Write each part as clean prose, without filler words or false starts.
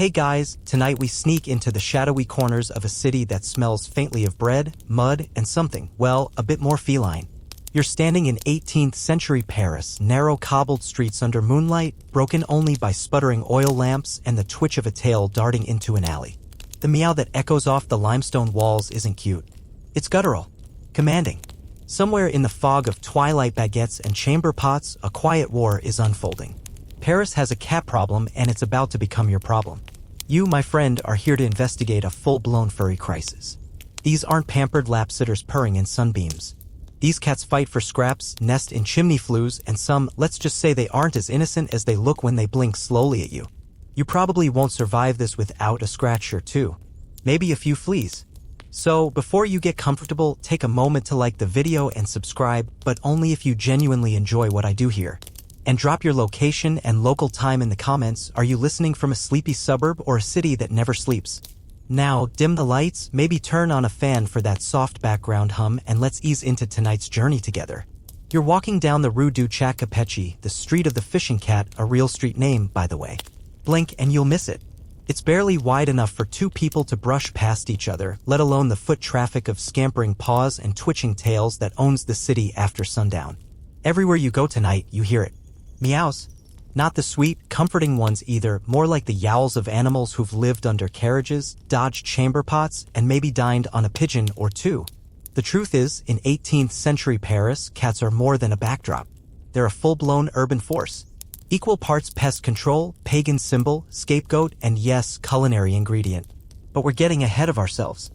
Hey guys, tonight we sneak into the shadowy corners of a city that smells faintly of bread, mud, and something, well, a bit more feline. You're standing in 18th century Paris, narrow cobbled streets under moonlight, broken only by sputtering oil lamps and the twitch of a tail darting into an alley. The meow that echoes off the limestone walls isn't cute. It's guttural, commanding. Somewhere in the fog of twilight baguettes and chamber pots, a quiet war is unfolding. Paris has a cat problem and it's about to become your problem. You, my friend, are here to investigate a full-blown furry crisis. These aren't pampered lap sitters purring in sunbeams. These cats fight for scraps, nest in chimney flues, and some, let's just say they aren't as innocent as they look when they blink slowly at you. You probably won't survive this without a scratch or two. Maybe a few fleas. So, before you get comfortable, take a moment to like the video and subscribe, but only if you genuinely enjoy what I do here. And drop your location and local time in the comments. Are you listening from a sleepy suburb or a city that never sleeps? Now, dim the lights, maybe turn on a fan for that soft background hum, and let's ease into tonight's journey together. You're walking down the Rue du Chat Capeche, the street of the fishing cat, a real street name, by the way. Blink and you'll miss it. It's barely wide enough for two people to brush past each other, let alone the foot traffic of scampering paws and twitching tails that owns the city after sundown. Everywhere you go tonight, you hear it. Meows. Not the sweet, comforting ones either, more like the yowls of animals who've lived under carriages, dodged chamber pots, and maybe dined on a pigeon or two. The truth is, in 18th century Paris, cats are more than a backdrop. They're a full-blown urban force. Equal parts pest control, pagan symbol, scapegoat, and yes, culinary ingredient. But we're getting ahead of ourselves.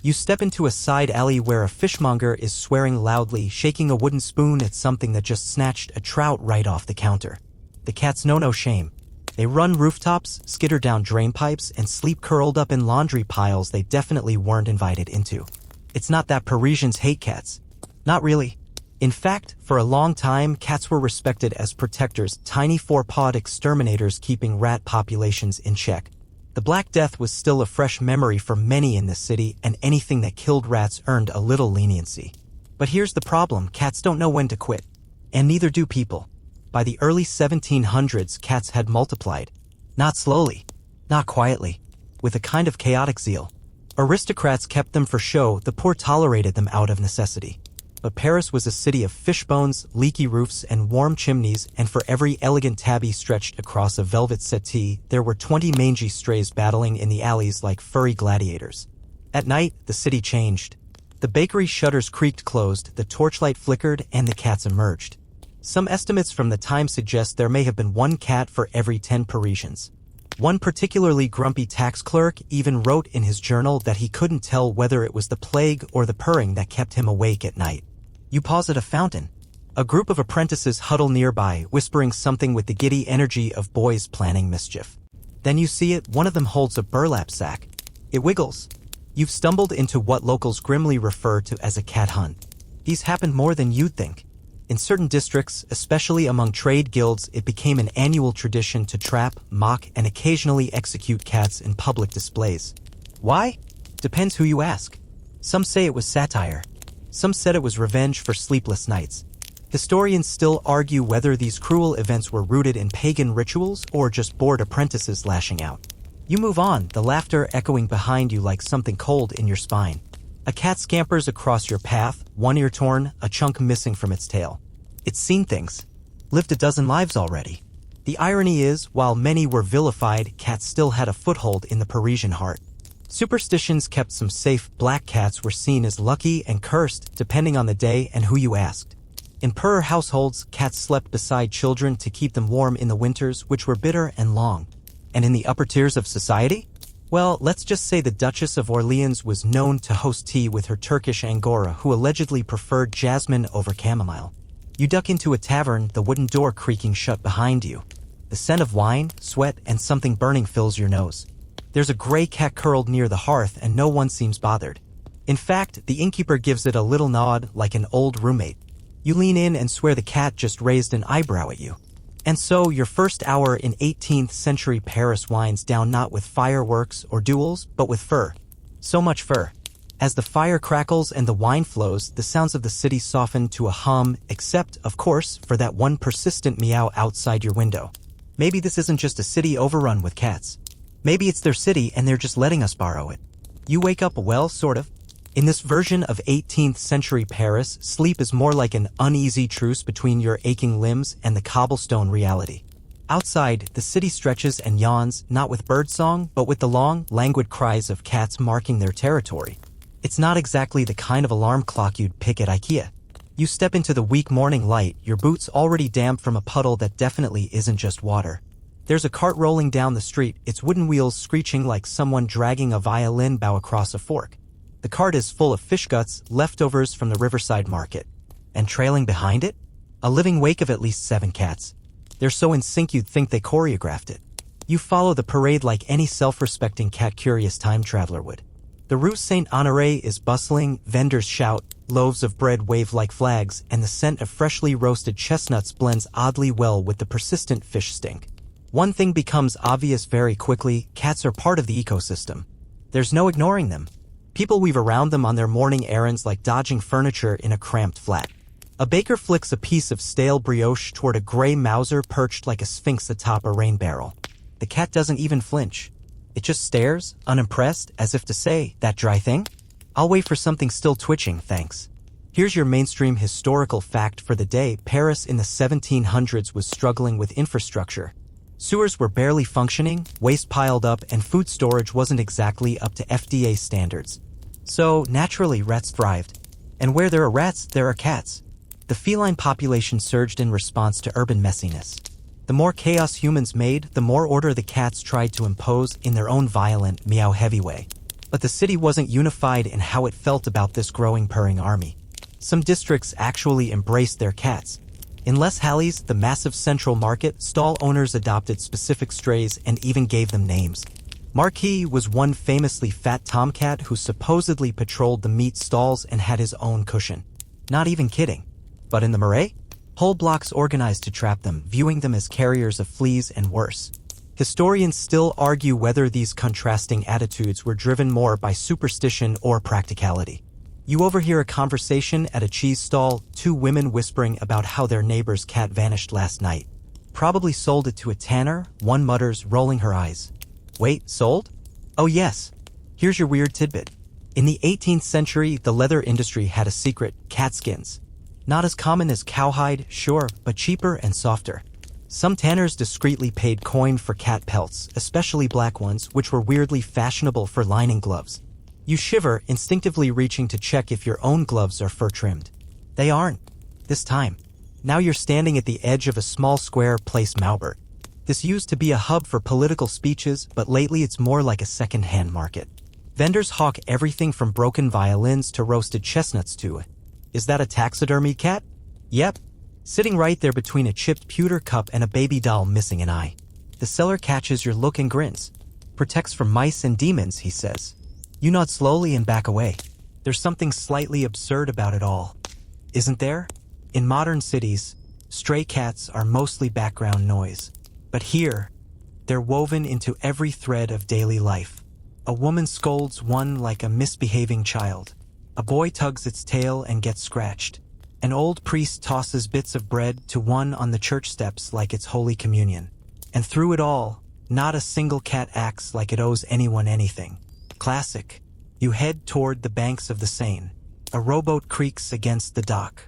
You step into a side alley where a fishmonger is swearing loudly, shaking a wooden spoon at something that just snatched a trout right off the counter. The cats know no shame. They run rooftops, skitter down drain pipes, and sleep curled up in laundry piles they definitely weren't invited into. It's not that Parisians hate cats. Not really. In fact, for a long time, cats were respected as protectors, tiny four-pawed exterminators keeping rat populations in check. The Black Death was still a fresh memory for many in this city, and anything that killed rats earned a little leniency. But here's the problem, cats don't know when to quit. And neither do people. By the early 1700s, cats had multiplied. Not slowly. Not quietly. With a kind of chaotic zeal. Aristocrats kept them for show, the poor tolerated them out of necessity. But Paris was a city of fishbones, leaky roofs, and warm chimneys, and for every elegant tabby stretched across a velvet settee, there were 20 mangy strays battling in the alleys like furry gladiators. At night, the city changed. The bakery shutters creaked closed, the torchlight flickered, and the cats emerged. Some estimates from the time suggest there may have been one cat for every 10 Parisians. One particularly grumpy tax clerk even wrote in his journal that he couldn't tell whether it was the plague or the purring that kept him awake at night. You pause at a fountain. A group of apprentices huddle nearby, whispering something with the giddy energy of boys planning mischief. Then you see it, one of them holds a burlap sack. It wiggles. You've stumbled into what locals grimly refer to as a cat hunt. These happen more than you'd think. In certain districts, especially among trade guilds, it became an annual tradition to trap, mock, and occasionally execute cats in public displays. Why? Depends who you ask. Some say it was satire. Some said it was revenge for sleepless nights. Historians still argue whether these cruel events were rooted in pagan rituals or just bored apprentices lashing out. You move on, the laughter echoing behind you like something cold in your spine. A cat scampers across your path, one ear torn, a chunk missing from its tail. It's seen things. Lived a dozen lives already. The irony is, while many were vilified, cats still had a foothold in the Parisian heart. Superstitions kept some safe. Black cats were seen as lucky and cursed, depending on the day and who you asked. In poorer households, cats slept beside children to keep them warm in the winters, which were bitter and long. And in the upper tiers of society? Well, let's just say the Duchess of Orleans was known to host tea with her Turkish Angora, who allegedly preferred jasmine over chamomile. You duck into a tavern, the wooden door creaking shut behind you. The scent of wine, sweat, and something burning fills your nose. There's a gray cat curled near the hearth and no one seems bothered. In fact, the innkeeper gives it a little nod like an old roommate. You lean in and swear the cat just raised an eyebrow at you. And so your first hour in 18th century Paris winds down not with fireworks or duels, but with fur. So much fur. As the fire crackles and the wine flows, the sounds of the city soften to a hum, except, of course, for that one persistent meow outside your window. Maybe this isn't just a city overrun with cats. Maybe it's their city and they're just letting us borrow it. You wake up, well, sort of. In this version of 18th century Paris, sleep is more like an uneasy truce between your aching limbs and the cobblestone reality. Outside, the city stretches and yawns, not with birdsong, but with the long, languid cries of cats marking their territory. It's not exactly the kind of alarm clock you'd pick at IKEA. You step into the weak morning light, your boots already damp from a puddle that definitely isn't just water. There's a cart rolling down the street, its wooden wheels screeching like someone dragging a violin bow across a fork. The cart is full of fish guts, leftovers from the riverside market. And trailing behind it? A living wake of at least 7 cats. They're so in sync you'd think they choreographed it. You follow the parade like any self-respecting cat-curious time traveler would. The Rue Saint-Honoré is bustling, vendors shout, loaves of bread wave like flags, and the scent of freshly roasted chestnuts blends oddly well with the persistent fish stink. One thing becomes obvious very quickly: cats are part of the ecosystem. There's no ignoring them. People weave around them on their morning errands like dodging furniture in a cramped flat. A baker flicks a piece of stale brioche toward a gray mouser perched like a sphinx atop a rain barrel. The cat doesn't even flinch. It just stares, unimpressed, as if to say, "That dry thing? I'll wait for something still twitching, thanks." Here's your mainstream historical fact for the day. Paris in the 1700s was struggling with infrastructure. Sewers were barely functioning, waste piled up, and food storage wasn't exactly up to FDA standards. So, naturally, rats thrived. And where there are rats, there are cats. The feline population surged in response to urban messiness. The more chaos humans made, the more order the cats tried to impose in their own violent, meow-heavy way. But the city wasn't unified in how it felt about this growing purring army. Some districts actually embraced their cats. In Les Halles, the massive central market, stall owners adopted specific strays and even gave them names. Marquis was one famously fat tomcat who supposedly patrolled the meat stalls and had his own cushion. Not even kidding. But in the Marais? Whole blocks organized to trap them, viewing them as carriers of fleas and worse. Historians still argue whether these contrasting attitudes were driven more by superstition or practicality. You overhear a conversation at a cheese stall, 2 women whispering about how their neighbor's cat vanished last night. Probably sold it to a tanner, one mutters, rolling her eyes. Wait, sold? Oh yes. Here's your weird tidbit. In the 18th century, the leather industry had a secret: cat skins. Not as common as cowhide, sure, but cheaper and softer. Some tanners discreetly paid coin for cat pelts, especially black ones, which were weirdly fashionable for lining gloves. You shiver, instinctively reaching to check if your own gloves are fur-trimmed. They aren't. This time. Now you're standing at the edge of a small square, Place Maubert. This used to be a hub for political speeches, but lately it's more like a second-hand market. Vendors hawk everything from broken violins to roasted chestnuts to it. Is that a taxidermy cat? Yep. Sitting right there between a chipped pewter cup and a baby doll missing an eye. The seller catches your look and grins. Protects from mice and demons, he says. You nod slowly and back away. There's something slightly absurd about it all. Isn't there? In modern cities, stray cats are mostly background noise. But here, they're woven into every thread of daily life. A woman scolds one like a misbehaving child. A boy tugs its tail and gets scratched. An old priest tosses bits of bread to one on the church steps like it's Holy Communion. And through it all, not a single cat acts like it owes anyone anything. Classic. You head toward the banks of the Seine. A rowboat creaks against the dock.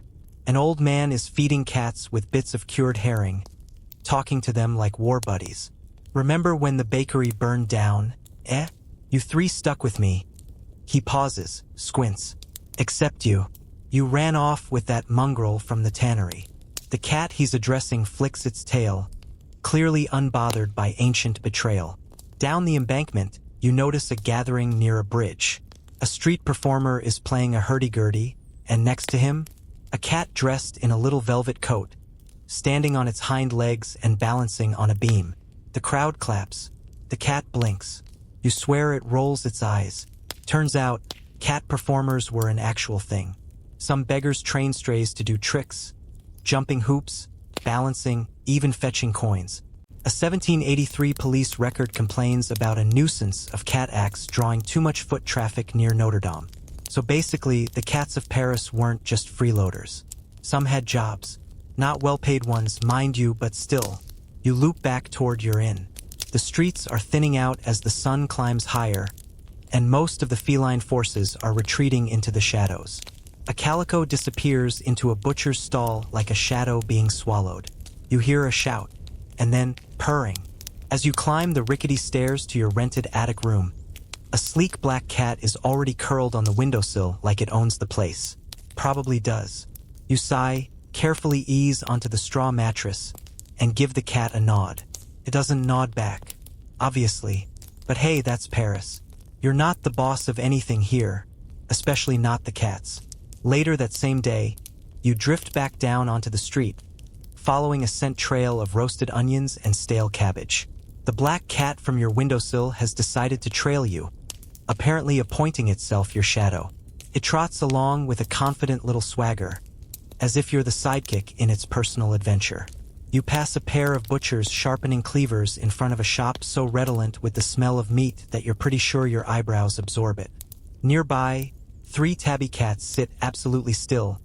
An old man is feeding cats with bits of cured herring, talking to them like war buddies. Remember when the bakery burned down? You 3 stuck with me. He pauses, squints. Except you. You ran off with that mongrel from the tannery. The cat he's addressing flicks its tail, clearly unbothered by ancient betrayal. Down the embankment, you notice a gathering near a bridge. A street performer is playing a hurdy-gurdy, and next to him, a cat dressed in a little velvet coat, standing on its hind legs and balancing on a beam. The crowd claps. The cat blinks. You swear it rolls its eyes. Turns out, cat performers were an actual thing. Some beggars train strays to do tricks, jumping hoops, balancing, even fetching coins. A 1783 police record complains about a nuisance of cat acts drawing too much foot traffic near Notre Dame. So basically, the cats of Paris weren't just freeloaders. Some had jobs. Not well-paid ones, mind you, but still. You loop back toward your inn. The streets are thinning out as the sun climbs higher, and most of the feline forces are retreating into the shadows. A calico disappears into a butcher's stall like a shadow being swallowed. You hear a shout, and then purring. As you climb the rickety stairs to your rented attic room, a sleek black cat is already curled on the windowsill like it owns the place. Probably does. You sigh, carefully ease onto the straw mattress, and give the cat a nod. It doesn't nod back, obviously, but hey, that's Paris. You're not the boss of anything here, especially not the cats. Later that same day, you drift back down onto the street, following a scent trail of roasted onions and stale cabbage. The black cat from your windowsill has decided to trail you, apparently appointing itself your shadow. It trots along with a confident little swagger, as if you're the sidekick in its personal adventure. You pass a pair of butchers sharpening cleavers in front of a shop so redolent with the smell of meat that you're pretty sure your eyebrows absorb it. Nearby, 3 tabby cats sit absolutely still,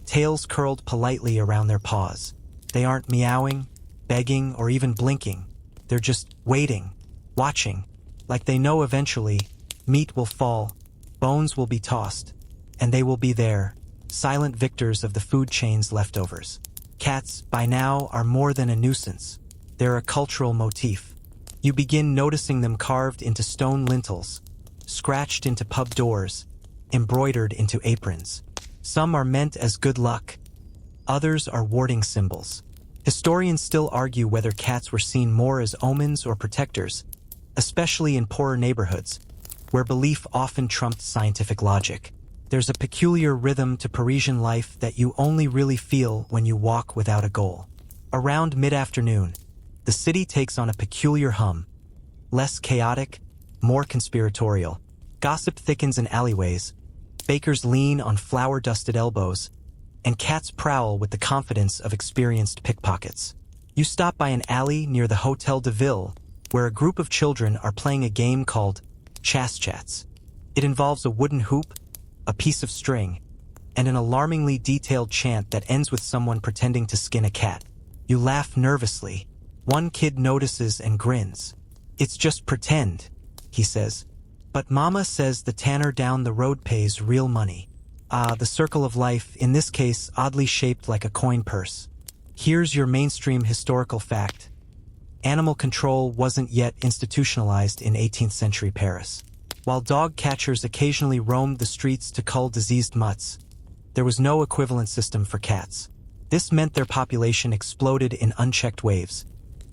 tails curled politely around their paws. They aren't meowing, begging, or even blinking. They're just waiting, watching, like they know eventually meat will fall, bones will be tossed, and they will be there, silent victors of the food chain's leftovers. Cats, by now, are more than a nuisance. They're a cultural motif. You begin noticing them carved into stone lintels, scratched into pub doors, embroidered into aprons. Some are meant as good luck. Others are warding symbols. Historians still argue whether cats were seen more as omens or protectors, especially in poorer neighborhoods, where belief often trumped scientific logic. There's a peculiar rhythm to Parisian life that you only really feel when you walk without a goal. Around mid-afternoon, the city takes on a peculiar hum. Less chaotic, more conspiratorial. Gossip thickens in alleyways, bakers lean on flour-dusted elbows, and cats prowl with the confidence of experienced pickpockets. You stop by an alley near the Hotel de Ville, where a group of children are playing a game called Chats. It involves a wooden hoop, a piece of string, and an alarmingly detailed chant that ends with someone pretending to skin a cat. You laugh nervously. One kid notices and grins. "It's just pretend," he says. "But Mama says the tanner down the road pays real money." The circle of life, in this case oddly shaped like a coin purse. Here's your mainstream historical fact. Animal control wasn't yet institutionalized in 18th century Paris. While dog catchers occasionally roamed the streets to cull diseased mutts, there was no equivalent system for cats. This meant their population exploded in unchecked waves,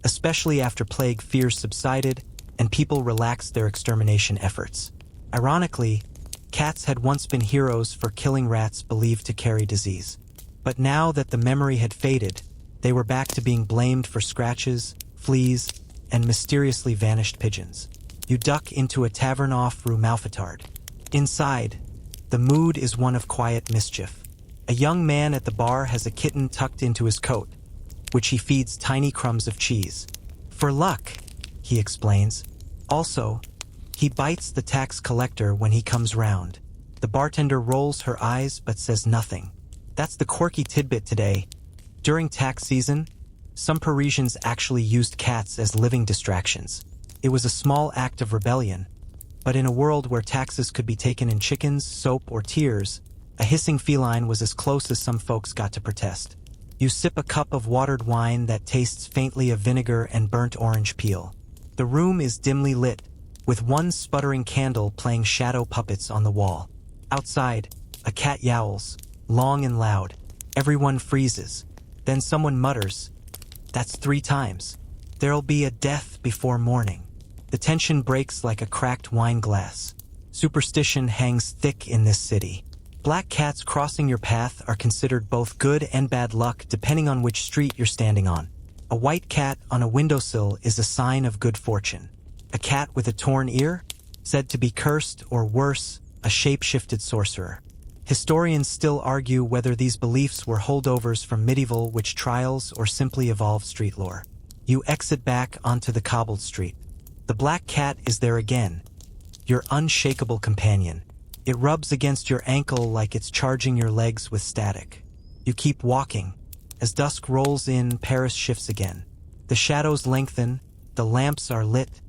especially after plague fears subsided and people relaxed their extermination efforts. Ironically, cats had once been heroes for killing rats believed to carry disease. But now that the memory had faded, they were back to being blamed for scratches, fleas, and mysteriously vanished pigeons. You duck into a tavern off Rue Malfatard. Inside, the mood is one of quiet mischief. A young man at the bar has a kitten tucked into his coat, which he feeds tiny crumbs of cheese. "For luck," he explains. Also, he bites the tax collector when he comes round. The bartender rolls her eyes but says nothing. That's the quirky tidbit today. During tax season, some Parisians actually used cats as living distractions. It was a small act of rebellion, but in a world where taxes could be taken in chickens, soap, or tears, a hissing feline was as close as some folks got to protest. You sip a cup of watered wine that tastes faintly of vinegar and burnt orange peel. The room is dimly lit, with one sputtering candle playing shadow puppets on the wall. Outside, a cat yowls, long and loud. Everyone freezes. Then someone mutters, "That's 3 times. There'll be a death before morning." The tension breaks like a cracked wine glass. Superstition hangs thick in this city. Black cats crossing your path are considered both good and bad luck depending on which street you're standing on. A white cat on a windowsill is a sign of good fortune. A cat with a torn ear? Said to be cursed, or worse, a shape-shifted sorcerer. Historians still argue whether these beliefs were holdovers from medieval witch trials or simply evolved street lore. You exit back onto the cobbled street. The black cat is there again, your unshakable companion. It rubs against your ankle like it's charging your legs with static. You keep walking. As dusk rolls in, Paris shifts again. The shadows lengthen, The lamps are lit,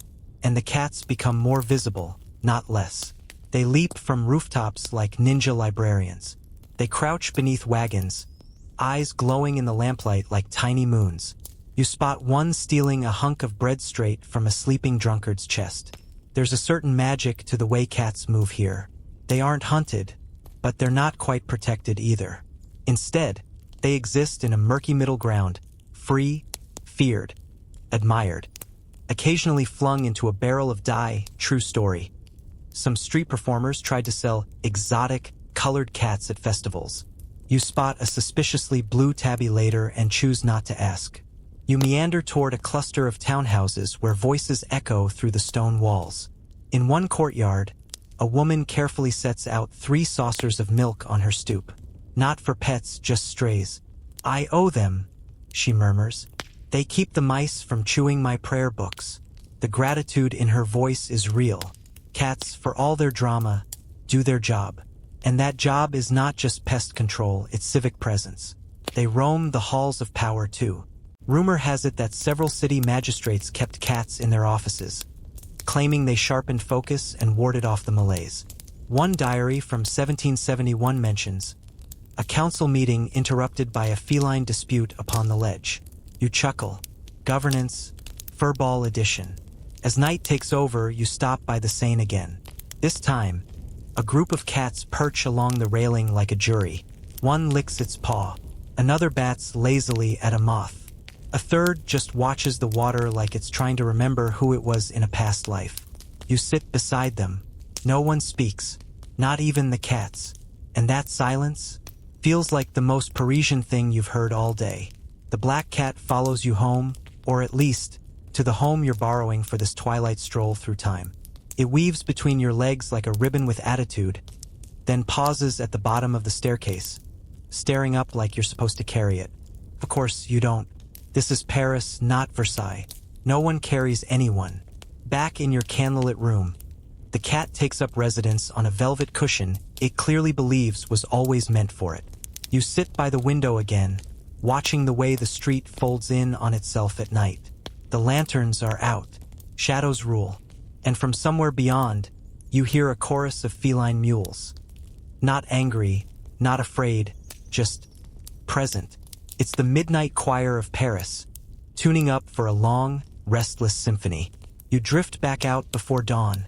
and the cats become more visible, not less. They leap from rooftops like ninja librarians. They crouch beneath wagons, eyes glowing in the lamplight like tiny moons. You spot one stealing a hunk of bread straight from a sleeping drunkard's chest. There's a certain magic to the way cats move here. They aren't hunted, but they're not quite protected either. Instead, they exist in a murky middle ground, free, feared, admired. Occasionally flung into a barrel of dye, true story. Some street performers tried to sell exotic, colored cats at festivals. You spot a suspiciously blue tabby later and choose not to ask. You meander toward a cluster of townhouses where voices echo through the stone walls. In one courtyard, a woman carefully sets out 3 saucers of milk on her stoop. Not for pets, just strays. "I owe them," she murmurs. "They keep the mice from chewing my prayer books." The gratitude in her voice is real. Cats, for all their drama, do their job. And that job is not just pest control, it's civic presence. They roam the halls of power too. Rumor has it that several city magistrates kept cats in their offices, claiming they sharpened focus and warded off the malaise. One diary from 1771 mentions a council meeting interrupted by a feline dispute upon the ledge. You chuckle. Governance, furball edition. As night takes over, you stop by the Seine again. This time, a group of cats perch along the railing like a jury. One licks its paw. Another bats lazily at a moth. A third just watches the water like it's trying to remember who it was in a past life. You sit beside them. No one speaks, not even the cats. And that silence feels like the most Parisian thing you've heard all day. The black cat follows you home, or at least to the home you're borrowing for this twilight stroll through time. It weaves between your legs like a ribbon with attitude, then pauses at the bottom of the staircase, staring up like you're supposed to carry it. Of course, you don't. This is Paris, not Versailles. No one carries anyone. Back in your candlelit room, the cat takes up residence on a velvet cushion it clearly believes was always meant for it. You sit by the window again, watching the way the street folds in on itself at night. The lanterns are out. Shadows rule. And from somewhere beyond, you hear a chorus of feline mules. Not angry, not afraid, just present. It's the midnight choir of Paris, tuning up for a long, restless symphony. You drift back out before dawn,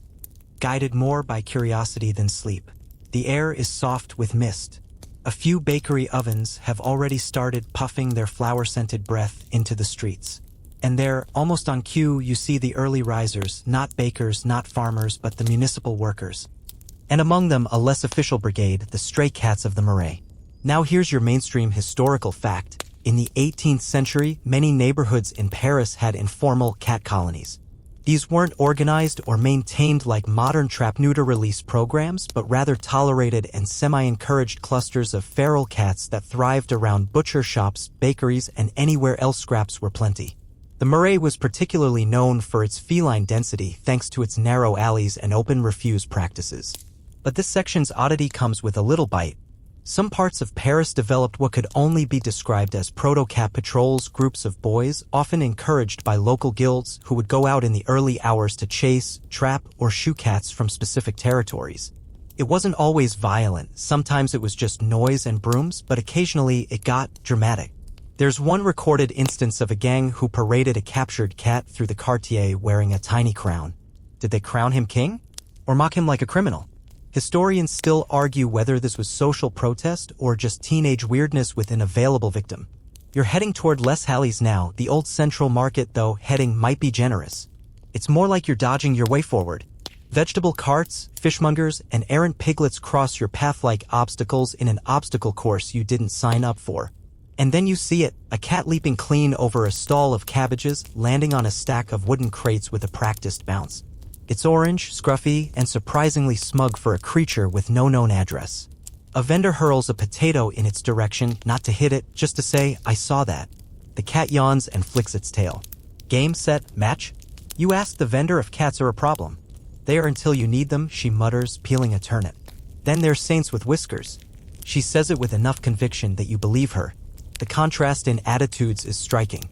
guided more by curiosity than sleep. The air is soft with mist. A few bakery ovens have already started puffing their flower-scented breath into the streets. And there, almost on cue, you see the early risers, not bakers, not farmers, but the municipal workers. And among them, a less official brigade, the stray cats of the Marais. Now here's your mainstream historical fact. In the 18th century, many neighborhoods in Paris had informal cat colonies. These weren't organized or maintained like modern trap-neuter release programs, but rather tolerated and semi-encouraged clusters of feral cats that thrived around butcher shops, bakeries, and anywhere else scraps were plenty. The Marais was particularly known for its feline density thanks to its narrow alleys and open refuse practices. But this section's oddity comes with a little bite. Some parts of Paris developed what could only be described as proto-cat patrols, groups of boys, often encouraged by local guilds who would go out in the early hours to chase, trap, or shoot cats from specific territories. It wasn't always violent. Sometimes it was just noise and brooms, but occasionally it got dramatic. There's one recorded instance of a gang who paraded a captured cat through the quartier wearing a tiny crown. Did they crown him king? Or mock him like a criminal? Historians still argue whether this was social protest or just teenage weirdness with an available victim. You're heading toward Les Halles now. The old Central Market, though, heading might be generous. It's more like you're dodging your way forward. Vegetable carts, fishmongers, and errant piglets cross your path like obstacles in an obstacle course you didn't sign up for. And then you see it, a cat leaping clean over a stall of cabbages, landing on a stack of wooden crates with a practiced bounce. It's orange, scruffy, and surprisingly smug for a creature with no known address. A vendor hurls a potato in its direction, not to hit it, just to say, "I saw that." The cat yawns and flicks its tail. Game, set, match? You ask the vendor if cats are a problem. They are until you need them, she mutters, peeling a turnip. Then there's Saints with whiskers. She says it with enough conviction that you believe her. The contrast in attitudes is striking.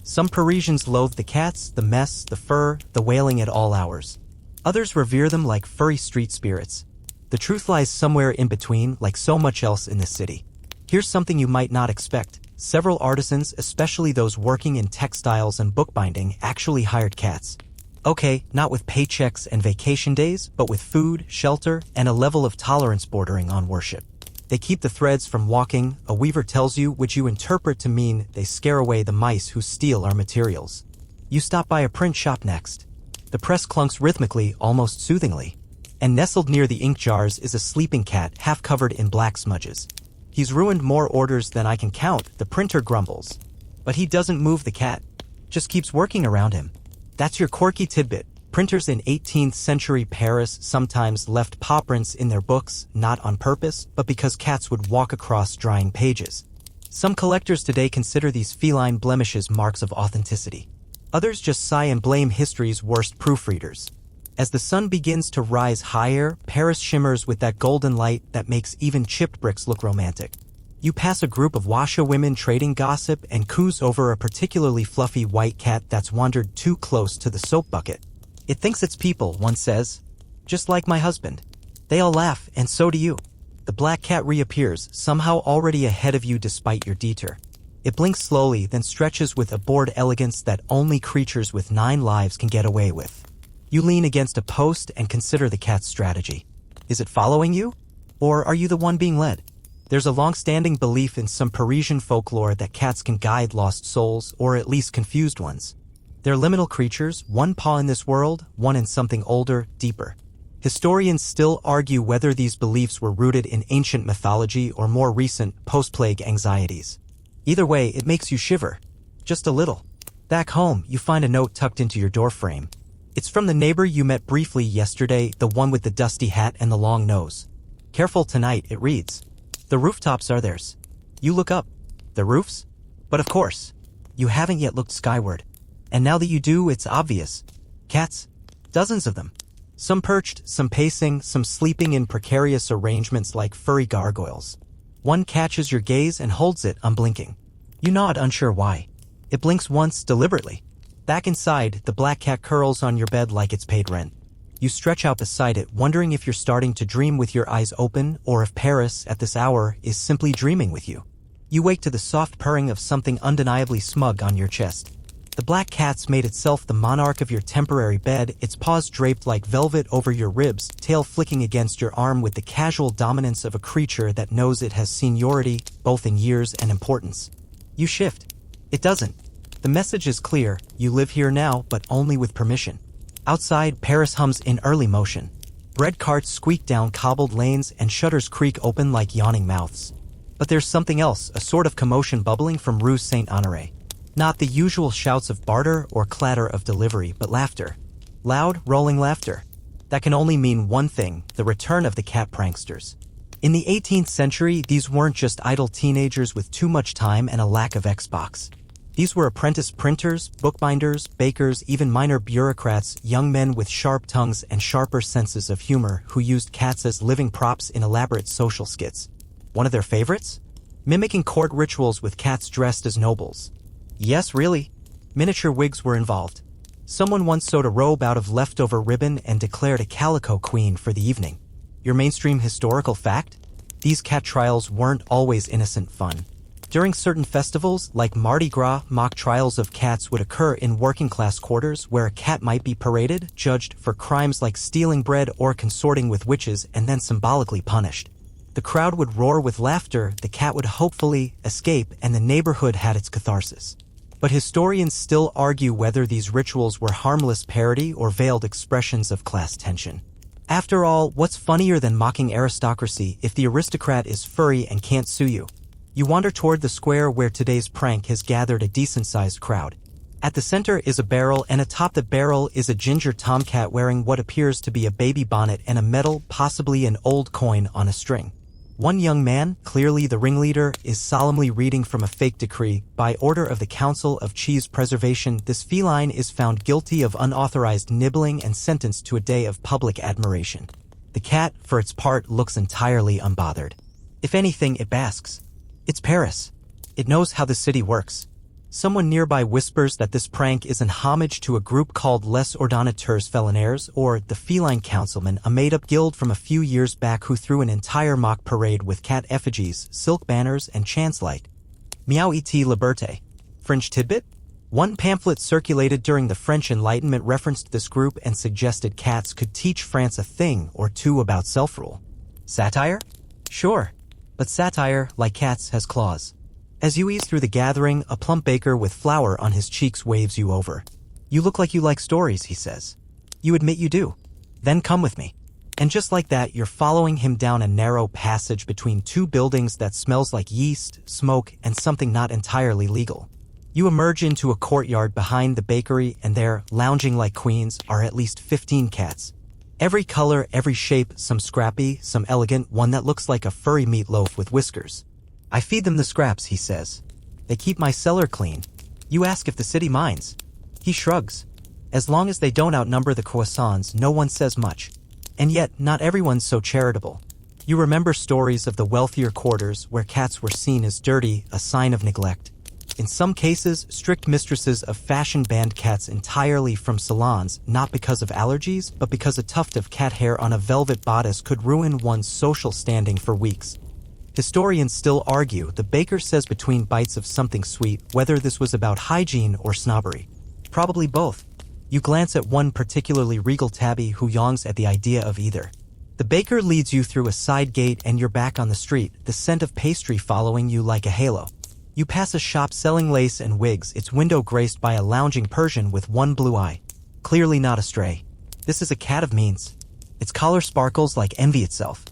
Some Parisians loathe the cats, the mess, the fur, the wailing at all hours. Others revere them like furry street spirits. The truth lies somewhere in between, like so much else in this city. Here's something you might not expect. Several artisans, especially those working in textiles and bookbinding, actually hired cats. Okay, not with paychecks and vacation days, but with food, shelter, and a level of tolerance bordering on worship. They keep the threads from walking, a weaver tells you, which you interpret to mean they scare away the mice who steal our materials. You stop by a print shop next. The press clunks rhythmically, almost soothingly. And nestled near the ink jars is a sleeping cat half covered in black smudges. He's ruined more orders than I can count, the printer grumbles. But he doesn't move the cat. Just keeps working around him. That's your quirky tidbit. Printers in 18th century Paris sometimes left paw prints in their books, not on purpose, but because cats would walk across drying pages. Some collectors today consider these feline blemishes marks of authenticity. Others just sigh and blame history's worst proofreaders. As the sun begins to rise higher, Paris shimmers with that golden light that makes even chipped bricks look romantic. You pass a group of washerwomen trading gossip and coos over a particularly fluffy white cat that's wandered too close to the soap bucket. It thinks it's people, one says. Just like my husband. They all laugh, and so do you. The black cat reappears, somehow already ahead of you despite your detour. It blinks slowly, then stretches with a bored elegance that only creatures with 9 lives can get away with. You lean against a post and consider the cat's strategy. Is it following you? Or are you the one being led? There's a long-standing belief in some Parisian folklore that cats can guide lost souls, or at least confused ones. They're liminal creatures, one paw in this world, one in something older, deeper. Historians still argue whether these beliefs were rooted in ancient mythology or more recent, post-plague anxieties. Either way, it makes you shiver. Just a little. Back home, you find a note tucked into your doorframe. It's from the neighbor you met briefly yesterday, the one with the dusty hat and the long nose. Careful tonight, it reads. The rooftops are theirs. You look up. The roofs? But of course. You haven't yet looked skyward. And now that you do, it's obvious. Cats. Dozens of them. Some perched, some pacing, some sleeping in precarious arrangements like furry gargoyles. One catches your gaze and holds it unblinking. You nod, unsure why. It blinks once, deliberately. Back inside, the black cat curls on your bed like it's paid rent. You stretch out beside it, wondering if you're starting to dream with your eyes open, or if Paris, at this hour, is simply dreaming with you. You wake to the soft purring of something undeniably smug on your chest. The black cat's made itself the monarch of your temporary bed, its paws draped like velvet over your ribs, tail flicking against your arm with the casual dominance of a creature that knows it has seniority, both in years and importance. You shift. It doesn't. The message is clear, you live here now, but only with permission. Outside, Paris hums in early motion. Bread carts squeak down cobbled lanes and shutters creak open like yawning mouths. But there's something else, a sort of commotion bubbling from Rue Saint-Honoré. Not the usual shouts of barter or clatter of delivery, but laughter. Loud, rolling laughter. That can only mean one thing, the return of the cat pranksters. In the 18th century, these weren't just idle teenagers with too much time and a lack of Xbox. These were apprentice printers, bookbinders, bakers, even minor bureaucrats, young men with sharp tongues and sharper senses of humor who used cats as living props in elaborate social skits. One of their favorites? Mimicking court rituals with cats dressed as nobles. Yes, really. Miniature wigs were involved. Someone once sewed a robe out of leftover ribbon and declared a calico queen for the evening. Your mainstream historical fact? These cat trials weren't always innocent fun. During certain festivals, like Mardi Gras, mock trials of cats would occur in working-class quarters where a cat might be paraded, judged for crimes like stealing bread or consorting with witches, and then symbolically punished. The crowd would roar with laughter, the cat would hopefully escape, and the neighborhood had its catharsis. But historians still argue whether these rituals were harmless parody or veiled expressions of class tension. After all, what's funnier than mocking aristocracy if the aristocrat is furry and can't sue you? You wander toward the square where today's prank has gathered a decent-sized crowd. At the center is a barrel, and atop the barrel is a ginger tomcat wearing what appears to be a baby bonnet and a metal, possibly an old coin, on a string. One young man, clearly the ringleader, is solemnly reading from a fake decree. By order of the Council of Cheese Preservation, this feline is found guilty of unauthorized nibbling and sentenced to a day of public admiration. The cat, for its part, looks entirely unbothered. If anything, it basks. It's Paris. It knows how the city works. Someone nearby whispers that this prank is an homage to a group called Les Ordonnateurs Felinaires, or the Feline Councilmen, a made-up guild from a few years back who threw an entire mock parade with cat effigies, silk banners, and chants like Meow et liberté. Fringe tidbit? One pamphlet circulated during the French Enlightenment referenced this group and suggested cats could teach France a thing or two about self-rule. Satire? Sure. But satire, like cats, has claws. As you ease through the gathering, a plump baker with flour on his cheeks waves you over. You look like you like stories, he says. You admit you do. Then come with me. And just like that, you're following him down a narrow passage between two buildings that smells like yeast, smoke, and something not entirely legal. You emerge into a courtyard behind the bakery, and there, lounging like queens, are at least 15 cats. Every color, every shape, some scrappy, some elegant, one that looks like a furry meatloaf with whiskers. I feed them the scraps, he says. They keep my cellar clean. You ask if the city minds. He shrugs. As long as they don't outnumber the croissants, no one says much. And yet, not everyone's so charitable. You remember stories of the wealthier quarters where cats were seen as dirty, a sign of neglect. In some cases, strict mistresses of fashion banned cats entirely from salons, not because of allergies, but because a tuft of cat hair on a velvet bodice could ruin one's social standing for weeks. Historians still argue, the baker says between bites of something sweet, whether this was about hygiene or snobbery. Probably both. You glance at one particularly regal tabby who yawns at the idea of either. The baker leads you through a side gate and you're back on the street, the scent of pastry following you like a halo. You pass a shop selling lace and wigs, its window graced by a lounging Persian with one blue eye. Clearly not a stray. This is a cat of means. Its collar sparkles like envy itself.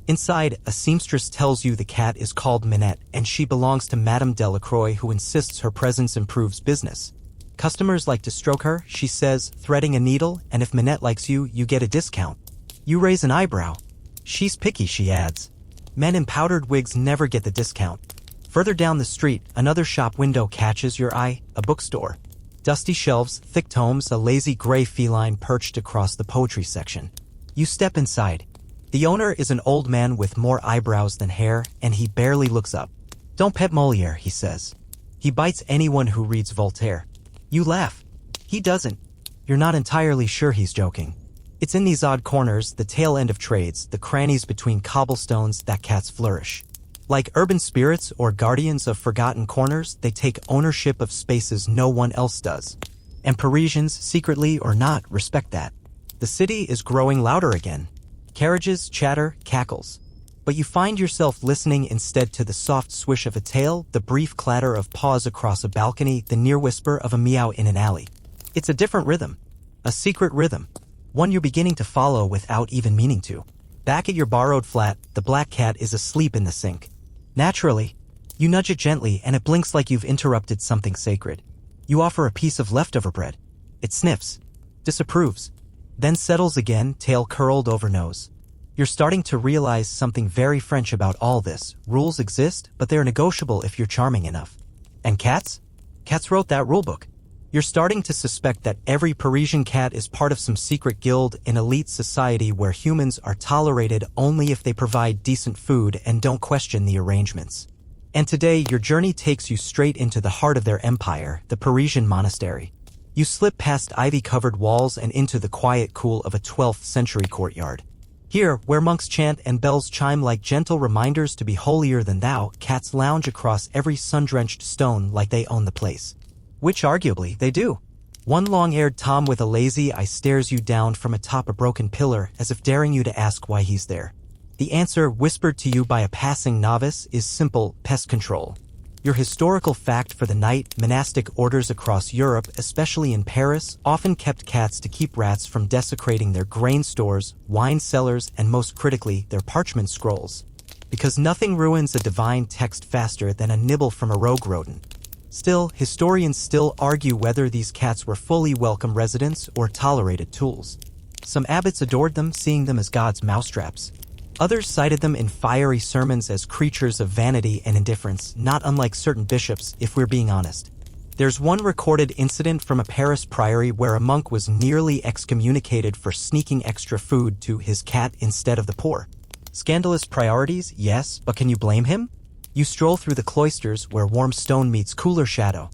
Inside, a seamstress tells you the cat is called Minette, and she belongs to Madame Delacroix, who insists her presence improves business. Customers like to stroke her, she says, threading a needle, and if Minette likes you, you get a discount. You raise an eyebrow. She's picky, she adds. Men in powdered wigs never get the discount. Further down the street, another shop window catches your eye, a bookstore. Dusty shelves, thick tomes, a lazy gray feline perched across the poetry section. You step inside. The owner is an old man with more eyebrows than hair, and he barely looks up. Don't pet Molière, he says. He bites anyone who reads Voltaire. You laugh. He doesn't. You're not entirely sure he's joking. It's in these odd corners, the tail end of trades, the crannies between cobblestones, that cats flourish. Like urban spirits or guardians of forgotten corners, they take ownership of spaces no one else does. And Parisians, secretly or not, respect that. The city is growing louder again. Carriages, chatter, cackles. But you find yourself listening instead to the soft swish of a tail, the brief clatter of paws across a balcony, the near whisper of a meow in an alley. It's a different rhythm. A secret rhythm. One you're beginning to follow without even meaning to. Back at your borrowed flat, the black cat is asleep in the sink. Naturally, you nudge it gently and it blinks like you've interrupted something sacred. You offer a piece of leftover bread. It sniffs, disapproves, then settles again, tail curled over nose. You're starting to realize something very French about all this. Rules exist, but they're negotiable if you're charming enough. And cats? Cats wrote that rulebook. You're starting to suspect that every Parisian cat is part of some secret guild, an elite society where humans are tolerated only if they provide decent food and don't question the arrangements. And today, your journey takes you straight into the heart of their empire, the Parisian monastery. You slip past ivy-covered walls and into the quiet cool of a 12th century courtyard. Here, where monks chant and bells chime like gentle reminders to be holier than thou, cats lounge across every sun-drenched stone like they own the place. Which arguably, they do. One long-haired Tom with a lazy eye stares you down from atop a broken pillar as if daring you to ask why he's there. The answer, whispered to you by a passing novice, is simple: pest control. Your historical fact for the night: monastic orders across Europe, especially in Paris, often kept cats to keep rats from desecrating their grain stores, wine cellars, and most critically, their parchment scrolls. Because nothing ruins a divine text faster than a nibble from a rogue rodent. Still, historians still argue whether these cats were fully welcome residents or tolerated tools. Some abbots adored them, seeing them as God's mousetraps. Others cited them in fiery sermons as creatures of vanity and indifference, not unlike certain bishops, if we're being honest. There's one recorded incident from a Paris priory where a monk was nearly excommunicated for sneaking extra food to his cat instead of the poor. Scandalous priorities, yes, but can you blame him? You stroll through the cloisters where warm stone meets cooler shadow.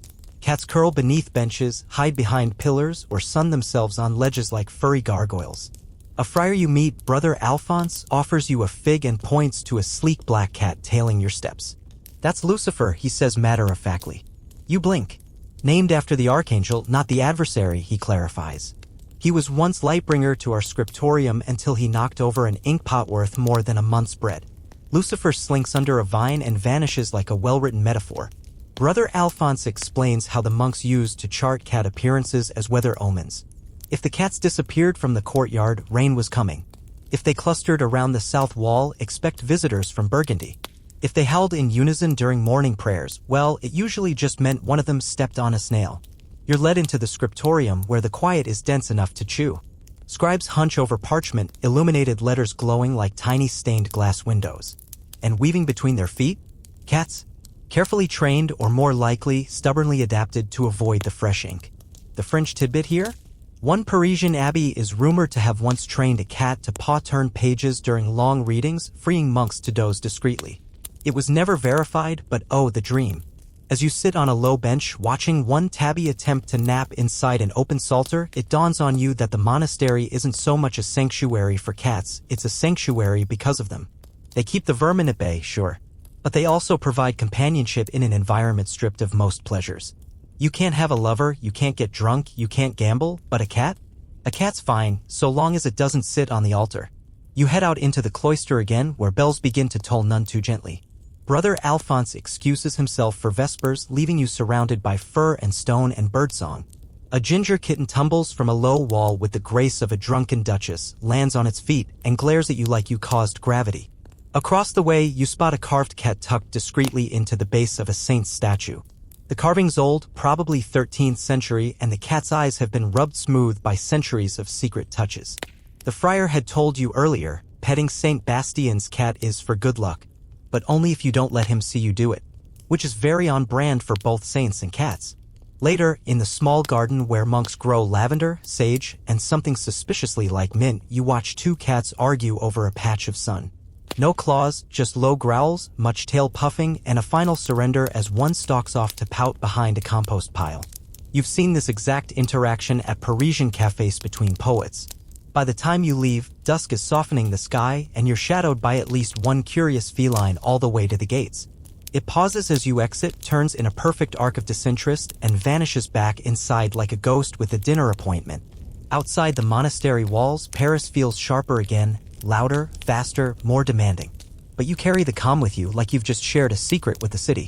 Cats curl beneath benches, hide behind pillars, or sun themselves on ledges like furry gargoyles. A friar you meet, Brother Alphonse, offers you a fig and points to a sleek black cat tailing your steps. That's Lucifer, he says matter-of-factly. You blink. Named after the archangel, not the adversary, he clarifies. He was once lightbringer to our scriptorium until he knocked over an inkpot worth more than a month's bread. Lucifer slinks under a vine and vanishes like a well-written metaphor. Brother Alphonse explains how the monks used to chart cat appearances as weather omens. If the cats disappeared from the courtyard, rain was coming. If they clustered around the south wall, expect visitors from Burgundy. If they howled in unison during morning prayers, well, it usually just meant one of them stepped on a snail. You're led into the scriptorium where the quiet is dense enough to chew. Scribes hunch over parchment, illuminated letters glowing like tiny stained glass windows. And weaving between their feet? Cats. Carefully trained, or more likely, stubbornly adapted to avoid the fresh ink. The fringe tidbit here? One Parisian abbey is rumored to have once trained a cat to paw-turn pages during long readings, freeing monks to doze discreetly. It was never verified, but oh, the dream. As you sit on a low bench watching one tabby attempt to nap inside an open psalter, it dawns on you that the monastery isn't so much a sanctuary for cats, it's a sanctuary because of them. They keep the vermin at bay, sure. But they also provide companionship in an environment stripped of most pleasures. You can't have a lover, you can't get drunk, you can't gamble, but a cat? A cat's fine, so long as it doesn't sit on the altar. You head out into the cloister again, where bells begin to toll none too gently. Brother Alphonse excuses himself for vespers, leaving you surrounded by fur and stone and birdsong. A ginger kitten tumbles from a low wall with the grace of a drunken duchess, lands on its feet, and glares at you like you caused gravity. Across the way, you spot a carved cat tucked discreetly into the base of a saint's statue. The carving's old, probably 13th century, and the cat's eyes have been rubbed smooth by centuries of secret touches. The friar had told you earlier, petting Saint Bastian's cat is for good luck, but only if you don't let him see you do it, which is very on brand for both saints and cats. Later, in the small garden where monks grow lavender, sage, and something suspiciously like mint, you watch two cats argue over a patch of sun. No claws, just low growls, much tail puffing, and a final surrender as one stalks off to pout behind a compost pile. You've seen this exact interaction at Parisian cafes between poets. By the time you leave, dusk is softening the sky, and you're shadowed by at least one curious feline all the way to the gates. It pauses as you exit, turns in a perfect arc of disinterest, and vanishes back inside like a ghost with a dinner appointment. Outside the monastery walls, Paris feels sharper again, louder, faster, more demanding. But you carry the calm with you like you've just shared a secret with the city.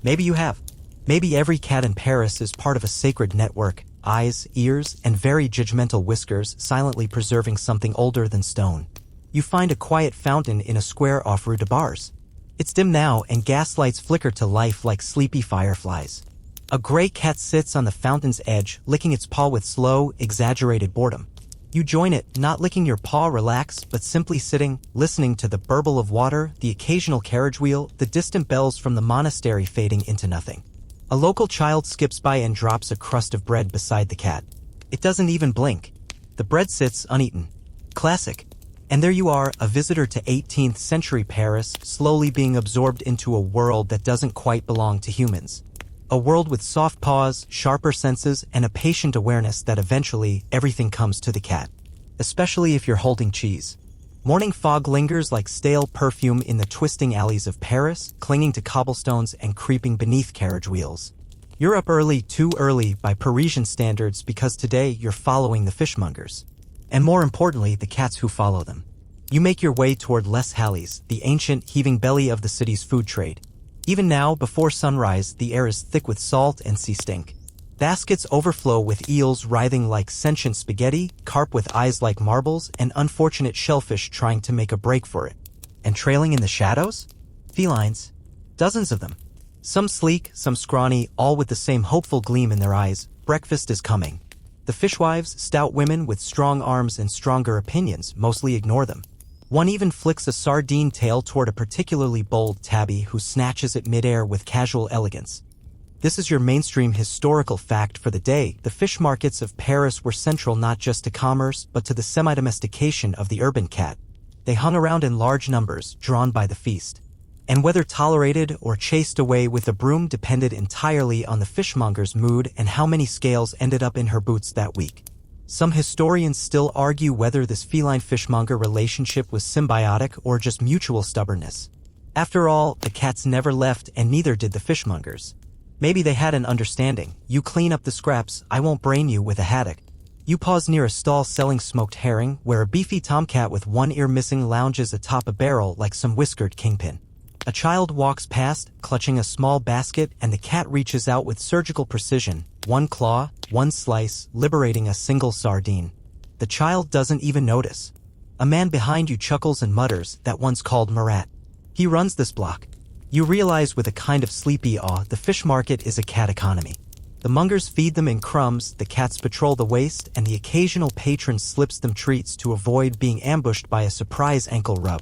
Maybe you have. Maybe every cat in Paris is part of a sacred network, eyes, ears, and very judgmental whiskers silently preserving something older than stone. You find a quiet fountain in a square off Rue de Bars. It's dim now, and gaslights flicker to life like sleepy fireflies. A gray cat sits on the fountain's edge, licking its paw with slow, exaggerated boredom. You join it, not licking your paw relaxed, but simply sitting, listening to the burble of water, the occasional carriage wheel, the distant bells from the monastery fading into nothing. A local child skips by and drops a crust of bread beside the cat. It doesn't even blink. The bread sits uneaten. Classic. And there you are, a visitor to 18th century Paris, slowly being absorbed into a world that doesn't quite belong to humans. A world with soft paws, sharper senses, and a patient awareness that eventually everything comes to the cat. Especially if you're holding cheese. Morning fog lingers like stale perfume in the twisting alleys of Paris, clinging to cobblestones and creeping beneath carriage wheels. You're up early, too early by Parisian standards, because today you're following the fishmongers. And more importantly, the cats who follow them. You make your way toward Les Halles, the ancient, heaving belly of the city's food trade. Even now, before sunrise, the air is thick with salt and sea stink. Baskets overflow with eels writhing like sentient spaghetti, carp with eyes like marbles, and unfortunate shellfish trying to make a break for it. And trailing in the shadows? Felines. Dozens of them. Some sleek, some scrawny, all with the same hopeful gleam in their eyes. Breakfast is coming. The fishwives, stout women with strong arms and stronger opinions, mostly ignore them. One even flicks a sardine tail toward a particularly bold tabby who snatches it midair with casual elegance. This is your mainstream historical fact for the day. The fish markets of Paris were central not just to commerce, but to the semi-domestication of the urban cat. They hung around in large numbers, drawn by the feast. And whether tolerated or chased away with a broom depended entirely on the fishmonger's mood and how many scales ended up in her boots that week. Some historians still argue whether this feline-fishmonger relationship was symbiotic or just mutual stubbornness. After all, the cats never left and neither did the fishmongers. Maybe they had an understanding. You clean up the scraps, I won't brain you with a haddock. You pause near a stall selling smoked herring, where a beefy tomcat with one ear missing lounges atop a barrel like some whiskered kingpin. A child walks past, clutching a small basket, and the cat reaches out with surgical precision, one claw, one slice, liberating a single sardine. The child doesn't even notice. A man behind you chuckles and mutters, "That one's called Murat. He runs this block." You realize with a kind of sleepy awe the fish market is a cat economy. The mongers feed them in crumbs, the cats patrol the waist, and the occasional patron slips them treats to avoid being ambushed by a surprise ankle rub.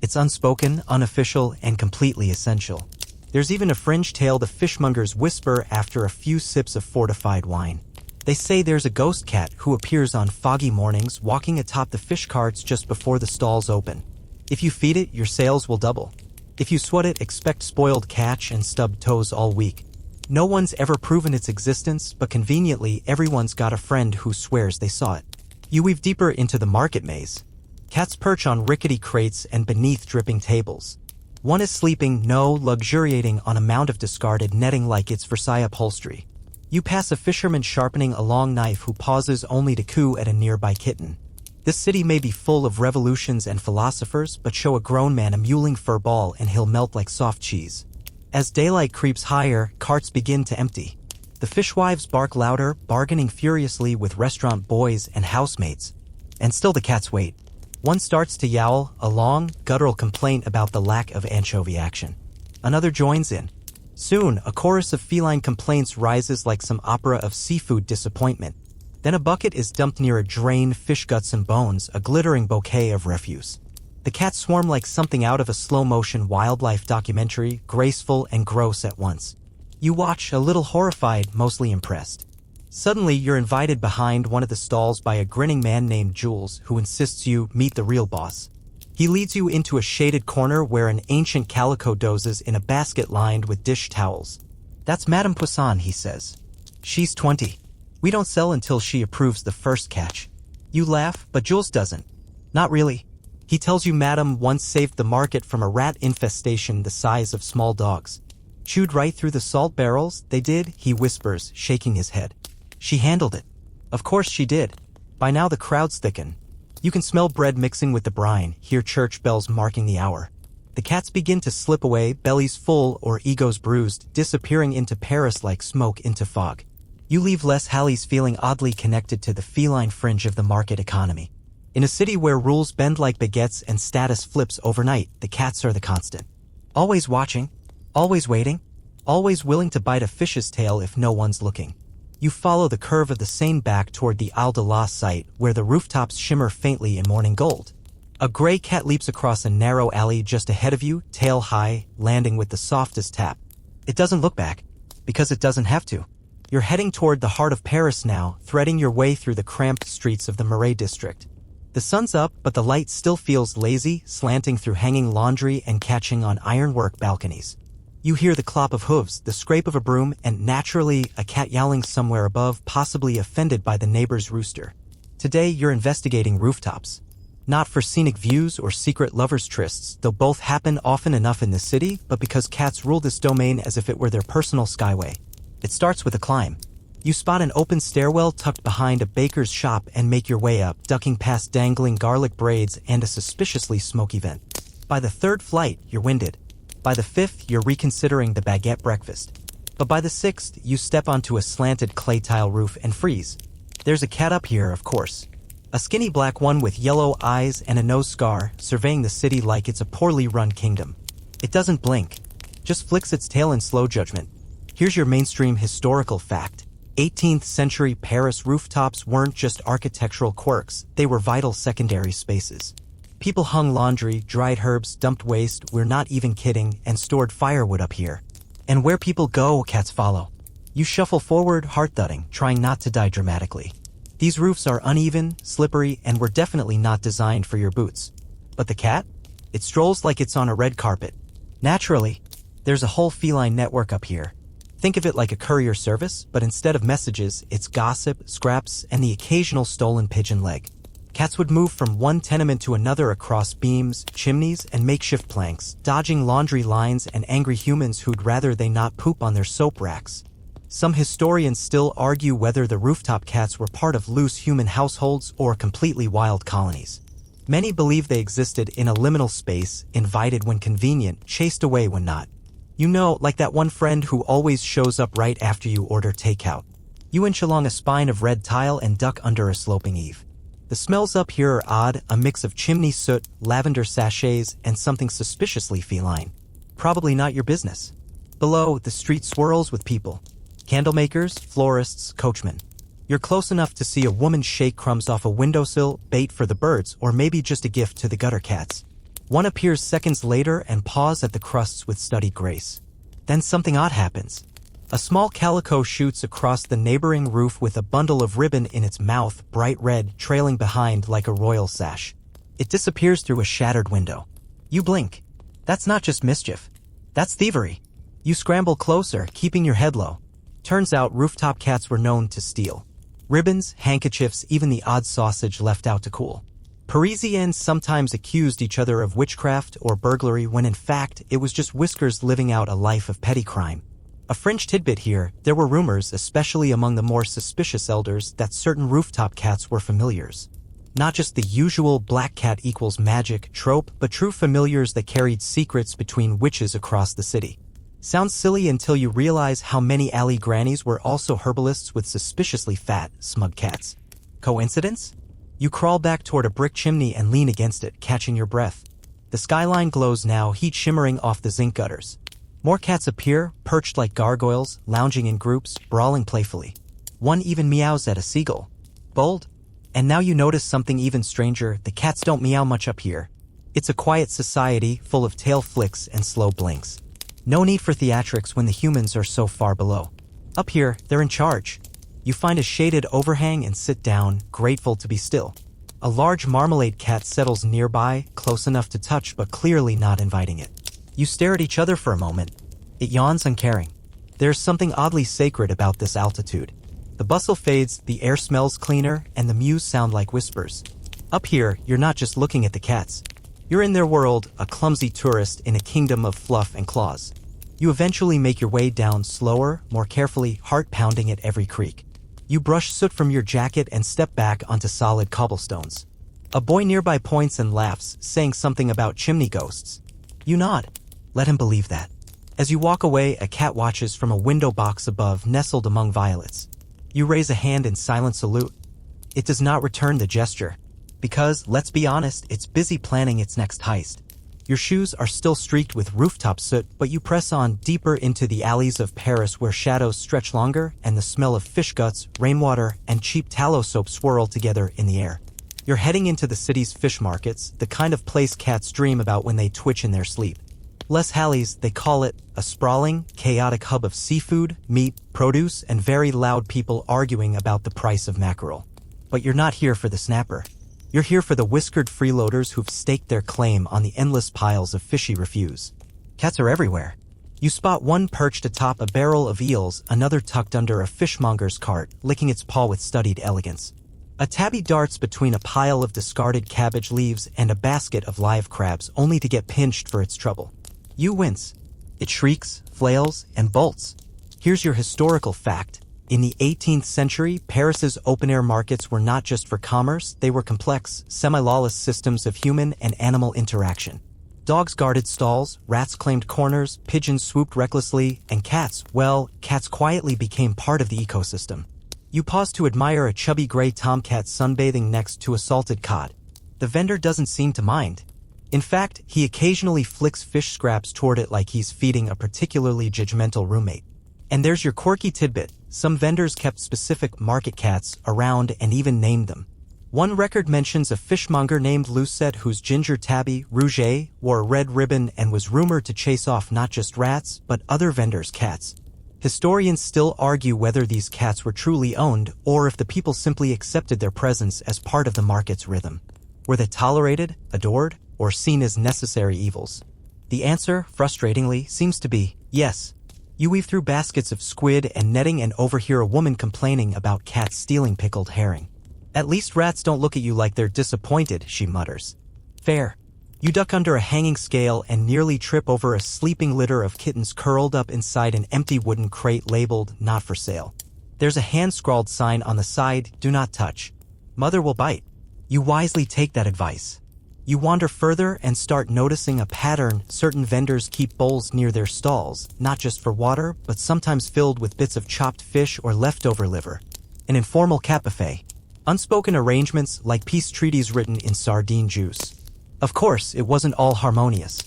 It's unspoken, unofficial, and completely essential. There's even a fringe tale the fishmongers whisper after a few sips of fortified wine. They say there's a ghost cat who appears on foggy mornings walking atop the fish carts just before the stalls open. If you feed it, your sales will double. If you sweat it, expect spoiled catch and stubbed toes all week. No one's ever proven its existence, but conveniently everyone's got a friend who swears they saw it. You weave deeper into the market maze. Cats perch on rickety crates and beneath dripping tables. One is sleeping, luxuriating on a mound of discarded netting like it's Versailles upholstery. You pass a fisherman sharpening a long knife who pauses only to coo at a nearby kitten. This city may be full of revolutions and philosophers, but show a grown man a mewling fur ball and he'll melt like soft cheese. As daylight creeps higher, carts begin to empty. The fishwives bark louder, bargaining furiously with restaurant boys and housemates. And still the cats wait. One starts to yowl, a long, guttural complaint about the lack of anchovy action. Another joins in. Soon, a chorus of feline complaints rises like some opera of seafood disappointment. Then a bucket is dumped near a drain, fish guts and bones, a glittering bouquet of refuse. The cats swarm like something out of a slow-motion wildlife documentary, graceful and gross at once. You watch, a little horrified, mostly impressed. Suddenly, you're invited behind one of the stalls by a grinning man named Jules, who insists you meet the real boss. He leads you into a shaded corner where an ancient calico dozes in a basket lined with dish towels. "That's Madame Poisson," he says. "She's 20. We don't sell until she approves the first catch." You laugh, but Jules doesn't. "Not really." He tells you Madame once saved the market from a rat infestation the size of small dogs. "Chewed right through the salt barrels, they did," he whispers, shaking his head. "She handled it." Of course she did. By now the crowds thicken. You can smell bread mixing with the brine, hear church bells marking the hour. The cats begin to slip away, bellies full or egos bruised, disappearing into Paris like smoke into fog. You leave Les Halles feeling oddly connected to the feline fringe of the market economy. In a city where rules bend like baguettes and status flips overnight, the cats are the constant. Always watching, always waiting, always willing to bite a fish's tail if no one's looking. You follow the curve of the Seine back toward the Ile de la site, where the rooftops shimmer faintly in morning gold. A gray cat leaps across a narrow alley just ahead of you, tail high, landing with the softest tap. It doesn't look back, because it doesn't have to. You're heading toward the heart of Paris now, threading your way through the cramped streets of the Marais district. The sun's up, but the light still feels lazy, slanting through hanging laundry and catching on ironwork balconies. You hear the clop of hooves, the scrape of a broom, and naturally, a cat yowling somewhere above, possibly offended by the neighbor's rooster. Today, you're investigating rooftops. Not for scenic views or secret lovers' trysts, though both happen often enough in the city, but because cats rule this domain as if it were their personal skyway. It starts with a climb. You spot an open stairwell tucked behind a baker's shop and make your way up, ducking past dangling garlic braids and a suspiciously smoky vent. By the third flight, you're winded. By the fifth, you're reconsidering the baguette breakfast. But by the sixth, you step onto a slanted clay tile roof and freeze. There's a cat up here, of course. A skinny black one with yellow eyes and a nose scar, surveying the city like it's a poorly run kingdom. It doesn't blink, just flicks its tail in slow judgment. Here's your mainstream historical fact. 18th century Paris rooftops weren't just architectural quirks, they were vital secondary spaces. People hung laundry, dried herbs, dumped waste, we're not even kidding, and stored firewood up here. And where people go, cats follow. You shuffle forward, heart-thudding, trying not to die dramatically. These roofs are uneven, slippery, and were definitely not designed for your boots. But the cat? It strolls like it's on a red carpet. Naturally, there's a whole feline network up here. Think of it like a courier service, but instead of messages, it's gossip, scraps, and the occasional stolen pigeon leg. Cats would move from one tenement to another across beams, chimneys, and makeshift planks, dodging laundry lines and angry humans who'd rather they not poop on their soap racks. Some historians still argue whether the rooftop cats were part of loose human households or completely wild colonies. Many believe they existed in a liminal space, invited when convenient, chased away when not. You know, like that one friend who always shows up right after you order takeout. You inch along a spine of red tile and duck under a sloping eave. The smells up here are odd, a mix of chimney soot, lavender sachets, and something suspiciously feline. Probably not your business. Below, the street swirls with people. Candlemakers, florists, coachmen. You're close enough to see a woman shake crumbs off a windowsill, bait for the birds, or maybe just a gift to the gutter cats. One appears seconds later and paws at the crusts with studied grace. Then something odd happens. A small calico shoots across the neighboring roof with a bundle of ribbon in its mouth, bright red, trailing behind like a royal sash. It disappears through a shattered window. You blink. That's not just mischief. That's thievery. You scramble closer, keeping your head low. Turns out rooftop cats were known to steal. Ribbons, handkerchiefs, even the odd sausage left out to cool. Parisians sometimes accused each other of witchcraft or burglary when in fact it was just Whiskers living out a life of petty crime. A fringe tidbit here, there were rumors, especially among the more suspicious elders, that certain rooftop cats were familiars. Not just the usual black cat equals magic trope, but true familiars that carried secrets between witches across the city. Sounds silly until you realize how many alley grannies were also herbalists with suspiciously fat, smug cats. Coincidence? You crawl back toward a brick chimney and lean against it, catching your breath. The skyline glows now, heat shimmering off the zinc gutters. More cats appear, perched like gargoyles, lounging in groups, brawling playfully. One even meows at a seagull. Bold? And now you notice something even stranger, the cats don't meow much up here. It's a quiet society, full of tail flicks and slow blinks. No need for theatrics when the humans are so far below. Up here, they're in charge. You find a shaded overhang and sit down, grateful to be still. A large marmalade cat settles nearby, close enough to touch but clearly not inviting it. You stare at each other for a moment. It yawns uncaring. There's something oddly sacred about this altitude. The bustle fades, the air smells cleaner, and the mews sound like whispers. Up here, you're not just looking at the cats. You're in their world, a clumsy tourist in a kingdom of fluff and claws. You eventually make your way down slower, more carefully, heart pounding at every creak. You brush soot from your jacket and step back onto solid cobblestones. A boy nearby points and laughs, saying something about chimney ghosts. You nod. Let him believe that. As you walk away, a cat watches from a window box above, nestled among violets. You raise a hand in silent salute. It does not return the gesture. Because, let's be honest, it's busy planning its next heist. Your shoes are still streaked with rooftop soot, but you press on deeper into the alleys of Paris where shadows stretch longer and the smell of fish guts, rainwater, and cheap tallow soap swirl together in the air. You're heading into the city's fish markets, the kind of place cats dream about when they twitch in their sleep. Les Halles, they call it, a sprawling, chaotic hub of seafood, meat, produce, and very loud people arguing about the price of mackerel. But you're not here for the snapper. You're here for the whiskered freeloaders who've staked their claim on the endless piles of fishy refuse. Cats are everywhere. You spot one perched atop a barrel of eels, another tucked under a fishmonger's cart, licking its paw with studied elegance. A tabby darts between a pile of discarded cabbage leaves and a basket of live crabs, only to get pinched for its trouble. You wince. It shrieks, flails, and bolts. Here's your historical fact. In the 18th century, Paris's open-air markets were not just for commerce, they were complex, semi-lawless systems of human and animal interaction. Dogs guarded stalls, rats claimed corners, pigeons swooped recklessly, and cats, well, cats quietly became part of the ecosystem. You pause to admire a chubby gray tomcat sunbathing next to a salted cod. The vendor doesn't seem to mind. In fact, he occasionally flicks fish scraps toward it like he's feeding a particularly judgmental roommate. And there's your quirky tidbit. Some vendors kept specific market cats around and even named them. One record mentions a fishmonger named Lucette whose ginger tabby, Rouget, wore a red ribbon and was rumored to chase off not just rats, but other vendors' cats. Historians still argue whether these cats were truly owned or if the people simply accepted their presence as part of the market's rhythm. Were they tolerated, adored, or seen as necessary evils? The answer, frustratingly, seems to be yes. You weave through baskets of squid and netting and overhear a woman complaining about cats stealing pickled herring. At least rats don't look at you like they're disappointed, she mutters. Fair. You duck under a hanging scale and nearly trip over a sleeping litter of kittens curled up inside an empty wooden crate labeled, not for sale. There's a hand-scrawled sign on the side, do not touch. Mother will bite. You wisely take that advice. You wander further and start noticing a pattern. Certain vendors keep bowls near their stalls, not just for water, but sometimes filled with bits of chopped fish or leftover liver. An informal cat buffet. Unspoken arrangements like peace treaties written in sardine juice. Of course, it wasn't all harmonious.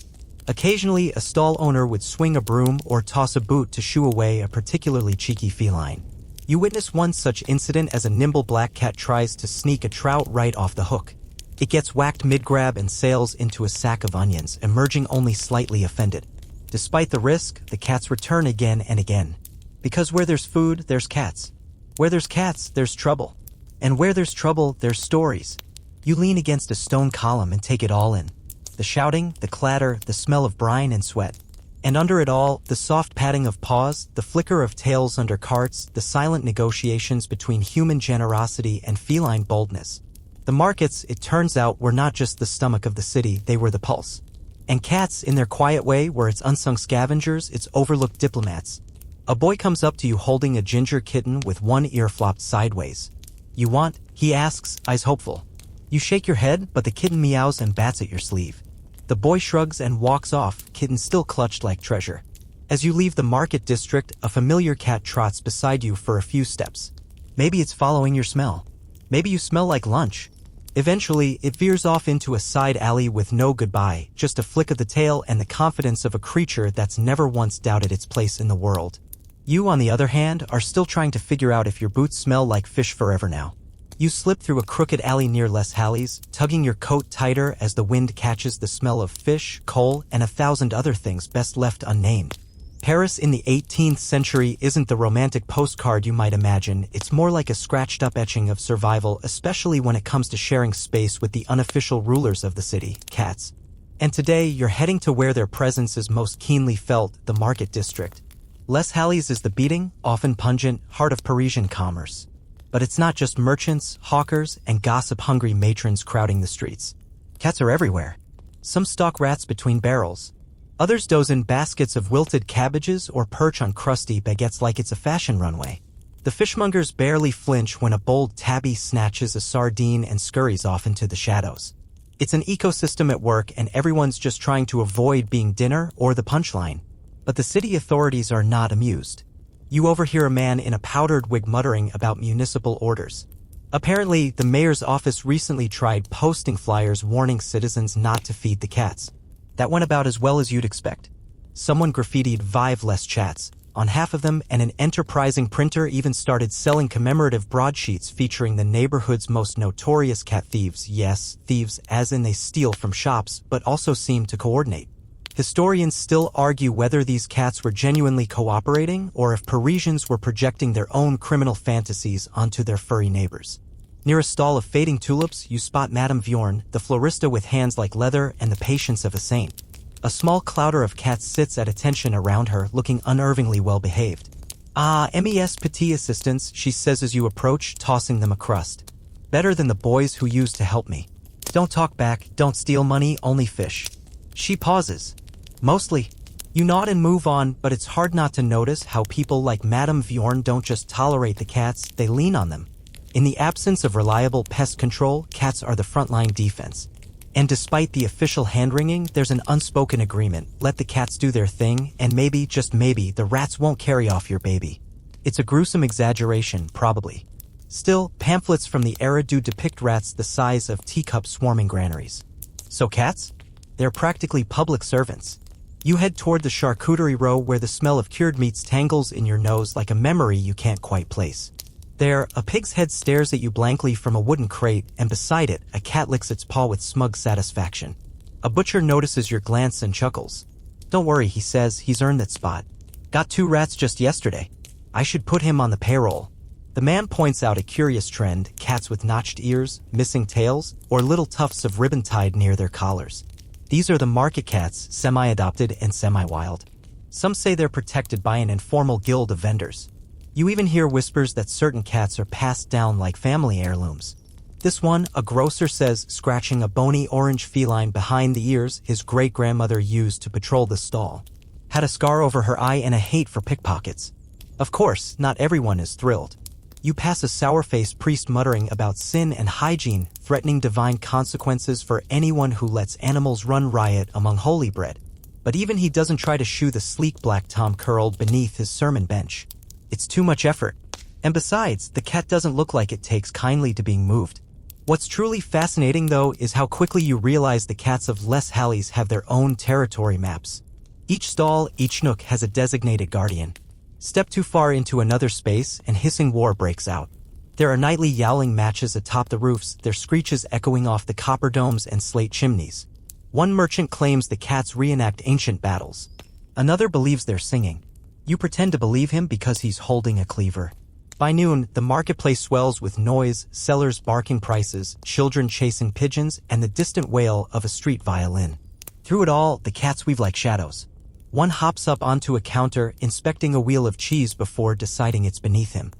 Occasionally, a stall owner would swing a broom or toss a boot to shoo away a particularly cheeky feline. You witness one such incident as a nimble black cat tries to sneak a trout right off the hook. It gets whacked mid-grab and sails into a sack of onions, emerging only slightly offended. Despite the risk, the cats return again and again. Because where there's food, there's cats. Where there's cats, there's trouble. And where there's trouble, there's stories. You lean against a stone column and take it all in. The shouting, the clatter, the smell of brine and sweat. And under it all, the soft patting of paws, the flicker of tails under carts, the silent negotiations between human generosity and feline boldness. The markets, it turns out, were not just the stomach of the city, they were the pulse. And cats, in their quiet way, were its unsung scavengers, its overlooked diplomats. A boy comes up to you holding a ginger kitten with one ear flopped sideways. You want? He asks, eyes hopeful. You shake your head, but the kitten meows and bats at your sleeve. The boy shrugs and walks off, kitten still clutched like treasure. As you leave the market district, a familiar cat trots beside you for a few steps. Maybe it's following your smell. Maybe you smell like lunch. Eventually, it veers off into a side alley with no goodbye, just a flick of the tail and the confidence of a creature that's never once doubted its place in the world. You, on the other hand, are still trying to figure out if your boots smell like fish forever now. You slip through a crooked alley near Les Halles, tugging your coat tighter as the wind catches the smell of fish, coal, and 1,000 other things best left unnamed. Paris in the 18th century isn't the romantic postcard you might imagine, it's more like a scratched-up etching of survival, especially when it comes to sharing space with the unofficial rulers of the city, cats. And today, you're heading to where their presence is most keenly felt, the market district. Les Halles is the beating, often pungent, heart of Parisian commerce. But it's not just merchants, hawkers, and gossip-hungry matrons crowding the streets. Cats are everywhere. Some stalk rats between barrels. Others doze in baskets of wilted cabbages or perch on crusty baguettes like it's a fashion runway. The fishmongers barely flinch when a bold tabby snatches a sardine and scurries off into the shadows. It's an ecosystem at work and everyone's just trying to avoid being dinner or the punchline. But the city authorities are not amused. You overhear a man in a powdered wig muttering about municipal orders. Apparently, the mayor's office recently tried posting flyers warning citizens not to feed the cats. That went about as well as you'd expect. Someone graffitied "Vive less chats" on half of them, and an enterprising printer even started selling commemorative broadsheets featuring the neighborhood's most notorious cat thieves. Yes, thieves as in they steal from shops, but also seem to coordinate. Historians still argue whether these cats were genuinely cooperating or if Parisians were projecting their own criminal fantasies onto their furry neighbors. Near a stall of fading tulips, you spot Madame Viorne, the florista with hands like leather and the patience of a saint. A small clouder of cats sits at attention around her, looking unnervingly well-behaved. "Ah, mes petits assistants," she says as you approach, tossing them a crust. "Better than the boys who used to help me. Don't talk back, don't steal money, only fish." She pauses. "Mostly." You nod and move on, but it's hard not to notice how people like Madame Viorne don't just tolerate the cats, they lean on them. In the absence of reliable pest control, cats are the frontline defense. And despite the official hand-wringing, there's an unspoken agreement. Let the cats do their thing, and maybe, just maybe, the rats won't carry off your baby. It's a gruesome exaggeration, probably. Still, pamphlets from the era do depict rats the size of teacup swarming granaries. So cats? They're practically public servants. You head toward the charcuterie row where the smell of cured meats tangles in your nose like a memory you can't quite place. There, a pig's head stares at you blankly from a wooden crate, and beside it, a cat licks its paw with smug satisfaction. A butcher notices your glance and chuckles. "Don't worry," he says, "he's earned that spot. Got 2 rats just yesterday. I should put him on the payroll." The man points out a curious trend: cats with notched ears, missing tails, or little tufts of ribbon tied near their collars. These are the market cats, semi-adopted and semi-wild. Some say they're protected by an informal guild of vendors. You even hear whispers that certain cats are passed down like family heirlooms. This one, a grocer says, scratching a bony orange feline behind the ears his great-grandmother used to patrol the stall, had a scar over her eye and a hate for pickpockets. Of course, not everyone is thrilled. You pass a sour-faced priest muttering about sin and hygiene, threatening divine consequences for anyone who lets animals run riot among holy bread. But even he doesn't try to shoo the sleek black tom curled beneath his sermon bench. It's too much effort. And besides, the cat doesn't look like it takes kindly to being moved. What's truly fascinating, though, is how quickly you realize the cats of Les Halles have their own territory maps. Each stall, each nook has a designated guardian. Step too far into another space and hissing war breaks out. There are nightly yowling matches atop the roofs, their screeches echoing off the copper domes and slate chimneys. One merchant claims the cats reenact ancient battles. Another believes they're singing. You pretend to believe him because he's holding a cleaver. By noon, the marketplace swells with noise, sellers barking prices, children chasing pigeons, and the distant wail of a street violin. Through it all, the cats weave like shadows. One hops up onto a counter, inspecting a wheel of cheese before deciding it's beneath him.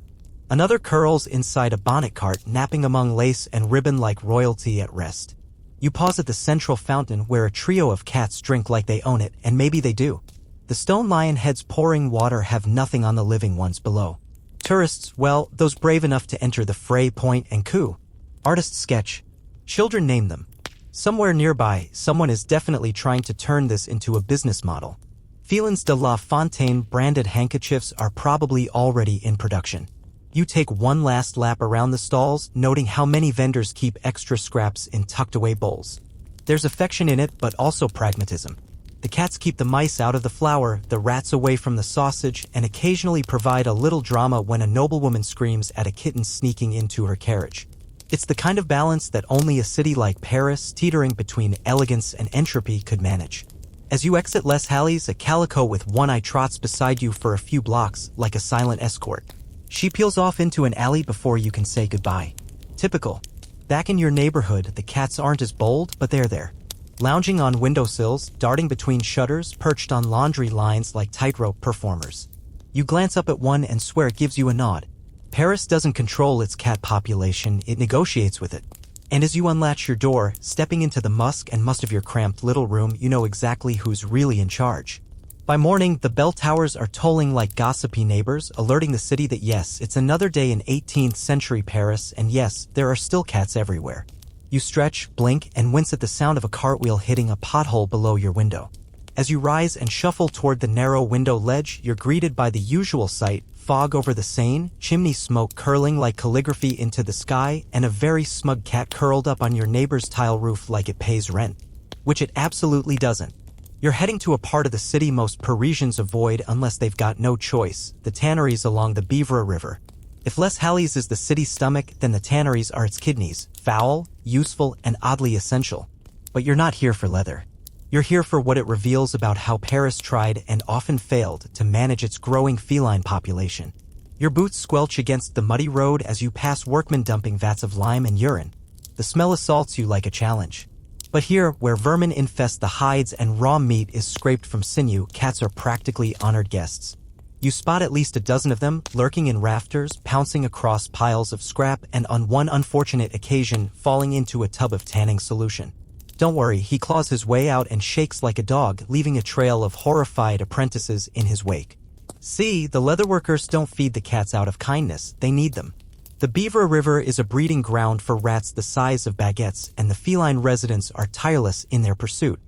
Another curls inside a bonnet cart, napping among lace and ribbon like royalty at rest. You pause at the central fountain where a trio of cats drink like they own it, and maybe they do. The stone lion heads pouring water have nothing on the living ones below. Tourists, well, those brave enough to enter the fray point and coo. Artists sketch. Children name them. Somewhere nearby, someone is definitely trying to turn this into a business model. Felins de la Fontaine branded handkerchiefs are probably already in production. You take one last lap around the stalls, noting how many vendors keep extra scraps in tucked-away bowls. There's affection in it, but also pragmatism. The cats keep the mice out of the flour, the rats away from the sausage, and occasionally provide a little drama when a noblewoman screams at a kitten sneaking into her carriage. It's the kind of balance that only a city like Paris, teetering between elegance and entropy, could manage. As you exit Les Halles, a calico with one eye trots beside you for a few blocks, like a silent escort. She peels off into an alley before you can say goodbye. Typical. Back in your neighborhood, the cats aren't as bold, but they're there. Lounging on windowsills, darting between shutters, perched on laundry lines like tightrope performers. You glance up at one and swear it gives you a nod. Paris doesn't control its cat population, it negotiates with it. And as you unlatch your door, stepping into the musk and must of your cramped little room, you know exactly who's really in charge. By morning, the bell towers are tolling like gossipy neighbors, alerting the city that yes, it's another day in 18th century Paris, and yes, there are still cats everywhere. You stretch, blink, and wince at the sound of a cartwheel hitting a pothole below your window. As you rise and shuffle toward the narrow window ledge, you're greeted by the usual sight: fog over the Seine, chimney smoke curling like calligraphy into the sky, and a very smug cat curled up on your neighbor's tile roof like it pays rent. Which it absolutely doesn't. You're heading to a part of the city most Parisians avoid unless they've got no choice: the tanneries along the Beavre River. If Les Halles is the city's stomach, then the tanneries are its kidneys, foul, useful, and oddly essential. But you're not here for leather. You're here for what it reveals about how Paris tried and often failed to manage its growing feline population. Your boots squelch against the muddy road as you pass workmen dumping vats of lime and urine. The smell assaults you like a challenge. But here, where vermin infest the hides and raw meat is scraped from sinew, cats are practically honored guests. You spot at least a dozen of them, lurking in rafters, pouncing across piles of scrap, and on one unfortunate occasion, falling into a tub of tanning solution. Don't worry, he claws his way out and shakes like a dog, leaving a trail of horrified apprentices in his wake. See, the leatherworkers don't feed the cats out of kindness, they need them. The Beavre River is a breeding ground for rats the size of baguettes, and the feline residents are tireless in their pursuit.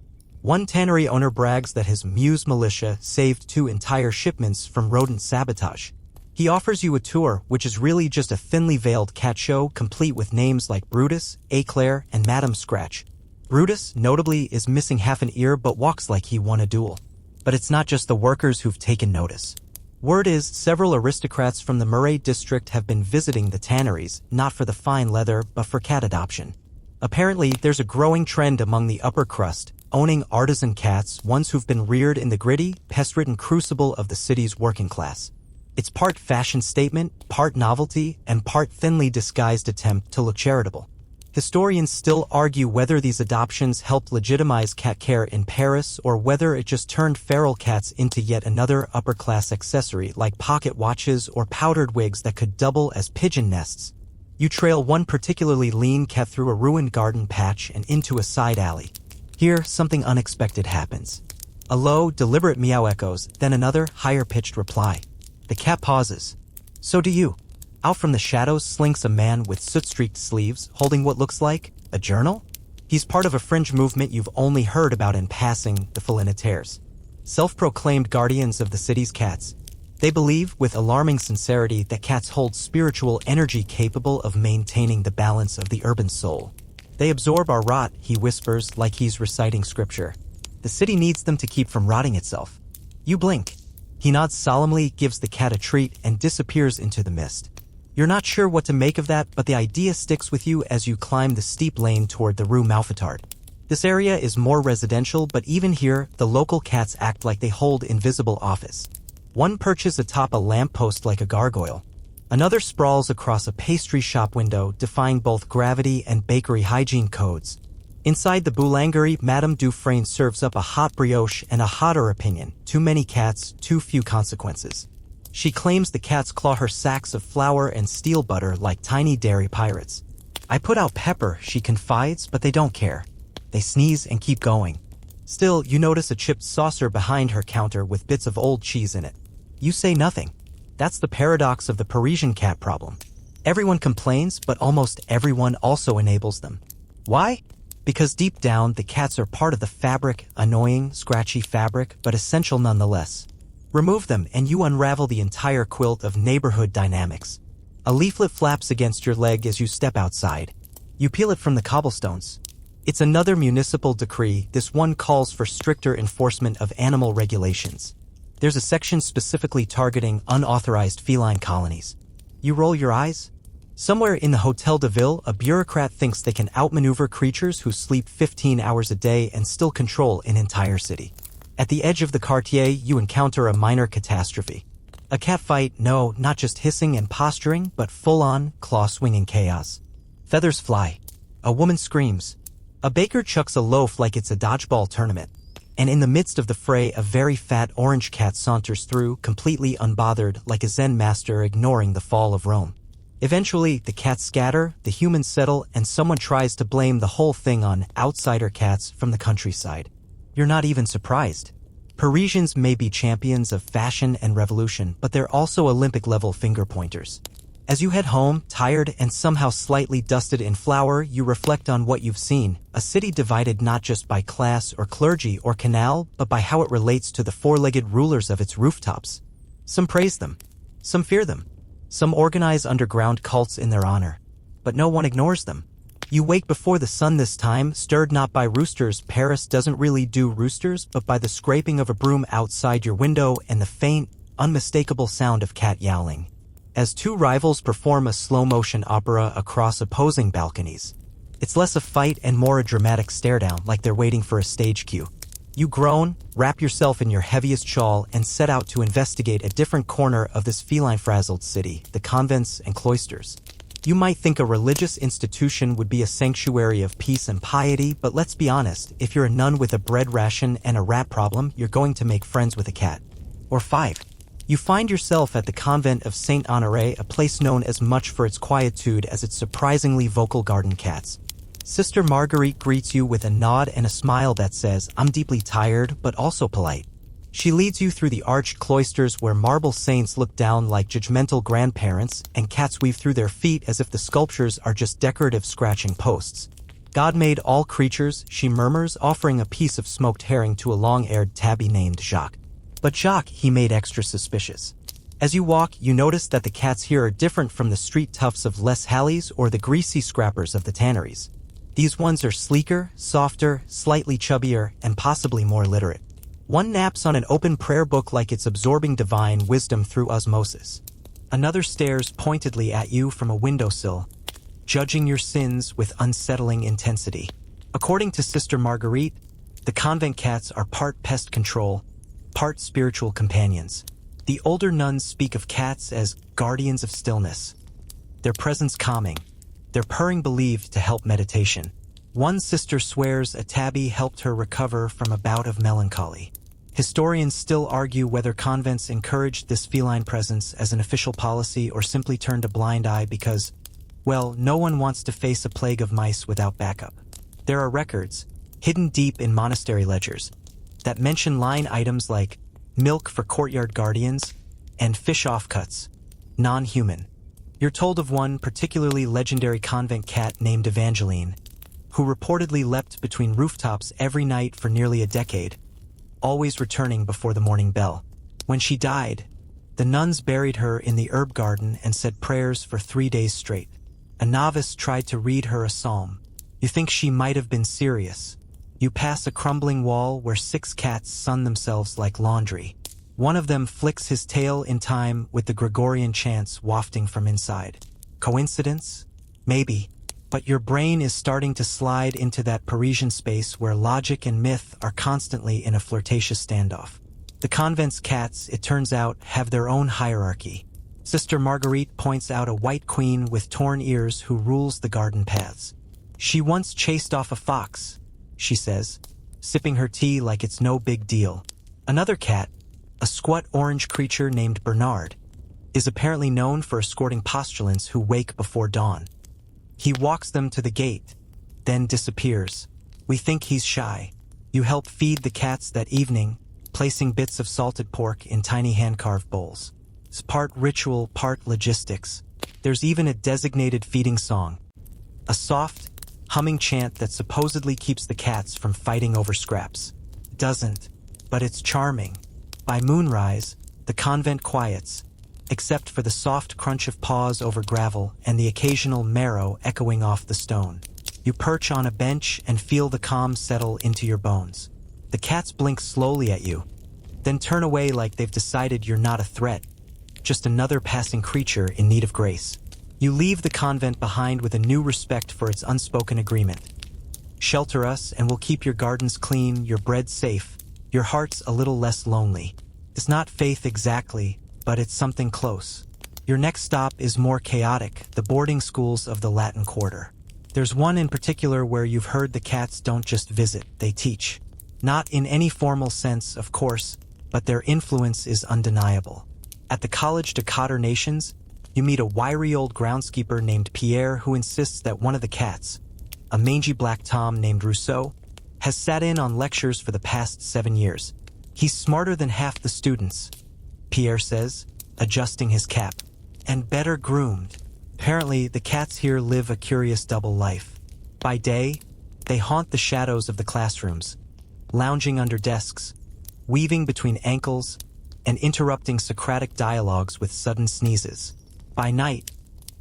One tannery owner brags that his Muse militia saved 2 entire shipments from rodent sabotage. He offers you a tour, which is really just a thinly veiled cat show complete with names like Brutus, Eclair, and Madame Scratch. Brutus, notably, is missing half an ear but walks like he won a duel. But it's not just the workers who've taken notice. Word is several aristocrats from the Marais district have been visiting the tanneries, not for the fine leather, but for cat adoption. Apparently, there's a growing trend among the upper crust, owning artisan cats, ones who've been reared in the gritty, pest-ridden crucible of the city's working class. It's part fashion statement, part novelty, and part thinly disguised attempt to look charitable. Historians still argue whether these adoptions helped legitimize cat care in Paris or whether it just turned feral cats into yet another upper-class accessory like pocket watches or powdered wigs that could double as pigeon nests. You trail one particularly lean cat through a ruined garden patch and into a side alley. Here, something unexpected happens. A low, deliberate meow echoes, then another, higher-pitched reply. The cat pauses. So do you. Out from the shadows slinks a man with soot-streaked sleeves, holding what looks like a journal. He's part of a fringe movement you've only heard about in passing, the Felinitaires. Self-proclaimed guardians of the city's cats. They believe, with alarming sincerity, that cats hold spiritual energy capable of maintaining the balance of the urban soul. They absorb our rot, he whispers, like he's reciting scripture. The city needs them to keep from rotting itself. You blink. He nods solemnly, gives the cat a treat, and disappears into the mist. You're not sure what to make of that, but the idea sticks with you as you climb the steep lane toward the Rue Malfitard. This area is more residential, but even here, the local cats act like they hold invisible office. One perches atop a lamppost like a gargoyle. Another sprawls across a pastry shop window, defying both gravity and bakery hygiene codes. Inside the boulangerie, Madame Dufresne serves up a hot brioche and a hotter opinion. Too many cats, too few consequences. She claims the cats claw her sacks of flour and steal butter like tiny dairy pirates. I put out pepper, she confides, but they don't care. They sneeze and keep going. Still, you notice a chipped saucer behind her counter with bits of old cheese in it. You say nothing. That's the paradox of the Parisian cat problem. Everyone complains, but almost everyone also enables them. Why? Because deep down, the cats are part of the fabric, annoying, scratchy fabric, but essential nonetheless. Remove them and you unravel the entire quilt of neighborhood dynamics. A leaflet flaps against your leg as you step outside. You peel it from the cobblestones. It's another municipal decree. This one calls for stricter enforcement of animal regulations. There's a section specifically targeting unauthorized feline colonies. You roll your eyes? Somewhere in the Hotel de Ville, a bureaucrat thinks they can outmaneuver creatures who sleep 15 hours a day and still control an entire city. At the edge of the quartier, you encounter a minor catastrophe. A cat fight, no, not just hissing and posturing, but full-on, claw-swinging chaos. Feathers fly. A woman screams. A baker chucks a loaf like it's a dodgeball tournament. And in the midst of the fray, a very fat orange cat saunters through, completely unbothered, like a Zen master ignoring the fall of Rome. Eventually, the cats scatter, the humans settle, and someone tries to blame the whole thing on outsider cats from the countryside. You're not even surprised. Parisians may be champions of fashion and revolution, but they're also Olympic-level finger-pointers. As you head home, tired and somehow slightly dusted in flour, you reflect on what you've seen, a city divided not just by class or clergy or canal, but by how it relates to the four-legged rulers of its rooftops. Some praise them. Some fear them. Some organize underground cults in their honor. But no one ignores them. You wake before the sun this time, stirred not by roosters. Paris doesn't really do roosters, but by the scraping of a broom outside your window and the faint, unmistakable sound of cat yowling. As two rivals perform a slow-motion opera across opposing balconies. It's less a fight and more a dramatic stare-down, like they're waiting for a stage cue. You groan, wrap yourself in your heaviest shawl, and set out to investigate a different corner of this feline-frazzled city, the convents and cloisters. You might think a religious institution would be a sanctuary of peace and piety, but let's be honest, if you're a nun with a bread ration and a rat problem, you're going to make friends with a cat. Or 5. You find yourself at the convent of Saint Honoré, a place known as much for its quietude as its surprisingly vocal garden cats. Sister Marguerite greets you with a nod and a smile that says, "I'm deeply tired, but also polite." She leads you through the arched cloisters where marble saints look down like judgmental grandparents and cats weave through their feet as if the sculptures are just decorative scratching posts. God made all creatures, she murmurs, offering a piece of smoked herring to a long-haired tabby named Jacques. But Jacques, he made extra suspicious. As you walk, you notice that the cats here are different from the street toughs of Les Halles or the greasy scrappers of the tanneries. These ones are sleeker, softer, slightly chubbier, and possibly more literate. One naps on an open prayer book like it's absorbing divine wisdom through osmosis. Another stares pointedly at you from a windowsill, judging your sins with unsettling intensity. According to Sister Marguerite, the convent cats are part pest control, part spiritual companions. The older nuns speak of cats as guardians of stillness, their presence calming, their purring believed to help meditation. One sister swears a tabby helped her recover from a bout of melancholy. Historians still argue whether convents encouraged this feline presence as an official policy or simply turned a blind eye because, well, no one wants to face a plague of mice without backup. There are records, hidden deep in monastery ledgers, that mention line items like milk for courtyard guardians and fish offcuts, non-human. You're told of one particularly legendary convent cat named Evangeline, who reportedly leapt between rooftops every night for nearly a decade, always returning before the morning bell. When she died, the nuns buried her in the herb garden and said prayers for 3 days straight. A novice tried to read her a psalm. You think she might have been serious. You pass a crumbling wall where 6 cats sun themselves like laundry. One of them flicks his tail in time with the Gregorian chants wafting from inside. Coincidence? Maybe. But your brain is starting to slide into that Parisian space where logic and myth are constantly in a flirtatious standoff. The convent's cats, it turns out, have their own hierarchy. Sister Marguerite points out a white queen with torn ears who rules the garden paths. She once chased off a fox, she says, sipping her tea like it's no big deal. Another cat, a squat orange creature named Bernard, is apparently known for escorting postulants who wake before dawn. He walks them to the gate, then disappears. We think he's shy. You help feed the cats that evening, placing bits of salted pork in tiny hand-carved bowls. It's part ritual, part logistics. There's even a designated feeding song, a soft, humming chant that supposedly keeps the cats from fighting over scraps. It doesn't, but it's charming. By moonrise, the convent quiets, except for the soft crunch of paws over gravel and the occasional marrow echoing off the stone. You perch on a bench and feel the calm settle into your bones. The cats blink slowly at you, then turn away like they've decided you're not a threat, just another passing creature in need of grace. You leave the convent behind with a new respect for its unspoken agreement. Shelter us and we'll keep your gardens clean, your bread safe, your hearts a little less lonely. It's not faith exactly, but it's something close. Your next stop is more chaotic, the boarding schools of the Latin Quarter. There's one in particular where you've heard the cats don't just visit, they teach. Not in any formal sense, of course, but their influence is undeniable. At the College de Cotter Nations, you meet a wiry old groundskeeper named Pierre who insists that one of the cats, a mangy black tom named Rousseau, has sat in on lectures for the past 7 years. He's smarter than half the students, Pierre says, adjusting his cap, and better groomed. Apparently, the cats here live a curious double life. By day, they haunt the shadows of the classrooms, lounging under desks, weaving between ankles, and interrupting Socratic dialogues with sudden sneezes. By night,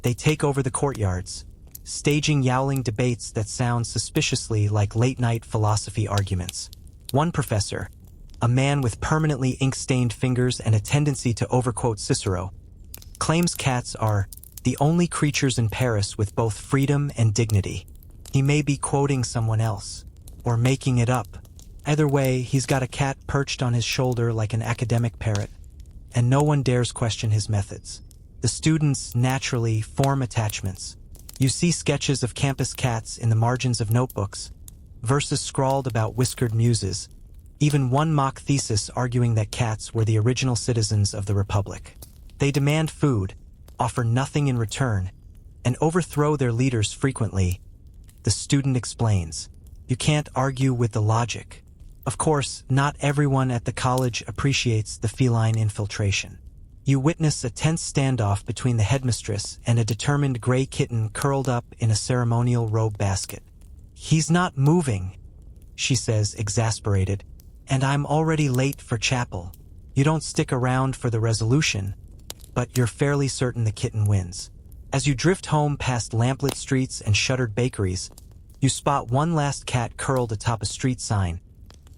they take over the courtyards, staging yowling debates that sound suspiciously like late-night philosophy arguments. One professor, a man with permanently ink-stained fingers and a tendency to overquote Cicero, claims cats are the only creatures in Paris with both freedom and dignity. He may be quoting someone else, or making it up. Either way, he's got a cat perched on his shoulder like an academic parrot, and no one dares question his methods. The students naturally form attachments. You see sketches of campus cats in the margins of notebooks, verses scrawled about whiskered muses, even one mock thesis arguing that cats were the original citizens of the Republic. They demand food, offer nothing in return, and overthrow their leaders frequently. The student explains. You can't argue with the logic. Of course, not everyone at the college appreciates the feline infiltration. You witness a tense standoff between the headmistress and a determined gray kitten curled up in a ceremonial robe basket. "He's not moving," she says, exasperated, "and I'm already late for chapel." You don't stick around for the resolution, but you're fairly certain the kitten wins. As you drift home past lamplit streets and shuttered bakeries, you spot one last cat curled atop a street sign,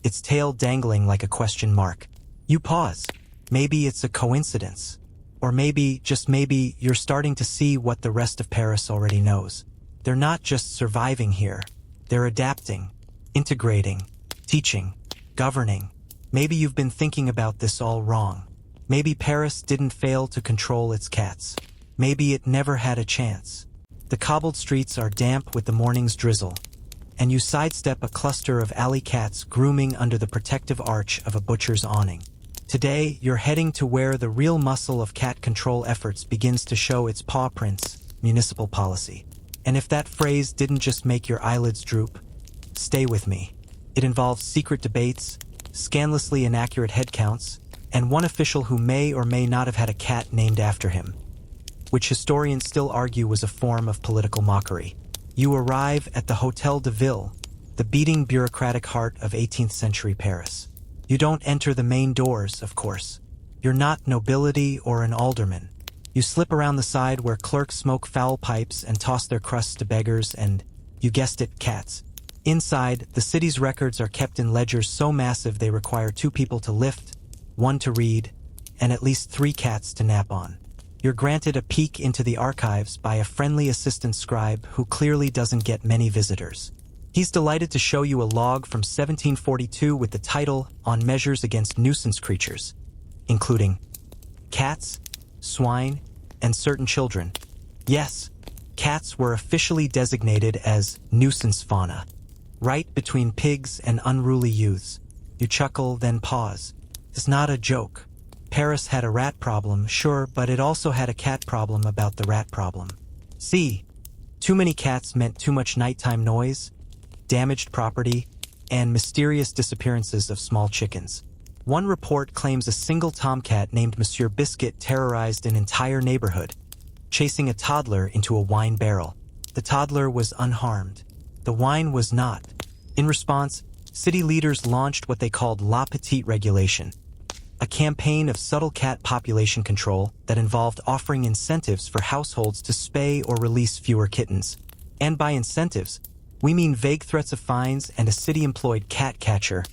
its tail dangling like a question mark. You pause. Maybe it's a coincidence. Or maybe, just maybe, you're starting to see what the rest of Paris already knows. They're not just surviving here. They're adapting, integrating, teaching, governing. Maybe you've been thinking about this all wrong. Maybe Paris didn't fail to control its cats. Maybe it never had a chance. The cobbled streets are damp with the morning's drizzle, and you sidestep a cluster of alley cats grooming under the protective arch of a butcher's awning. Today, you're heading to where the real muscle of cat control efforts begins to show its paw prints, municipal policy. And if that phrase didn't just make your eyelids droop, stay with me. It involves secret debates, scandalously inaccurate headcounts, and one official who may or may not have had a cat named after him, which historians still argue was a form of political mockery. You arrive at the Hôtel de Ville, the beating bureaucratic heart of 18th century Paris. You don't enter the main doors, of course. You're not nobility or an alderman. You slip around the side where clerks smoke foul pipes and toss their crusts to beggars and, you guessed it, cats. Inside, the city's records are kept in ledgers so massive they require 2 people to lift, 1 to read, and at least 3 cats to nap on. You're granted a peek into the archives by a friendly assistant scribe who clearly doesn't get many visitors. He's delighted to show you a log from 1742 with the title On Measures Against Nuisance Creatures, including cats, swine, and certain children. Yes, cats were officially designated as nuisance fauna, right between pigs and unruly youths. You chuckle, then pause. It's not a joke. Paris had a rat problem, sure, but it also had a cat problem about the rat problem. See, too many cats meant too much nighttime noise, damaged property, and mysterious disappearances of small chickens. One report claims a single tomcat named Monsieur Biscuit terrorized an entire neighborhood, chasing a toddler into a wine barrel. The toddler was unharmed. The wine was not. In response, city leaders launched what they called La Petite Regulation, a campaign of subtle cat population control that involved offering incentives for households to spay or release fewer kittens. And by incentives, we mean vague threats of fines and a city-employed cat catcher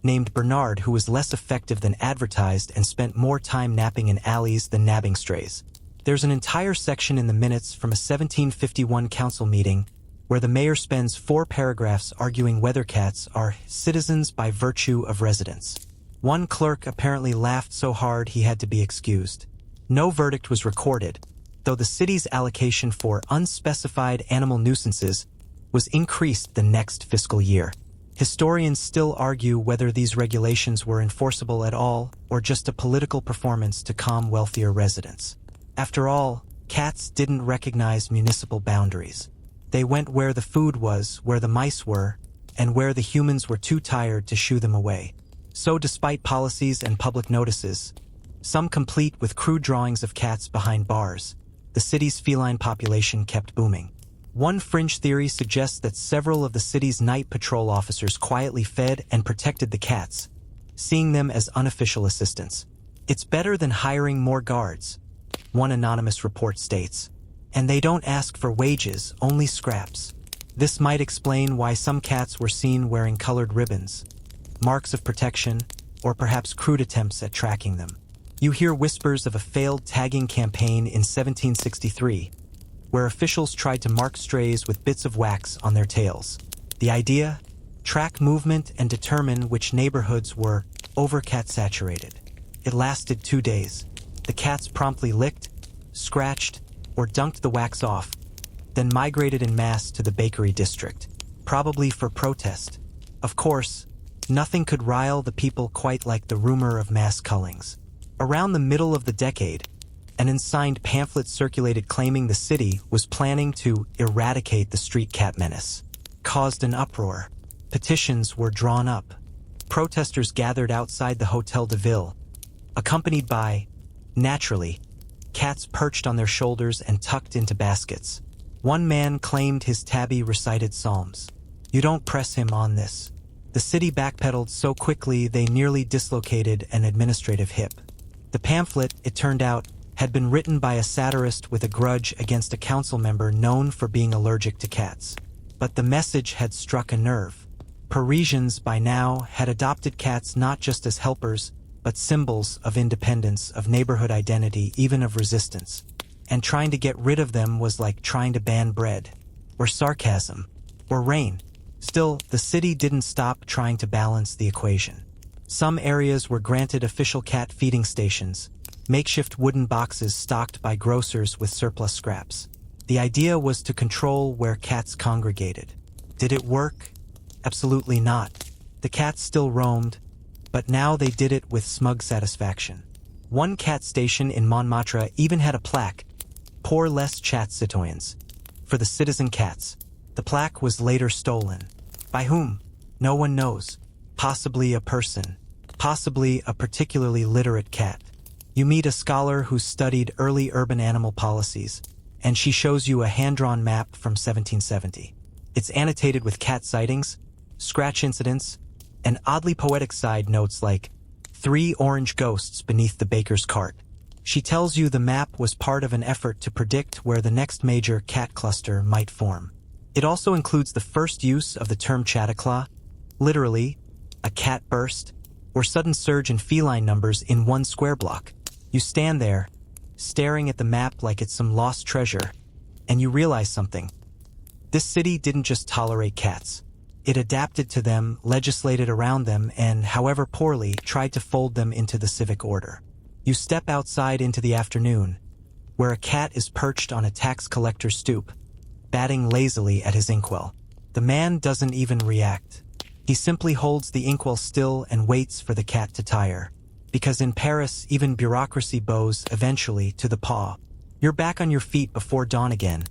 named Bernard who was less effective than advertised and spent more time napping in alleys than nabbing strays. There's an entire section in the minutes from a 1751 council meeting where the mayor spends 4 paragraphs arguing whether cats are citizens by virtue of residence. One clerk apparently laughed so hard he had to be excused. No verdict was recorded, though the city's allocation for unspecified animal nuisances was increased the next fiscal year. Historians still argue whether these regulations were enforceable at all or just a political performance to calm wealthier residents. After all, cats didn't recognize municipal boundaries. They went where the food was, where the mice were, and where the humans were too tired to shoo them away. So despite policies and public notices, some complete with crude drawings of cats behind bars, the city's feline population kept booming. One fringe theory suggests that several of the city's night patrol officers quietly fed and protected the cats, seeing them as unofficial assistants. It's better than hiring more guards, one anonymous report states. And they don't ask for wages, only scraps. This might explain why some cats were seen wearing colored ribbons, marks of protection, or perhaps crude attempts at tracking them. You hear whispers of a failed tagging campaign in 1763, where officials tried to mark strays with bits of wax on their tails. The idea? Track movement and determine which neighborhoods were over-cat saturated. It lasted 2 days. The cats promptly licked, scratched, or dunked the wax off, then migrated en masse to the bakery district, probably for protest. Of course, nothing could rile the people quite like the rumor of mass cullings. Around the middle of the decade, an unsigned pamphlet circulated claiming the city was planning to eradicate the street cat menace. Caused an uproar. Petitions were drawn up. Protesters gathered outside the Hôtel de Ville, accompanied by, naturally, cats perched on their shoulders and tucked into baskets. One man claimed his tabby recited psalms. You don't press him on this. The city backpedaled so quickly they nearly dislocated an administrative hip. The pamphlet, it turned out, had been written by a satirist with a grudge against a council member known for being allergic to cats. But the message had struck a nerve. Parisians by now had adopted cats not just as helpers, but symbols of independence, of neighborhood identity, even of resistance. And trying to get rid of them was like trying to ban bread, or sarcasm, or rain. Still, the city didn't stop trying to balance the equation. Some areas were granted official cat feeding stations, makeshift wooden boxes stocked by grocers with surplus scraps. The idea was to control where cats congregated. Did it work? Absolutely not. The cats still roamed, but now they did it with smug satisfaction. One cat station in Montmartre even had a plaque, "Pour les chats citoyens," for the citizen cats. The plaque was later stolen. By whom? No one knows. Possibly a person. Possibly a particularly literate cat. You meet a scholar who studied early urban animal policies, and she shows you a hand-drawn map from 1770. It's annotated with cat sightings, scratch incidents, and oddly poetic side notes like 3 orange ghosts beneath the baker's cart. She tells you the map was part of an effort to predict where the next major cat cluster might form. It also includes the first use of the term chataclaw, literally, a cat burst, or sudden surge in feline numbers in one square block. You stand there, staring at the map like it's some lost treasure, and you realize something. This city didn't just tolerate cats. It adapted to them, legislated around them, and, however poorly, tried to fold them into the civic order. You step outside into the afternoon, where a cat is perched on a tax collector's stoop, batting lazily at his inkwell. The man doesn't even react. He simply holds the inkwell still and waits for the cat to tire. Because in Paris, even bureaucracy bows eventually to the paw. You're back on your feet before dawn again,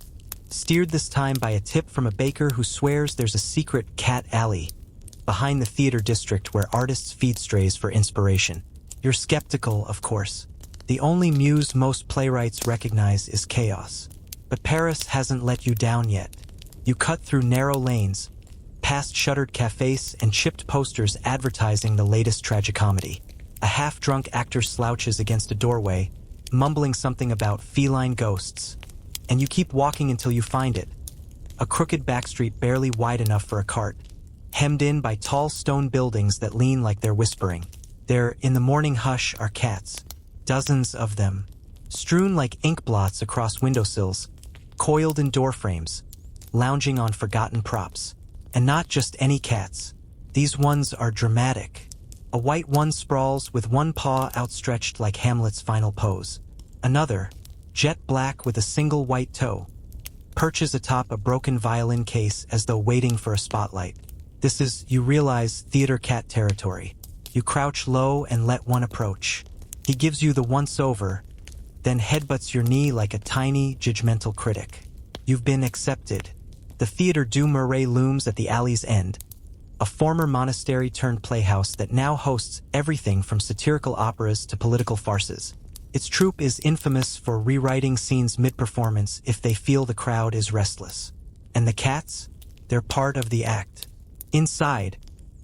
steered this time by a tip from a baker who swears there's a secret cat alley behind the theater district where artists feed strays for inspiration. You're skeptical, of course. The only muse most playwrights recognize is chaos. But Paris hasn't let you down yet. You cut through narrow lanes, past shuttered cafes and chipped posters advertising the latest tragicomedy. A half-drunk actor slouches against a doorway, mumbling something about feline ghosts. And you keep walking until you find it. A crooked backstreet barely wide enough for a cart, hemmed in by tall stone buildings that lean like they're whispering. There, in the morning hush, are cats. Dozens of them, strewn like ink blots across windowsills, coiled in door frames, lounging on forgotten props. And not just any cats. These ones are dramatic. A white one sprawls with one paw outstretched like Hamlet's final pose. Another, jet black with a single white toe, perches atop a broken violin case as though waiting for a spotlight. This is, you realize, theater cat territory. You crouch low and let one approach. He gives you the once-over, then headbutts your knee like a tiny, judgmental critic. You've been accepted. The Theatre du Marais looms at the alley's end, a former monastery-turned-playhouse that now hosts everything from satirical operas to political farces. Its troupe is infamous for rewriting scenes mid-performance if they feel the crowd is restless. And the cats? They're part of the act. Inside,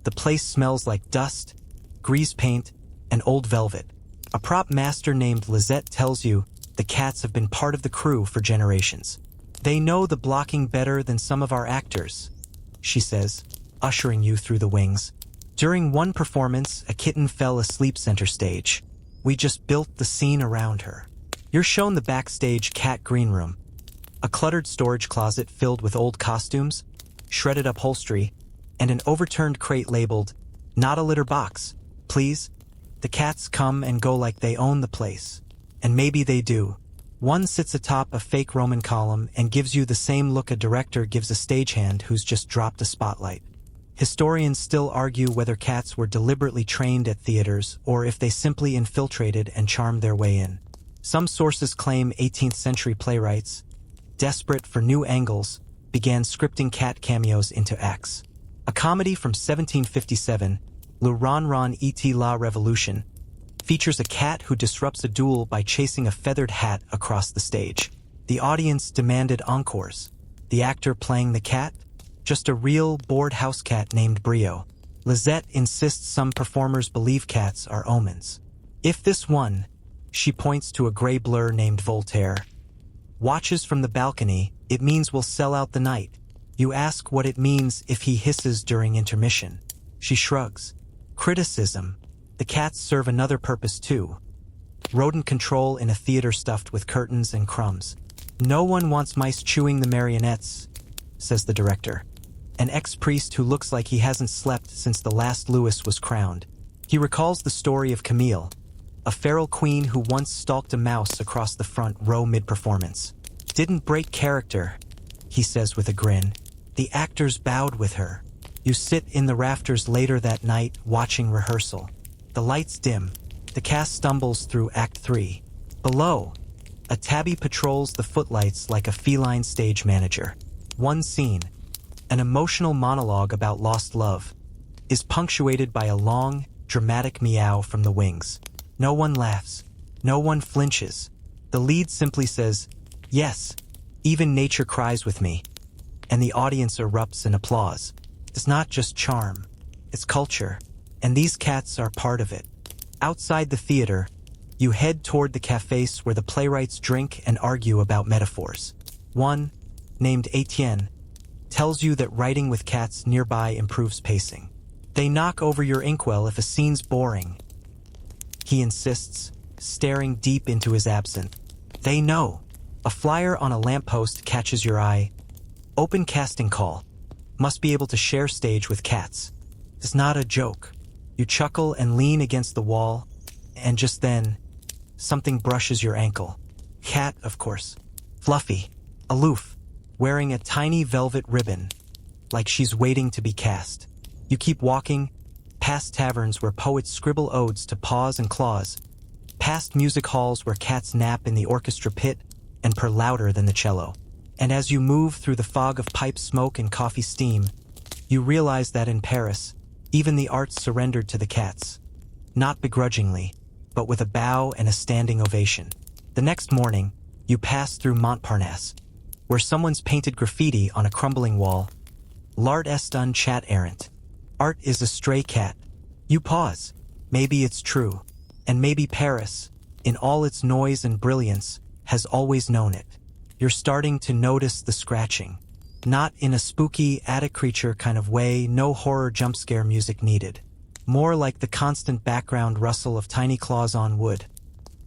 the place smells like dust, grease paint, and old velvet. A prop master named Lizette tells you the cats have been part of the crew for generations. They know the blocking better than some of our actors, she says, ushering you through the wings. During one performance, a kitten fell asleep center stage. We just built the scene around her. You're shown the backstage cat green room, a cluttered storage closet filled with old costumes, shredded upholstery, and an overturned crate labeled, "Not a litter box, please." The cats come and go like they own the place. And maybe they do. One sits atop a fake Roman column and gives you the same look a director gives a stagehand who's just dropped a spotlight. Historians still argue whether cats were deliberately trained at theaters or if they simply infiltrated and charmed their way in. Some sources claim 18th century playwrights, desperate for new angles, began scripting cat cameos into acts. A comedy from 1757, Le Ron Ron et la Revolution, features a cat who disrupts a duel by chasing a feathered hat across the stage. The audience demanded encores. The actor playing the cat? Just a real, bored house cat named Brio. Lizette insists some performers believe cats are omens. If this one, she points to a gray blur named Voltaire, watches from the balcony, it means we'll sell out the night. You ask what it means if he hisses during intermission. She shrugs. Criticism. The cats serve another purpose too. Rodent control in a theater stuffed with curtains and crumbs. No one wants mice chewing the marionettes, says the director. An ex-priest who looks like he hasn't slept since the last Louis was crowned. He recalls the story of Camille, a feral queen who once stalked a mouse across the front row mid-performance. Didn't break character, he says with a grin. The actors bowed with her. You sit in the rafters later that night, watching rehearsal. The lights dim. The cast stumbles through Act 3. Below, a tabby patrols the footlights like a feline stage manager. One scene, an emotional monologue about lost love, is punctuated by a long, dramatic meow from the wings. No one laughs. No one flinches. The lead simply says, "Yes, even nature cries with me." And the audience erupts in applause. It's not just charm, it's culture, and these cats are part of it. Outside the theater, you head toward the cafes where the playwrights drink and argue about metaphors. One, named Etienne, tells you that writing with cats nearby improves pacing. They knock over your inkwell if a scene's boring, he insists, staring deep into his absinthe. They know. A flyer on a lamppost catches your eye. Open casting call. Must be able to share stage with cats. It's not a joke. You chuckle and lean against the wall, and just then, something brushes your ankle. Cat, of course. Fluffy, aloof, wearing a tiny velvet ribbon, like she's waiting to be cast. You keep walking, past taverns where poets scribble odes to paws and claws, past music halls where cats nap in the orchestra pit and purr louder than the cello. And as you move through the fog of pipe smoke and coffee steam, you realize that in Paris, even the arts surrendered to the cats. Not begrudgingly, but with a bow and a standing ovation. The next morning, you pass through Montparnasse, where someone's painted graffiti on a crumbling wall. L'art est un chat errant. Art is a stray cat. You pause. Maybe it's true. And maybe Paris, in all its noise and brilliance, has always known it. You're starting to notice the scratching. Not in a spooky, attic creature kind of way, no horror jump scare music needed. More like the constant background rustle of tiny claws on wood.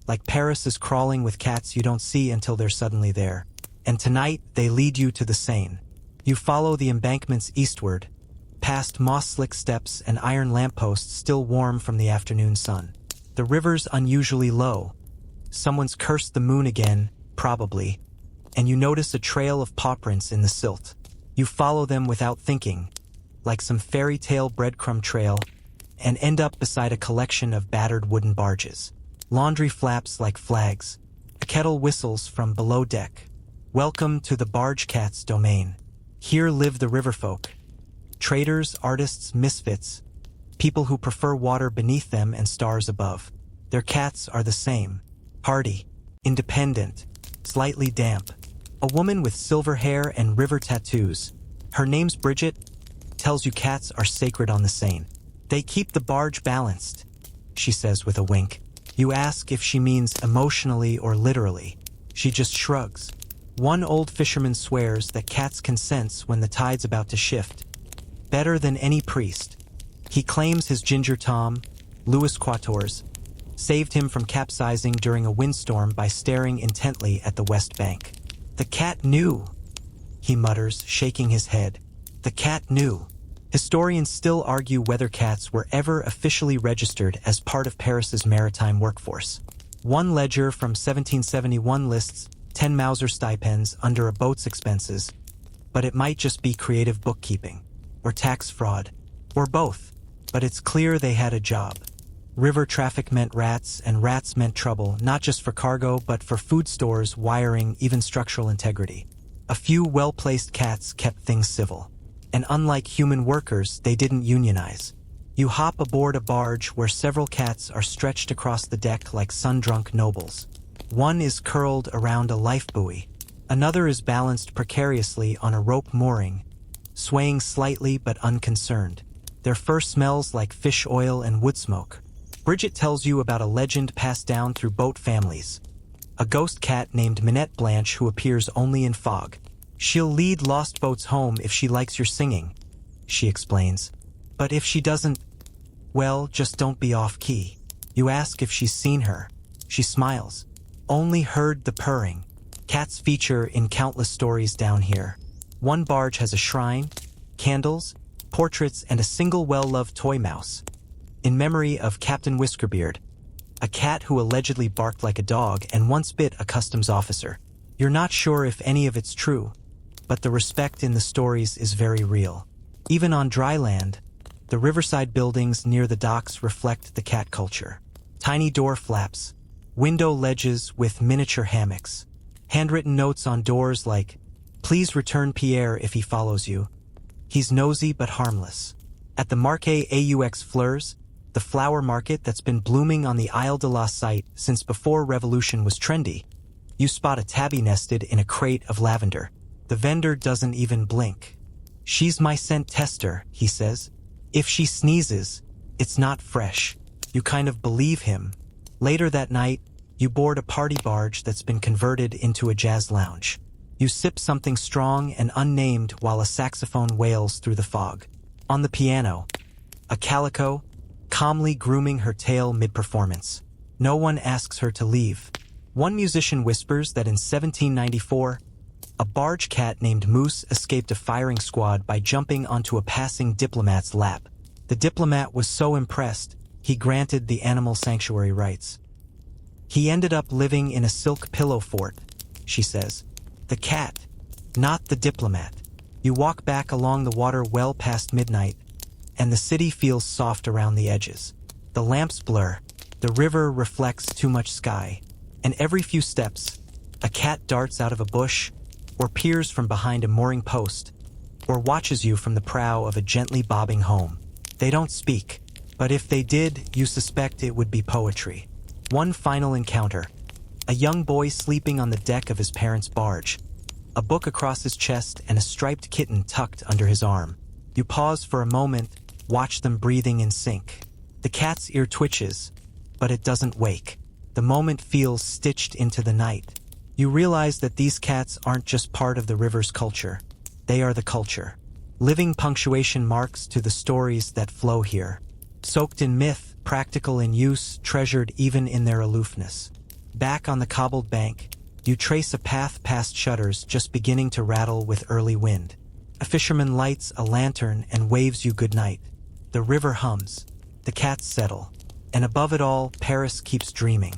Like Paris is crawling with cats you don't see until they're suddenly there. And tonight, they lead you to the Seine. You follow the embankments eastward, past moss-slick steps and iron lampposts still warm from the afternoon sun. The river's unusually low. Someone's cursed the moon again, probably, and you notice a trail of paw prints in the silt. You follow them without thinking, like some fairy tale breadcrumb trail, and end up beside a collection of battered wooden barges. Laundry flaps like flags. A kettle whistles from below deck. Welcome to the barge cat's domain. Here live the riverfolk. Traders, artists, misfits. People who prefer water beneath them and stars above. Their cats are the same. Hardy, independent, slightly damp. A woman with silver hair and river tattoos. Her name's Bridget. Tells you cats are sacred on the Seine. They keep the barge balanced, she says with a wink. You ask if she means emotionally or literally. She just shrugs. One old fisherman swears that cats can sense when the tide's about to shift. Better than any priest. He claims his ginger Tom, Louis Quatorze, saved him from capsizing during a windstorm by staring intently at the west bank. The cat knew, he mutters, shaking his head. The cat knew. Historians still argue whether cats were ever officially registered as part of Paris's maritime workforce. One ledger from 1771 lists 10 Mauser stipends under a boat's expenses, but it might just be creative bookkeeping, or tax fraud, or both, but it's clear they had a job. River traffic meant rats, and rats meant trouble, not just for cargo, but for food stores, wiring, even structural integrity. A few well-placed cats kept things civil. And unlike human workers, they didn't unionize. You hop aboard a barge where several cats are stretched across the deck like sun-drunk nobles. One is curled around a life buoy. Another is balanced precariously on a rope mooring, swaying slightly but unconcerned. Their fur smells like fish oil and wood smoke. Bridget tells you about a legend passed down through boat families. A ghost cat named Minette Blanche who appears only in fog. She'll lead lost boats home if she likes your singing, she explains. But if she doesn't, well, just don't be off-key. You ask if she's seen her. She smiles. Only heard the purring. Cats feature in countless stories down here. One barge has a shrine, candles, portraits, and a single well-loved toy mouse. In memory of Captain Whiskerbeard, a cat who allegedly barked like a dog and once bit a customs officer. You're not sure if any of it's true, but the respect in the stories is very real. Even on dry land, the riverside buildings near the docks reflect the cat culture. Tiny door flaps, window ledges with miniature hammocks, handwritten notes on doors like, "Please return Pierre if he follows you. He's nosy but harmless." At the Marché aux Fleurs, the flower market that's been blooming on the Isle de la Cite since before Revolution was trendy, you spot a tabby nested in a crate of lavender. The vendor doesn't even blink. "She's my scent tester," he says. "If she sneezes, it's not fresh." You kind of believe him. Later that night, you board a party barge that's been converted into a jazz lounge. You sip something strong and unnamed while a saxophone wails through the fog. On the piano, a calico, calmly grooming her tail mid-performance. No one asks her to leave. One musician whispers that in 1794, a barge cat named Moose escaped a firing squad by jumping onto a passing diplomat's lap. The diplomat was so impressed, he granted the animal sanctuary rights. "He ended up living in a silk pillow fort," she says. "The cat, not the diplomat." You walk back along the water well past midnight, and the city feels soft around the edges. The lamps blur, the river reflects too much sky, and every few steps, a cat darts out of a bush, or peers from behind a mooring post, or watches you from the prow of a gently bobbing home. They don't speak, but if they did, you suspect it would be poetry. One final encounter. A young boy sleeping on the deck of his parents' barge, a book across his chest and a striped kitten tucked under his arm. You pause for a moment, watch them breathing in sync. The cat's ear twitches, but it doesn't wake. The moment feels stitched into the night. You realize that these cats aren't just part of the river's culture. They are the culture. Living punctuation marks to the stories that flow here. Soaked in myth, practical in use, treasured even in their aloofness. Back on the cobbled bank, you trace a path past shutters just beginning to rattle with early wind. A fisherman lights a lantern and waves you goodnight. The river hums. The cats settle. And above it all, Paris keeps dreaming.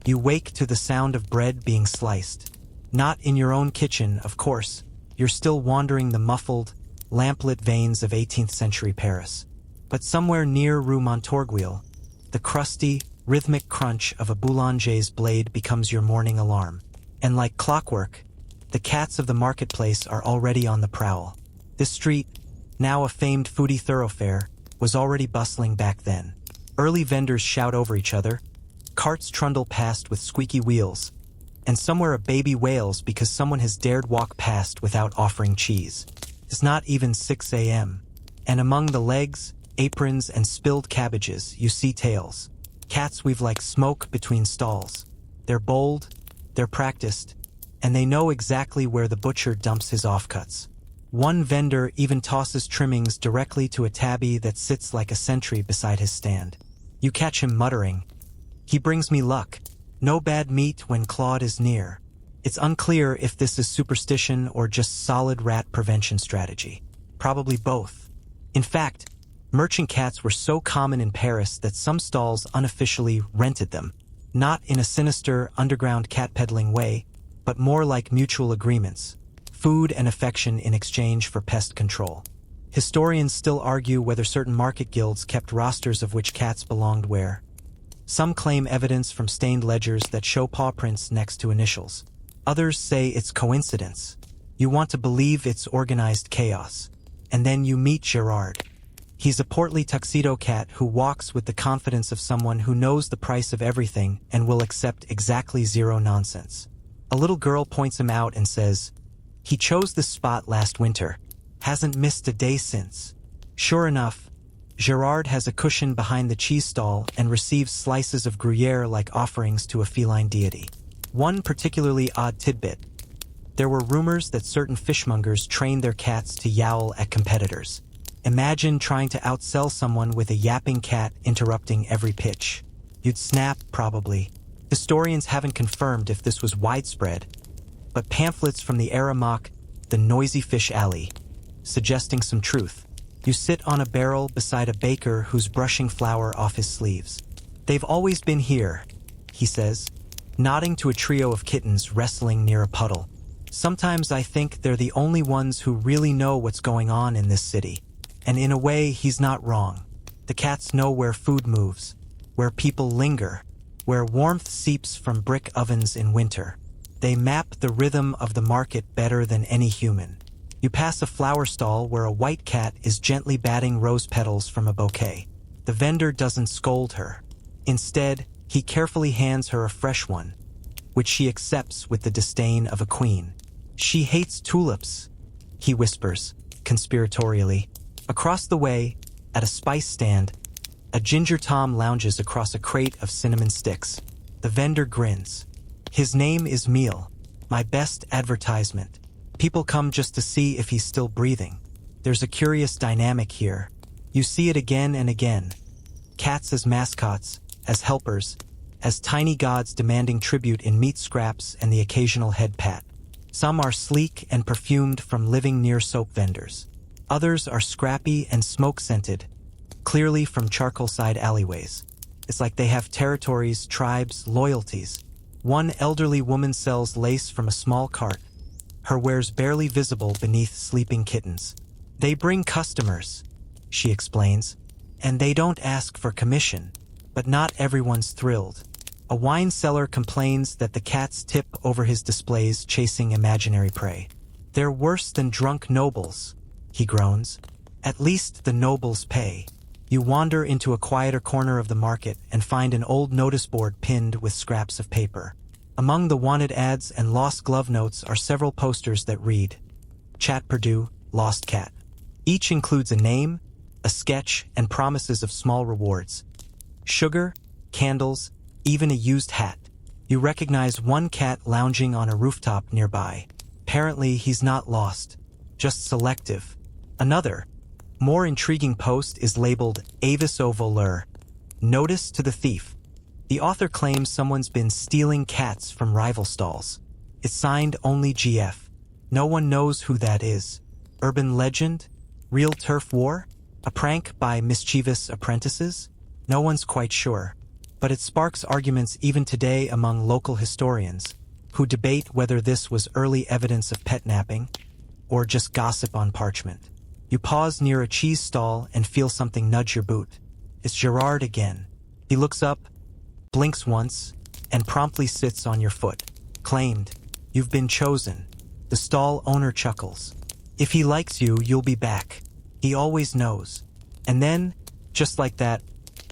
You wake to the sound of bread being sliced. Not in your own kitchen, of course. You're still wandering the muffled, lamplit veins of 18th century Paris. But somewhere near Rue Montorgueil, the crusty, rhythmic crunch of a boulanger's blade becomes your morning alarm. And like clockwork, the cats of the marketplace are already on the prowl. This street, now a famed foodie thoroughfare, was already bustling back then. Early vendors shout over each other, carts trundle past with squeaky wheels, and somewhere a baby wails because someone has dared walk past without offering cheese. It's not even 6 a.m., and among the legs, aprons, and spilled cabbages, you see tails. Cats weave like smoke between stalls. They're bold, they're practiced, and they know exactly where the butcher dumps his offcuts. One vendor even tosses trimmings directly to a tabby that sits like a sentry beside his stand. You catch him muttering, "He brings me luck. No bad meat when Claude is near." It's unclear if this is superstition or just solid rat prevention strategy. Probably both. In fact, merchant cats were so common in Paris that some stalls unofficially rented them, not in a sinister underground cat peddling way, but more like mutual agreements, food and affection in exchange for pest control. Historians still argue whether certain market guilds kept rosters of which cats belonged where. Some claim evidence from stained ledgers that show paw prints next to initials. Others say it's coincidence. You want to believe it's organized chaos. And then you meet Gerard. He's a portly tuxedo cat who walks with the confidence of someone who knows the price of everything and will accept exactly zero nonsense. A little girl points him out and says, "He chose this spot last winter. Hasn't missed a day since." Sure enough, Gerard has a cushion behind the cheese stall and receives slices of Gruyere like offerings to a feline deity. One particularly odd tidbit. There were rumors that certain fishmongers trained their cats to yowl at competitors. Imagine trying to outsell someone with a yapping cat interrupting every pitch. You'd snap, probably. Historians haven't confirmed if this was widespread, but pamphlets from the era mock the noisy fish alley, suggesting some truth. You sit on a barrel beside a baker who's brushing flour off his sleeves. "They've always been here," he says. nodding to a trio of kittens wrestling near a puddle. Sometimes I think they're the only ones who really know what's going on in this city. And in a way, he's not wrong. The cats know where food moves, where people linger, where warmth seeps from brick ovens in winter. They map the rhythm of the market better than any human. You pass a flower stall where a white cat is gently batting rose petals from a bouquet. The vendor doesn't scold her. Instead, he carefully hands her a fresh one, which she accepts with the disdain of a queen. "She hates tulips," he whispers, conspiratorially. Across the way, at a spice stand, a Ginger Tom lounges across a crate of cinnamon sticks. The vendor grins. "His name is Meal, my best advertisement. People come just to see if he's still breathing." There's a curious dynamic here. You see it again and again. Cats as mascots, as helpers, as tiny gods demanding tribute in meat scraps and the occasional head pat. Some are sleek and perfumed from living near soap vendors. Others are scrappy and smoke-scented, clearly from charcoal-side alleyways. It's like they have territories, tribes, loyalties. One elderly woman sells lace from a small cart, her wares barely visible beneath sleeping kittens. "They bring customers," she explains, "and they don't ask for commission." But not everyone's thrilled. A wine seller complains that the cats tip over his displays chasing imaginary prey. "They're worse than drunk nobles," he groans. "At least the nobles pay." You wander into a quieter corner of the market and find an old notice board pinned with scraps of paper. Among the wanted ads and lost glove notes are several posters that read, "Chat Purdue, Lost Cat." Each includes a name, a sketch, and promises of small rewards. Sugar, candles, even a used hat. You recognize one cat lounging on a rooftop nearby. Apparently, he's not lost, just selective. Another, more intriguing post is labeled Avis au voleur, notice to the thief. The author claims someone's been stealing cats from rival stalls. It's signed only GF. No one knows who that is. Urban legend? Real turf war? A prank by mischievous apprentices? No one's quite sure, but it sparks arguments even today among local historians, who debate whether this was early evidence of pet napping or just gossip on parchment. You pause near a cheese stall and feel something nudge your boot. It's Gerard again. He looks up, blinks once, and promptly sits on your foot. Claimed, "You've been chosen." The stall owner chuckles. "If he likes you, you'll be back. He always knows." And then, just like that,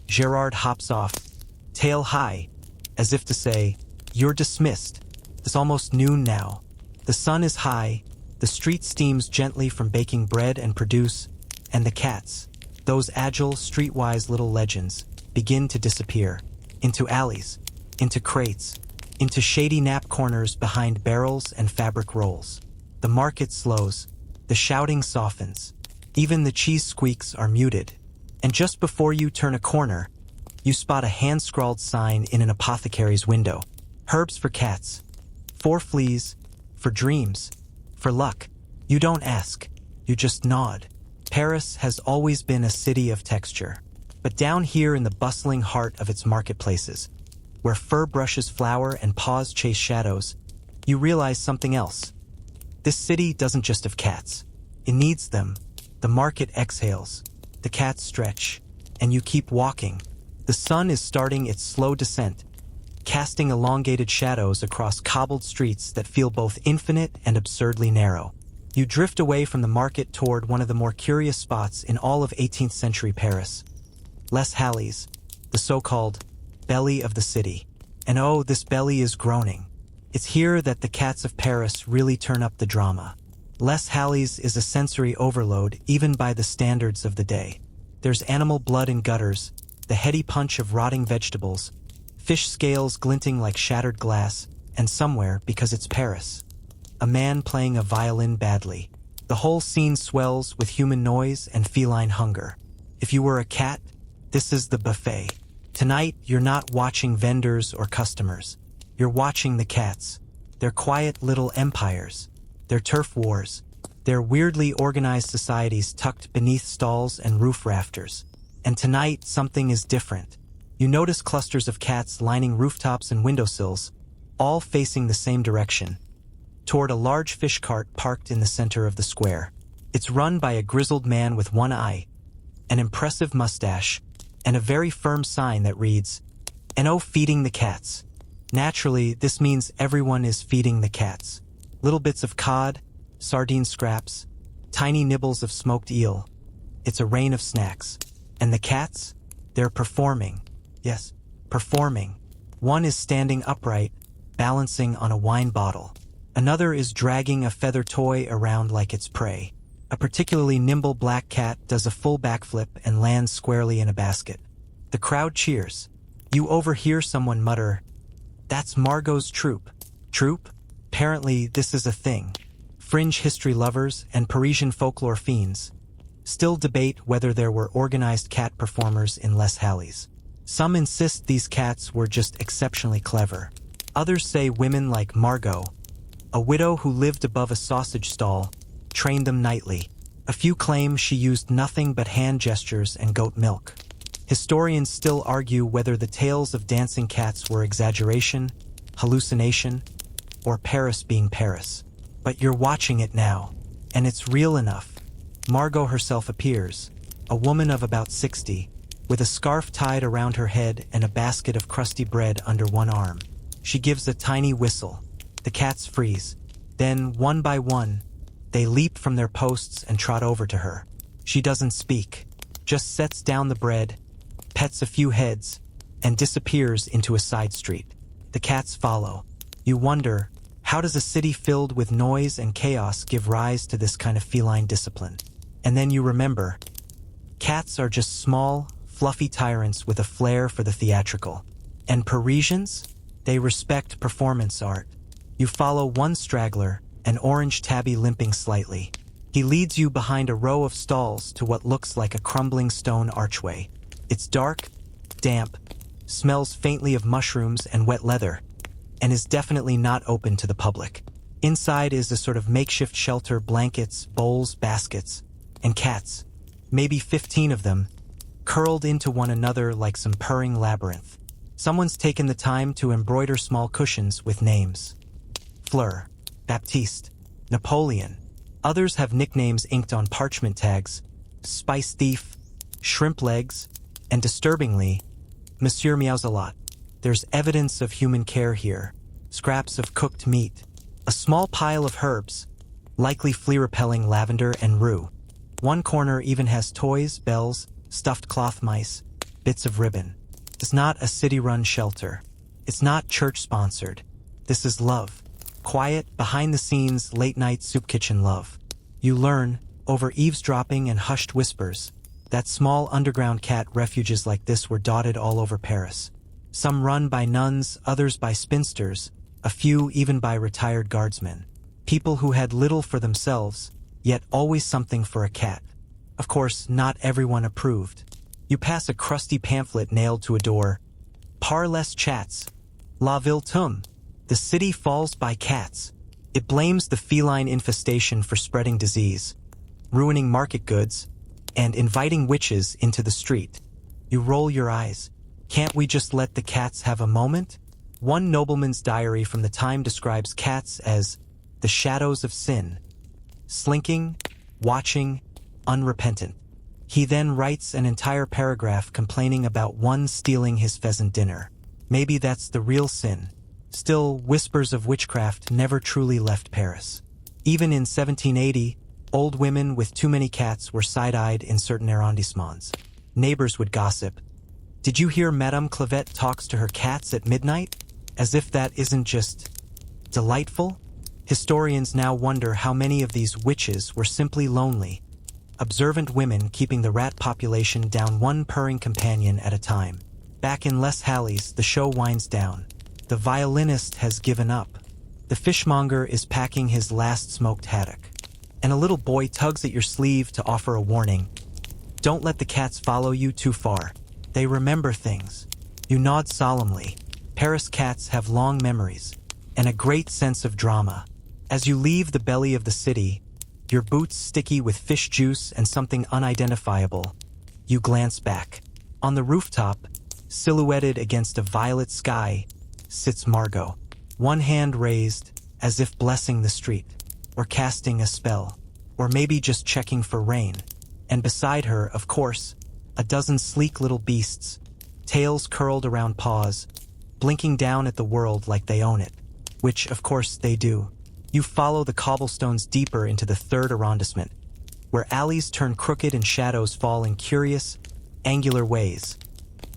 Gerard hops off, tail high, as if to say, "You're dismissed." It's almost noon now. The sun is high, the street steams gently from baking bread and produce, and the cats, those agile, streetwise little legends, begin to disappear. Into alleys, into crates, into shady nap corners behind barrels and fabric rolls. The market slows, the shouting softens, even the cheese squeaks are muted. And just before you turn a corner, you spot a hand-scrawled sign in an apothecary's window. "Herbs for cats. For fleas. For dreams. For luck." You don't ask. You just nod. Paris has always been a city of texture. But down here in the bustling heart of its marketplaces, where fur brushes flower and paws chase shadows, you realize something else. This city doesn't just have cats. It needs them. The market exhales. The cats stretch, and you keep walking. The sun is starting its slow descent, casting elongated shadows across cobbled streets that feel both infinite and absurdly narrow. You drift away from the market toward one of the more curious spots in all of 18th century Paris. Les Halles, the so-called belly of the city. And oh, this belly is groaning. It's here that the cats of Paris really turn up the drama. Les Halles is a sensory overload even by the standards of the day. There's animal blood in gutters, the heady punch of rotting vegetables, fish scales glinting like shattered glass, and somewhere, because it's Paris, a man playing a violin badly. The whole scene swells with human noise and feline hunger. If you were a cat, this is the buffet. Tonight, you're not watching vendors or customers. You're watching the cats. Their quiet little empires. Their turf wars. Their weirdly organized societies tucked beneath stalls and roof rafters. And tonight, something is different. You notice clusters of cats lining rooftops and windowsills, all facing the same direction, toward a large fish cart parked in the center of the square. It's run by a grizzled man with one eye, an impressive mustache, and a very firm sign that reads, "No feeding the cats." Naturally, this means everyone is feeding the cats. Little bits of cod, sardine scraps, tiny nibbles of smoked eel. It's a rain of snacks. And the cats? They're performing. Yes, performing. One is standing upright, balancing on a wine bottle. Another is dragging a feather toy around like it's prey. A particularly nimble black cat does a full backflip and lands squarely in a basket. The crowd cheers. You overhear someone mutter, "That's Margot's troupe." Troupe? Apparently this is a thing. Fringe history lovers and Parisian folklore fiends still debate whether there were organized cat performers in Les Halles. Some insist these cats were just exceptionally clever. Others say women like Margot, a widow who lived above a sausage stall, trained them nightly. A few claim she used nothing but hand gestures and goat milk. Historians still argue whether the tales of dancing cats were exaggeration, hallucination, or Paris being Paris. But you're watching it now, and it's real enough. Margot herself appears, a woman of about 60, with a scarf tied around her head and a basket of crusty bread under one arm. She gives a tiny whistle. The cats freeze. Then, one by one, they leap from their posts and trot over to her. She doesn't speak, just sets down the bread, pets a few heads, and disappears into a side street. The cats follow. You wonder, how does a city filled with noise and chaos give rise to this kind of feline discipline? And then you remember, cats are just small, fluffy tyrants with a flair for the theatrical. And Parisians? They respect performance art. You follow one straggler, an orange tabby limping slightly. He leads you behind a row of stalls to what looks like a crumbling stone archway. It's dark, damp, smells faintly of mushrooms and wet leather, and is definitely not open to the public. Inside is a sort of makeshift shelter, blankets, bowls, baskets, and cats, maybe 15 of them, curled into one another like some purring labyrinth. Someone's taken the time to embroider small cushions with names. Fleur, Baptiste, Napoleon. Others have nicknames inked on parchment tags, Spice Thief, Shrimp Legs, and disturbingly, Monsieur Meowsalot. There's evidence of human care here. Scraps of cooked meat, a small pile of herbs, likely flea-repelling lavender and rue. One corner even has toys, bells, stuffed cloth mice, bits of ribbon. It's not a city-run shelter. It's not church-sponsored. This is love. Quiet, behind-the-scenes, late-night soup kitchen love. You learn, over eavesdropping and hushed whispers, that small underground cat refuges like this were dotted all over Paris. Some run by nuns, others by spinsters, a few even by retired guardsmen. People who had little for themselves, yet always something for a cat. Of course, not everyone approved. You pass a crusty pamphlet nailed to a door. Par les chats. La ville tombe. The city falls by cats. It blames the feline infestation for spreading disease, ruining market goods, and inviting witches into the street. You roll your eyes. Can't we just let the cats have a moment? One nobleman's diary from the time describes cats as the shadows of sin, slinking, watching, unrepentant. He then writes an entire paragraph complaining about one stealing his pheasant dinner. Maybe that's the real sin. Still, whispers of witchcraft never truly left Paris. Even in 1780, old women with too many cats were side-eyed in certain arrondissements. Neighbors would gossip. Did you hear Madame Clavette talks to her cats at midnight? As if that isn't just delightful? Historians now wonder how many of these witches were simply lonely, observant women keeping the rat population down one purring companion at a time. Back in Les Halles, the show winds down. The violinist has given up. The fishmonger is packing his last smoked haddock. And a little boy tugs at your sleeve to offer a warning. Don't let the cats follow you too far. They remember things. You nod solemnly. Paris cats have long memories and a great sense of drama. As you leave the belly of the city, your boots sticky with fish juice and something unidentifiable, you glance back. On the rooftop, silhouetted against a violet sky, sits Margot. one hand raised, as if blessing the street, or casting a spell, or maybe just checking for rain. And beside her, of course, a dozen sleek little beasts, tails curled around paws, blinking down at the world like they own it. Which, of course, they do. You follow the cobblestones deeper into the third arrondissement, where alleys turn crooked and shadows fall in curious, angular ways.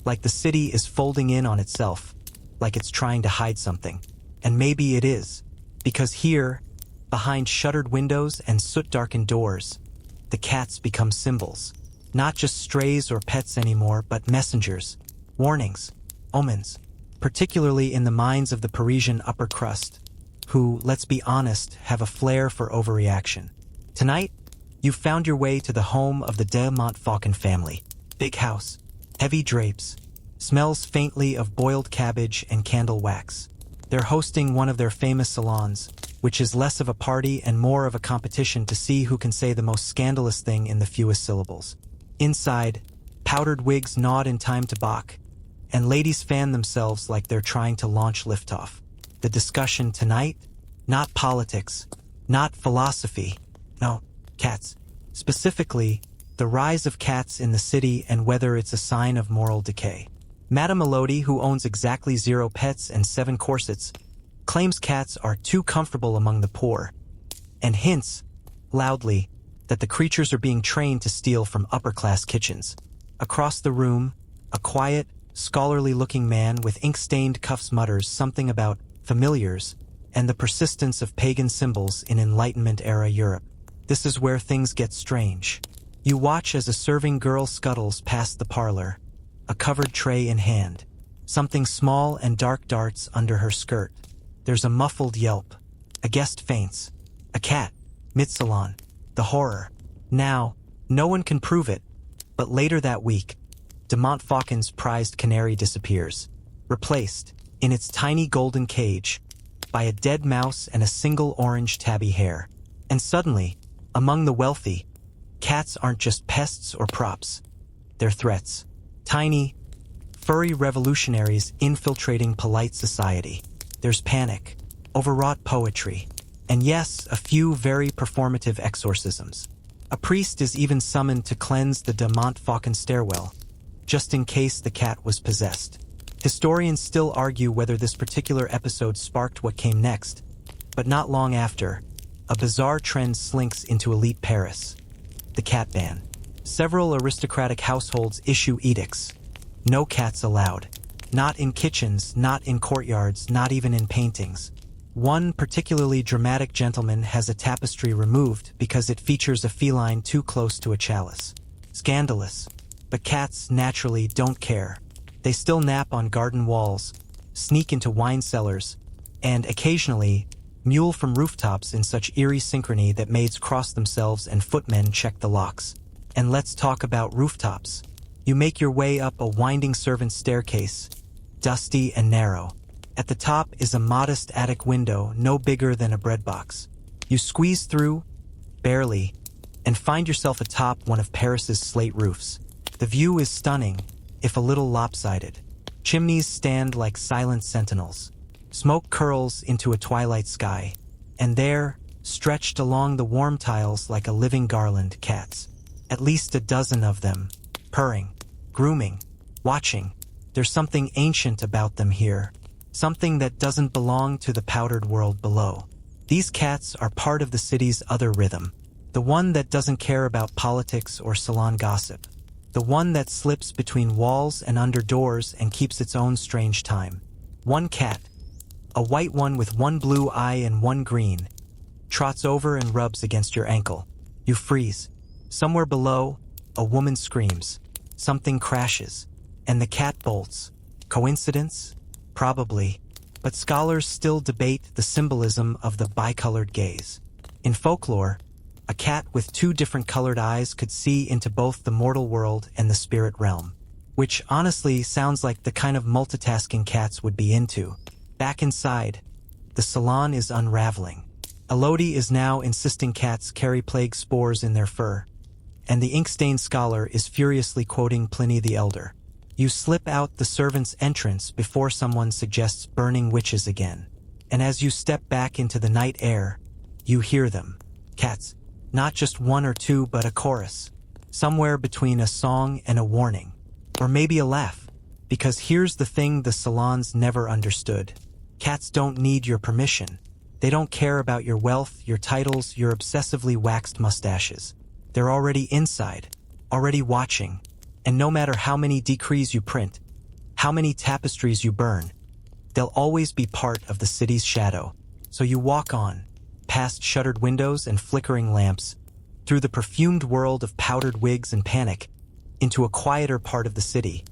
Like the city is folding in on itself, like it's trying to hide something. And maybe it is, because here, behind shuttered windows and soot-darkened doors, the cats become symbols. Not just strays or pets anymore, but messengers, warnings, omens, particularly in the minds of the Parisian upper crust, who, let's be honest, have a flair for overreaction. Tonight, you've found your way to the home of the de Montfaucon family. Big house, heavy drapes, smells faintly of boiled cabbage and candle wax. They're hosting one of their famous salons, which is less of a party and more of a competition to see who can say the most scandalous thing in the fewest syllables. Inside, powdered wigs nod in time to Bach, and ladies fan themselves like they're trying to launch liftoff. The discussion tonight? Not politics, not philosophy. No, cats. Specifically, the rise of cats in the city and whether it's a sign of moral decay. Madame Elodie, who owns exactly 0 pets and 7 corsets, claims cats are too comfortable among the poor, and hints, loudly, that the creatures are being trained to steal from upper-class kitchens. Across the room, a quiet, scholarly-looking man with ink-stained cuffs mutters something about familiars and the persistence of pagan symbols in Enlightenment-era Europe. This is where things get strange. You watch as a serving girl scuttles past the parlor, a covered tray in hand. Something small and dark darts under her skirt. There's a muffled yelp. A guest faints. A cat. Mid-salon. The horror. Now, no one can prove it, but later that week, de Montfaucon's prized canary disappears, replaced, in its tiny golden cage, by a dead mouse and a single orange tabby hair. And suddenly, among the wealthy, cats aren't just pests or props. They're threats. Tiny, furry revolutionaries infiltrating polite society. There's panic, overwrought poetry, and yes, a few very performative exorcisms. A priest is even summoned to cleanse the de Montfaucon stairwell, just in case the cat was possessed. Historians still argue whether this particular episode sparked what came next, but not long after, a bizarre trend slinks into elite Paris. The cat ban. Several aristocratic households issue edicts. No cats allowed. Not in kitchens, not in courtyards, not even in paintings. One particularly dramatic gentleman has a tapestry removed because it features a feline too close to a chalice. Scandalous. But cats, naturally, don't care. They still nap on garden walls, sneak into wine cellars, and occasionally mule from rooftops in such eerie synchrony that maids cross themselves and footmen check the locks. And let's talk about rooftops. You make your way up a winding servant's staircase, dusty and narrow. At the top is a modest attic window no bigger than a bread box. You squeeze through, barely, and find yourself atop one of Paris's slate roofs. The view is stunning, if a little lopsided. Chimneys stand like silent sentinels. Smoke curls into a twilight sky, and there, stretched along the warm tiles like a living garland, cats. At least a dozen of them, purring, grooming, watching. There's something ancient about them here, something that doesn't belong to the powdered world below. These cats are part of the city's other rhythm, the one that doesn't care about politics or salon gossip, the one that slips between walls and under doors and keeps its own strange time. One cat, a white one with one blue eye and one green, trots over and rubs against your ankle. You freeze. Somewhere below, a woman screams. Something crashes, and the cat bolts. Coincidence? Probably. But scholars still debate the symbolism of the bicolored gaze. In folklore, a cat with 2 different colored eyes could see into both the mortal world and the spirit realm, which honestly sounds like the kind of multitasking cats would be into. Back inside, the salon is unraveling. Elodie is now insisting cats carry plague spores in their fur, and the ink-stained scholar is furiously quoting Pliny the Elder. You slip out the servant's entrance before someone suggests burning witches again. And as you step back into the night air, you hear them. Cats. Not just one or two, but a chorus. Somewhere between a song and a warning. Or maybe a laugh. Because here's the thing the salons never understood. Cats don't need your permission. They don't care about your wealth, your titles, your obsessively waxed mustaches. They're already inside, already watching. And no matter how many decrees you print, how many tapestries you burn, they'll always be part of the city's shadow. So you walk on, past shuttered windows and flickering lamps, through the perfumed world of powdered wigs and panic, into a quieter part of the city,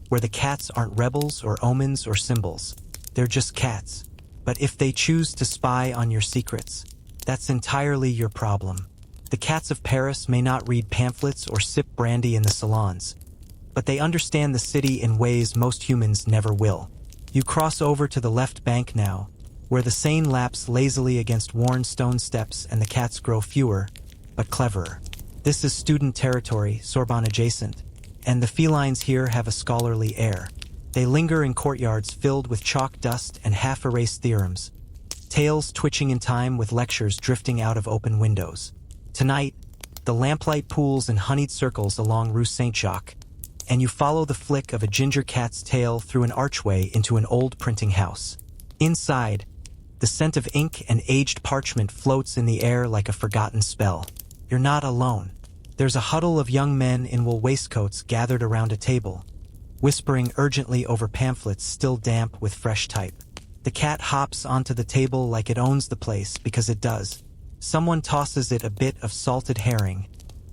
where the cats aren't rebels or omens or symbols. They're just cats. But if they choose to spy on your secrets, that's entirely your problem. The cats of Paris may not read pamphlets or sip brandy in the salons, but they understand the city in ways most humans never will. You cross over to the left bank now, where the Seine laps lazily against worn stone steps and the cats grow fewer, but cleverer. This is student territory, Sorbonne adjacent, and the felines here have a scholarly air. They linger in courtyards filled with chalk dust and half-erased theorems, tails twitching in time with lectures drifting out of open windows. Tonight, the lamplight pools in honeyed circles along Rue Saint-Jacques, and you follow the flick of a ginger cat's tail through an archway into an old printing house. Inside, the scent of ink and aged parchment floats in the air like a forgotten spell. You're not alone. There's a huddle of young men in wool waistcoats gathered around a table, whispering urgently over pamphlets still damp with fresh type. The cat hops onto the table like it owns the place, because it does. Someone tosses it a bit of salted herring,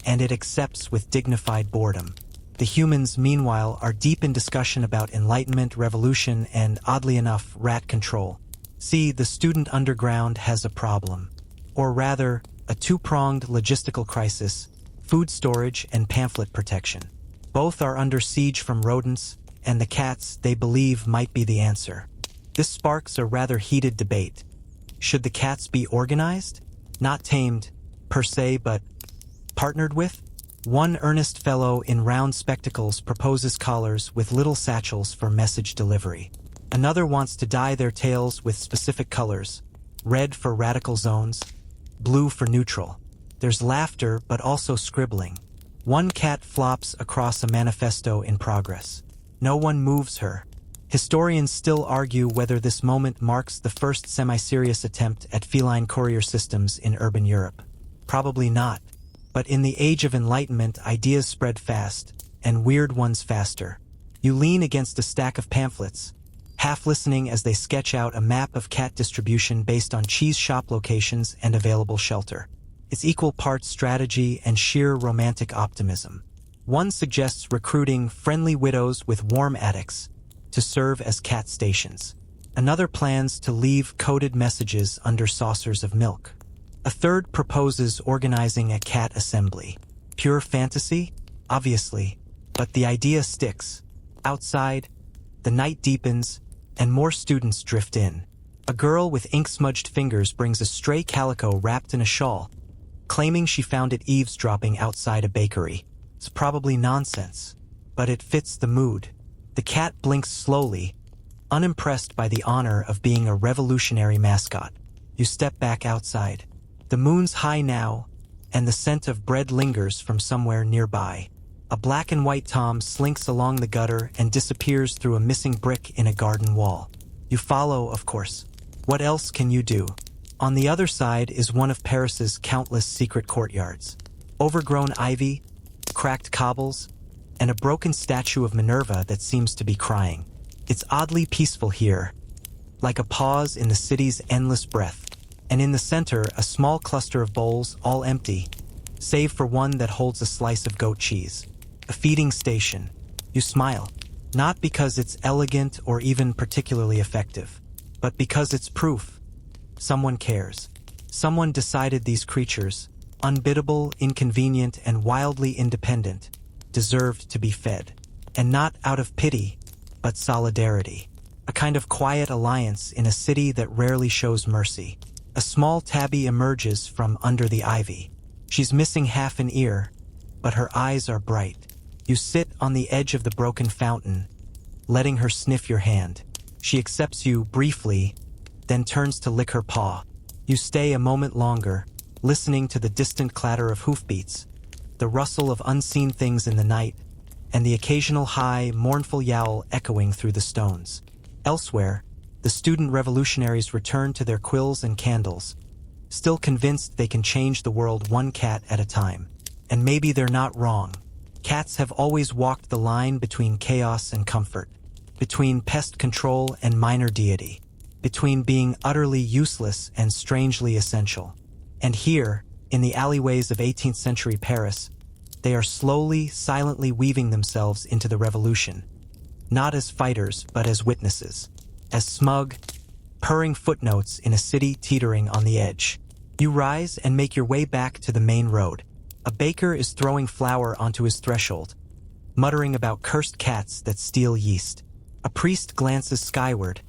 and it accepts with dignified boredom. The humans, meanwhile, are deep in discussion about enlightenment, revolution, and, oddly enough, rat control. See, the student underground has a problem. Or rather, a two-pronged logistical crisis: food storage and pamphlet protection. Both are under siege from rodents, and the cats, they believe, might be the answer. This sparks a rather heated debate. Should the cats be organized? Not tamed, per se, but partnered with? One earnest fellow in round spectacles proposes collars with little satchels for message delivery. Another wants to dye their tails with specific colors: red for radical zones, blue for neutral. There's laughter, but also scribbling. One cat flops across a manifesto in progress. No one moves her. Historians still argue whether this moment marks the first semi-serious attempt at feline courier systems in urban Europe. Probably not. But in the age of enlightenment, ideas spread fast, and weird ones faster. You lean against a stack of pamphlets, half listening as they sketch out a map of cat distribution based on cheese shop locations and available shelter. It's equal parts strategy and sheer romantic optimism. One suggests recruiting friendly widows with warm attics to serve as cat stations. Another plans to leave coded messages under saucers of milk. A third proposes organizing a cat assembly. Pure fantasy? Obviously. But the idea sticks. Outside, the night deepens, and more students drift in. A girl with ink-smudged fingers brings a stray calico wrapped in a shawl, claiming she found it eavesdropping outside a bakery. It's probably nonsense, but it fits the mood. The cat blinks slowly, unimpressed by the honor of being a revolutionary mascot. You step back outside. The moon's high now, and the scent of bread lingers from somewhere nearby. A black and white tom slinks along the gutter and disappears through a missing brick in a garden wall. You follow, of course. What else can you do? On the other side is one of Paris's countless secret courtyards. Overgrown ivy, cracked cobbles, and a broken statue of Minerva that seems to be crying. It's oddly peaceful here, like a pause in the city's endless breath. And in the center, a small cluster of bowls, all empty, save for one that holds a slice of goat cheese. A feeding station. You smile, not because it's elegant or even particularly effective, but because it's proof. Someone cares. Someone decided these creatures, unbiddable, inconvenient, and wildly independent, deserved to be fed. And not out of pity, but solidarity. A kind of quiet alliance in a city that rarely shows mercy. A small tabby emerges from under the ivy. She's missing half an ear, but her eyes are bright. You sit on the edge of the broken fountain, letting her sniff your hand. She accepts you briefly, then turns to lick her paw. You stay a moment longer, listening to the distant clatter of hoofbeats, the rustle of unseen things in the night, and the occasional high, mournful yowl echoing through the stones. Elsewhere, the student revolutionaries return to their quills and candles, still convinced they can change the world one cat at a time. And maybe they're not wrong. Cats have always walked the line between chaos and comfort, between pest control and minor deity, between being utterly useless and strangely essential. And here, in the alleyways of 18th century Paris, they are slowly, silently weaving themselves into the revolution, not as fighters, but as witnesses, as smug, purring footnotes in a city teetering on the edge. You rise and make your way back to the main road. A baker is throwing flour onto his threshold, muttering about cursed cats that steal yeast. A priest glances skyward,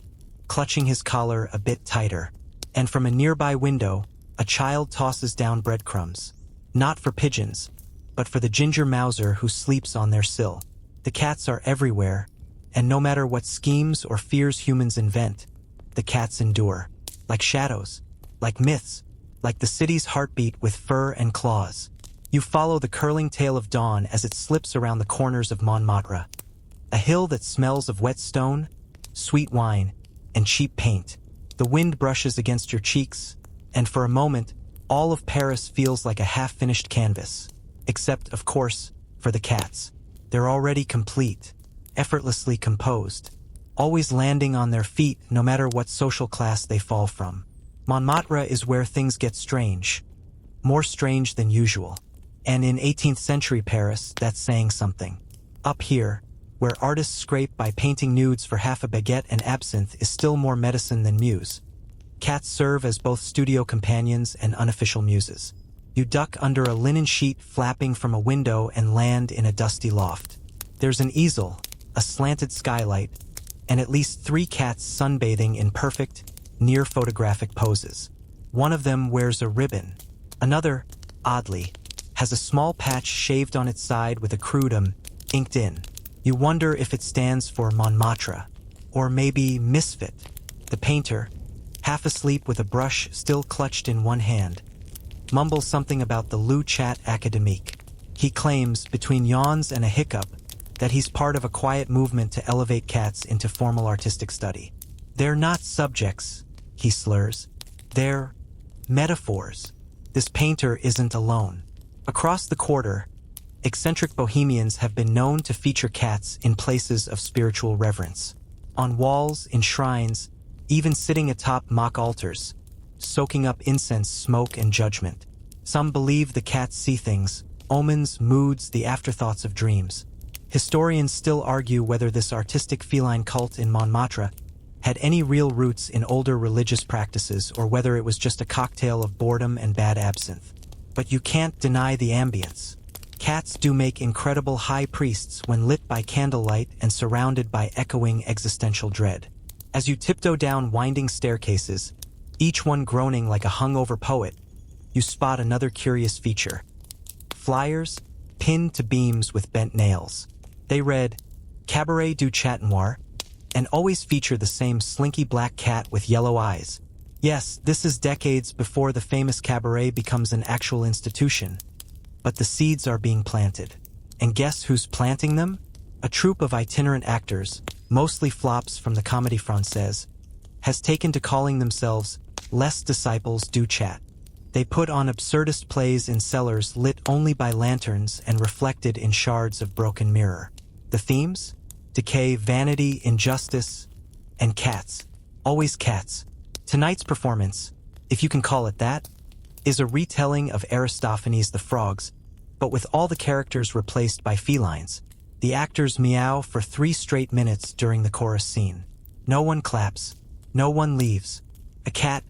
clutching his collar a bit tighter, and from a nearby window, a child tosses down breadcrumbs, not for pigeons, but for the ginger mouser who sleeps on their sill. The cats are everywhere, and no matter what schemes or fears humans invent, the cats endure, like shadows, like myths, like the city's heartbeat with fur and claws. You follow the curling tail of dawn as it slips around the corners of Montmartre, a hill that smells of wet stone, sweet wine, and cheap paint. The wind brushes against your cheeks, and for a moment, all of Paris feels like a half-finished canvas. Except, of course, for the cats. They're already complete, effortlessly composed, always landing on their feet no matter what social class they fall from. Montmartre is where things get strange, more strange than usual. And in 18th century Paris, that's saying something. Up here, where artists scrape by painting nudes for half a baguette and absinthe is still more medicine than muse. Cats serve as both studio companions and unofficial muses. You duck under a linen sheet flapping from a window and land in a dusty loft. There's an easel, a slanted skylight, and at least 3 cats sunbathing in perfect, near-photographic poses. One of them wears a ribbon. Another, oddly, has a small patch shaved on its side with a crude inked in. You wonder if it stands for Montmartre, or maybe Misfit. The painter, half asleep with a brush still clutched in one hand, mumbles something about the Lou Chat Académique. He claims, between yawns and a hiccup, that he's part of a quiet movement to elevate cats into formal artistic study. They're not subjects, he slurs. They're metaphors. This painter isn't alone. Across the quarter, eccentric bohemians have been known to feature cats in places of spiritual reverence. On walls, in shrines, even sitting atop mock altars, soaking up incense, smoke, and judgment. Some believe the cats see things, omens, moods, the afterthoughts of dreams. Historians still argue whether this artistic feline cult in Montmartre had any real roots in older religious practices or whether it was just a cocktail of boredom and bad absinthe. But you can't deny the ambience. Cats do make incredible high priests when lit by candlelight and surrounded by echoing existential dread. As you tiptoe down winding staircases, each one groaning like a hungover poet, you spot another curious feature. Flyers pinned to beams with bent nails. They read, Cabaret du Chat Noir, and always feature the same slinky black cat with yellow eyes. Yes, this is decades before the famous cabaret becomes an actual institution. But the seeds are being planted. And guess who's planting them? A troupe of itinerant actors, mostly flops from the Comédie Française, has taken to calling themselves Les Disciples du Chat. They put on absurdist plays in cellars lit only by lanterns and reflected in shards of broken mirror. The themes? Decay, vanity, injustice, and cats. Always cats. Tonight's performance, if you can call it that, is a retelling of Aristophanes' The Frogs, but with all the characters replaced by felines. The actors meow for 3 straight minutes during the chorus scene. No one claps. No one leaves. A cat,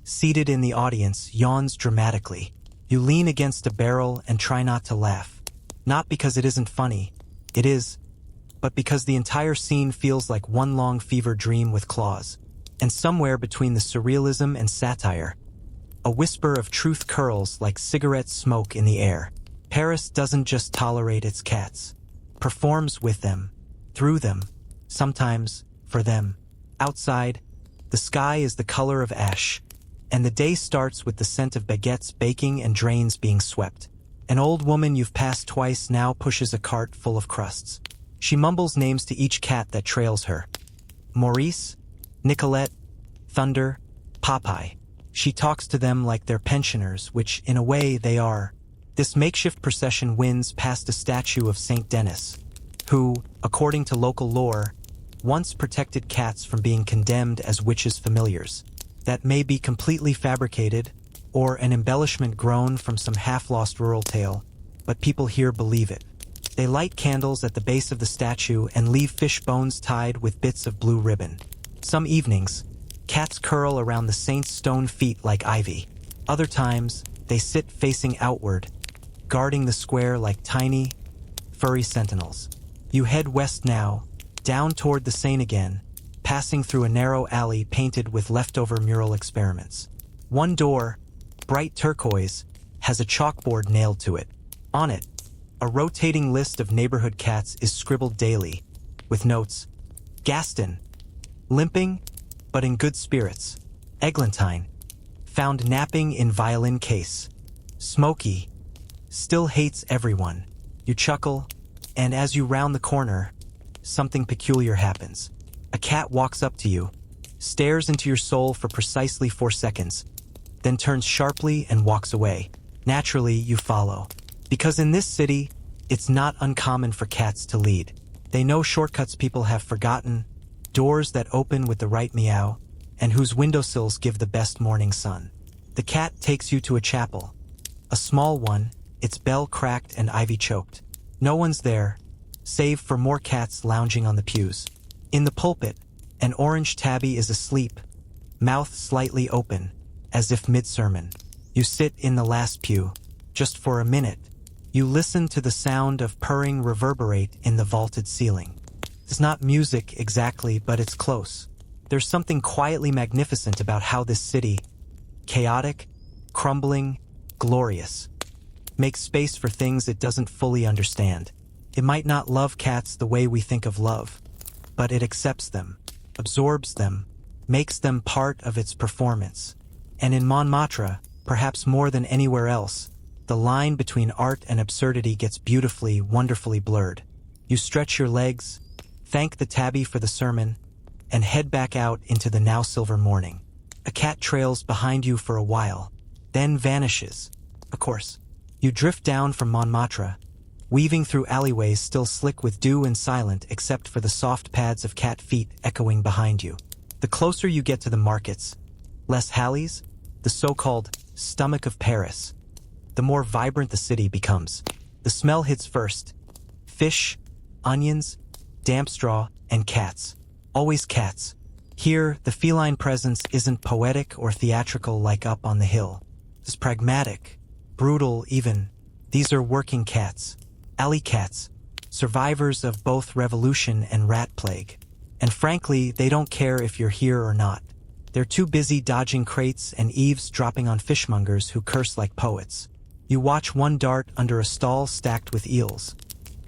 seated in the audience, yawns dramatically. You lean against a barrel and try not to laugh. Not because it isn't funny. It is. But because the entire scene feels like one long fever dream with claws. And somewhere between the surrealism and satire, a whisper of truth curls like cigarette smoke in the air. Paris doesn't just tolerate its cats. Performs with them, through them, sometimes for them. Outside, The sky is the color of ash, and the day starts with the scent of baguettes baking and drains being swept. An old woman you've passed twice now pushes a cart full of crusts. She mumbles names to each cat that trails her. Maurice, Nicolette, Thunder, Popeye. She talks to them like they're pensioners, which, in a way, they are. This makeshift procession winds past a statue of Saint Denis, who, according to local lore, once protected cats from being condemned as witches' familiars. That may be completely fabricated, or an embellishment grown from some half-lost rural tale, but people here believe it. They light candles at the base of the statue and leave fish bones tied with bits of blue ribbon. Some evenings, cats curl around the saint's stone feet like ivy. Other times, they sit facing outward, guarding the square like tiny, furry sentinels. You head west now, down toward the saint again, passing through a narrow alley painted with leftover mural experiments. One door, bright turquoise, has a chalkboard nailed to it. On it, a rotating list of neighborhood cats is scribbled daily, with notes. Gaston, limping, but in good spirits. Eglantine, found napping in violin case. Smokey, still hates everyone. You chuckle, and as you round the corner, something peculiar happens. A cat walks up to you, stares into your soul for precisely 4 seconds, then turns sharply and walks away. Naturally, you follow. Because in this city, it's not uncommon for cats to lead. They know shortcuts people have forgotten, doors that open with the right meow, and whose windowsills give the best morning sun. The cat takes you to a chapel. A small one, its bell cracked and ivy-choked. No one's there, save for more cats lounging on the pews. In the pulpit, an orange tabby is asleep, mouth slightly open, as if mid-sermon. You sit in the last pew. Just for a minute, you listen to the sound of purring reverberate in the vaulted ceiling. It's not music exactly, but it's close. There's something quietly magnificent about how this city, chaotic, crumbling, glorious, makes space for things it doesn't fully understand. It might not love cats the way we think of love, but it accepts them, absorbs them, makes them part of its performance. And in Montmartre, perhaps more than anywhere else, the line between art and absurdity gets beautifully, wonderfully blurred. You stretch your legs, thank the tabby for the sermon, and head back out into the now silver morning. A cat trails behind you for a while, then vanishes. Of course, you drift down from Montmartre, weaving through alleyways still slick with dew and silent except for the soft pads of cat feet echoing behind you. The closer you get to the markets, Les Halles, the so-called stomach of Paris, the more vibrant the city becomes. The smell hits first. Fish, onions, damp straw, and cats. Always cats. Here, the feline presence isn't poetic or theatrical like up on the hill. It's pragmatic, brutal even. These are working cats, alley cats, survivors of both revolution and rat plague. And frankly, they don't care if you're here or not. They're too busy dodging crates and eavesdropping on fishmongers who curse like poets. You watch one dart under a stall stacked with eels,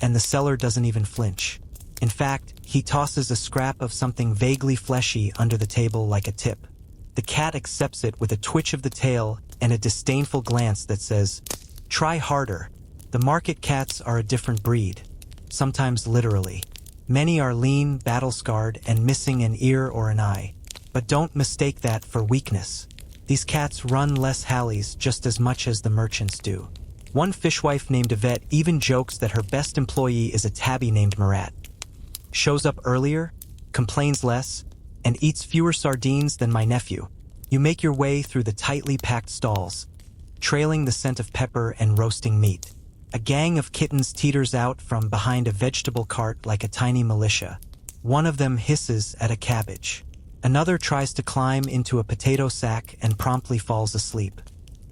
and the seller doesn't even flinch. In fact, he tosses a scrap of something vaguely fleshy under the table like a tip. The cat accepts it with a twitch of the tail and a disdainful glance that says, "Try harder." The market cats are a different breed, sometimes literally. Many are lean, battle-scarred, and missing an ear or an eye. But don't mistake that for weakness. These cats run Les Halles just as much as the merchants do. One fishwife named Yvette even jokes that her best employee is a tabby named Marat. Shows up earlier, complains less, and eats fewer sardines than my nephew. You make your way through the tightly packed stalls, trailing the scent of pepper and roasting meat. A gang of kittens teeters out from behind a vegetable cart like a tiny militia. One of them hisses at a cabbage. Another tries to climb into a potato sack and promptly falls asleep.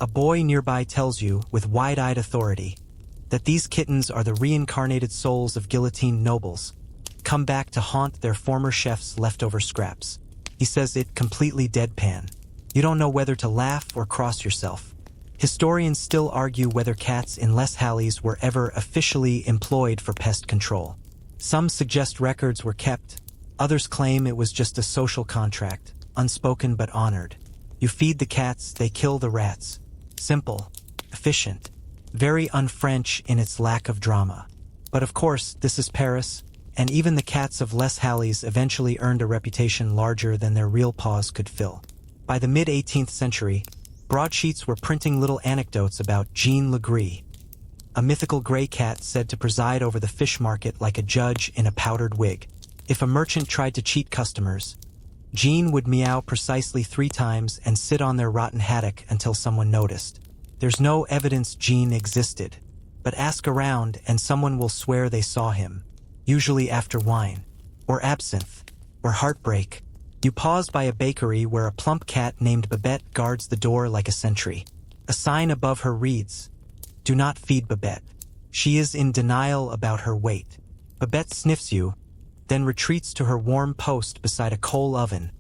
A boy nearby tells you, with wide-eyed authority, that these kittens are the reincarnated souls of guillotined nobles, come back to haunt their former chef's leftover scraps. He says it completely deadpan. You don't know whether to laugh or cross yourself. Historians still argue whether cats in Les Halles were ever officially employed for pest control. Some suggest records were kept, others claim it was just a social contract. unspoken but honored. You feed the cats, they kill the rats. Simple, efficient, very un-French in its lack of drama. But of course, this is Paris, and even the cats of Les Halles eventually earned a reputation larger than their real paws could fill. By the mid-18th century, broadsheets were printing little anecdotes about Jean Legree, a mythical gray cat said to preside over the fish market like a judge in a powdered wig. If a merchant tried to cheat customers, Jean would meow precisely 3 times and sit on their rotten haddock until someone noticed. There's no evidence Jean existed, but ask around and someone will swear they saw him, usually after wine, or absinthe, or heartbreak. You pause by a bakery where a plump cat named Babette guards the door like a sentry. A sign above her reads, "Do not feed Babette. She is in denial about her weight." Babette sniffs you, then retreats to her warm post beside a coal oven,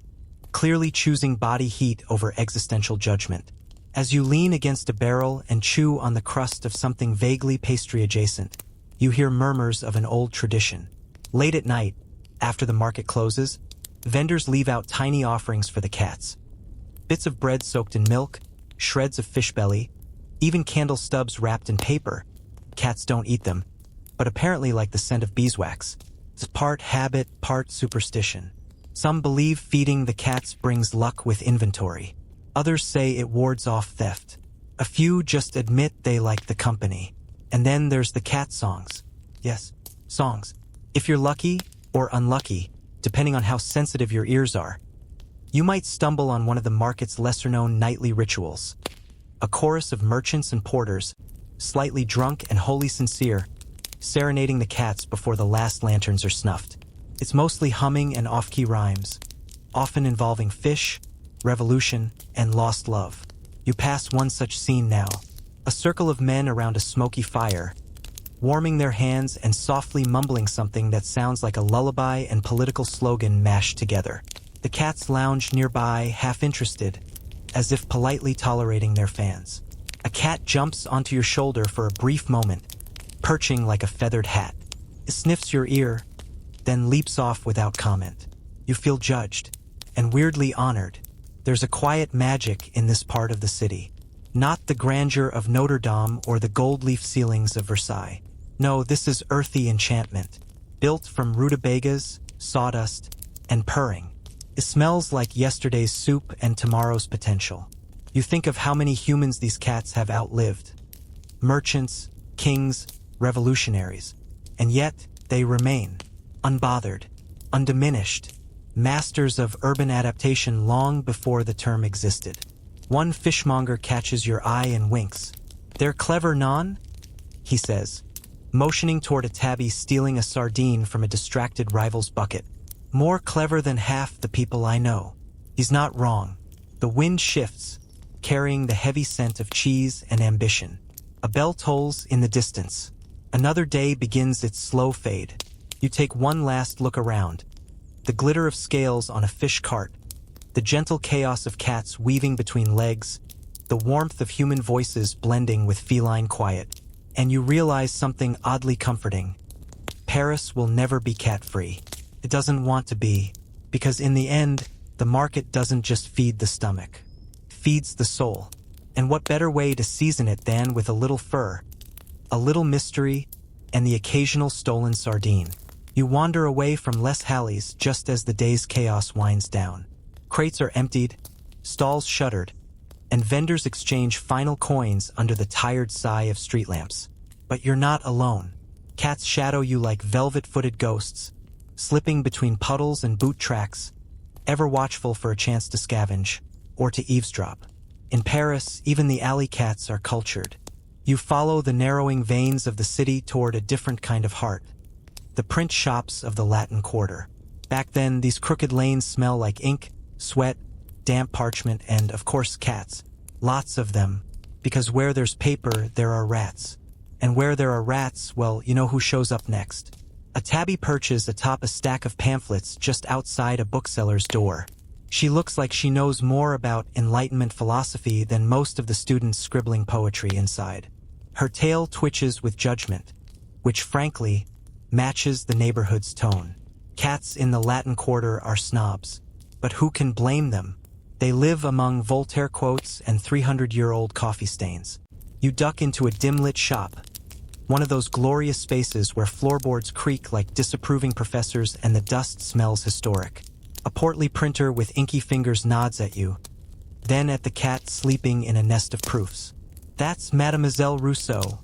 clearly choosing body heat over existential judgment. As you lean against a barrel and chew on the crust of something vaguely pastry-adjacent, you hear murmurs of an old tradition. Late at night, after the market closes, vendors leave out tiny offerings for the cats. Bits of bread soaked in milk, shreds of fish belly, even candle stubs wrapped in paper. Cats don't eat them, but apparently like the scent of beeswax. It's part habit, part superstition. Some believe feeding the cats brings luck with inventory. Others say it wards off theft. A few just admit they like the company. And then there's the cat songs. Yes, songs. If you're lucky or unlucky, depending on how sensitive your ears are, you might stumble on one of the market's lesser-known nightly rituals. A chorus of merchants and porters, slightly drunk and wholly sincere, serenading the cats before the last lanterns are snuffed. It's mostly humming and off-key rhymes, often involving fish, revolution, and lost love. You pass one such scene now. A circle of men around a smoky fire, warming their hands and softly mumbling something that sounds like a lullaby and political slogan mashed together. The cats lounge nearby, half interested, as if politely tolerating their fans. A cat jumps onto your shoulder for a brief moment, perching like a feathered hat. It sniffs your ear, then leaps off without comment. You feel judged, and weirdly honored. There's a quiet magic in this part of the city. Not the grandeur of Notre Dame or the gold-leaf ceilings of Versailles. No, this is earthy enchantment, built from rutabagas, sawdust, and purring. It smells like yesterday's soup and tomorrow's potential. You think of how many humans these cats have outlived. Merchants, kings, revolutionaries. And yet, they remain, unbothered, undiminished, masters of urban adaptation long before the term existed. One fishmonger catches your eye and winks. "They're clever, non?" he says, motioning toward a tabby stealing a sardine from a distracted rival's bucket. "More clever than half the people I know." He's not wrong. The wind shifts, carrying the heavy scent of cheese and ambition. A bell tolls in the distance. Another day begins its slow fade. You take one last look around. The glitter of scales on a fish cart, the gentle chaos of cats weaving between legs, the warmth of human voices blending with feline quiet, and you realize something oddly comforting. Paris will never be cat-free. It doesn't want to be, because in the end, the market doesn't just feed the stomach. It feeds the soul. And what better way to season it than with a little fur, a little mystery, and the occasional stolen sardine. You wander away from Les Halles just as the day's chaos winds down. Crates are emptied, stalls shuttered, and vendors exchange final coins under the tired sigh of street lamps. But you're not alone. Cats shadow you like velvet-footed ghosts, slipping between puddles and boot tracks, ever watchful for a chance to scavenge or to eavesdrop. In Paris, even the alley cats are cultured. You follow the narrowing veins of the city toward a different kind of heart. The print shops of the Latin Quarter. Back then, these crooked lanes smell like ink, sweat, damp parchment, and, of course, cats. Lots of them, because where there's paper, there are rats. And where there are rats, well, you know who shows up next. A tabby perches atop a stack of pamphlets just outside a bookseller's door. She looks like she knows more about Enlightenment philosophy than most of the students scribbling poetry inside. Her tail twitches with judgment, which, frankly, matches the neighborhood's tone. Cats in the Latin Quarter are snobs, But who can blame them? They live among Voltaire quotes and 300-year-old coffee stains. You duck into a dim-lit shop, one of those glorious spaces where floorboards creak like disapproving professors and the dust smells historic. A portly printer with inky fingers nods at you, then at the cat sleeping in a nest of proofs. "That's Mademoiselle Rousseau,"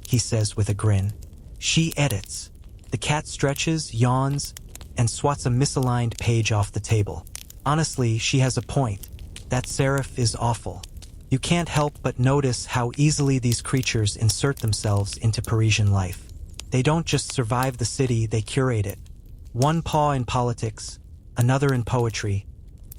he says with a grin. "She edits." The cat stretches, yawns, and swats a misaligned page off the table. Honestly, she has a point. That serif is awful. You can't help but notice how easily these creatures insert themselves into Parisian life. They don't just survive the city, they curate it. One paw in politics, another in poetry,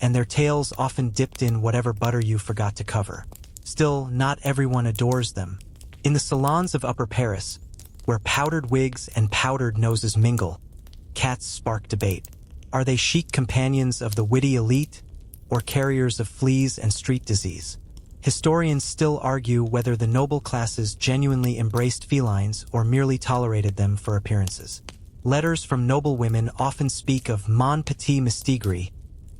and their tails often dipped in whatever butter you forgot to cover. Still, not everyone adores them. In the salons of Upper Paris, where powdered wigs and powdered noses mingle, cats spark debate. Are they chic companions of the witty elite, or carriers of fleas and street disease? Historians still argue whether the noble classes genuinely embraced felines or merely tolerated them for appearances. Letters from noble women often speak of mon petit mistigri,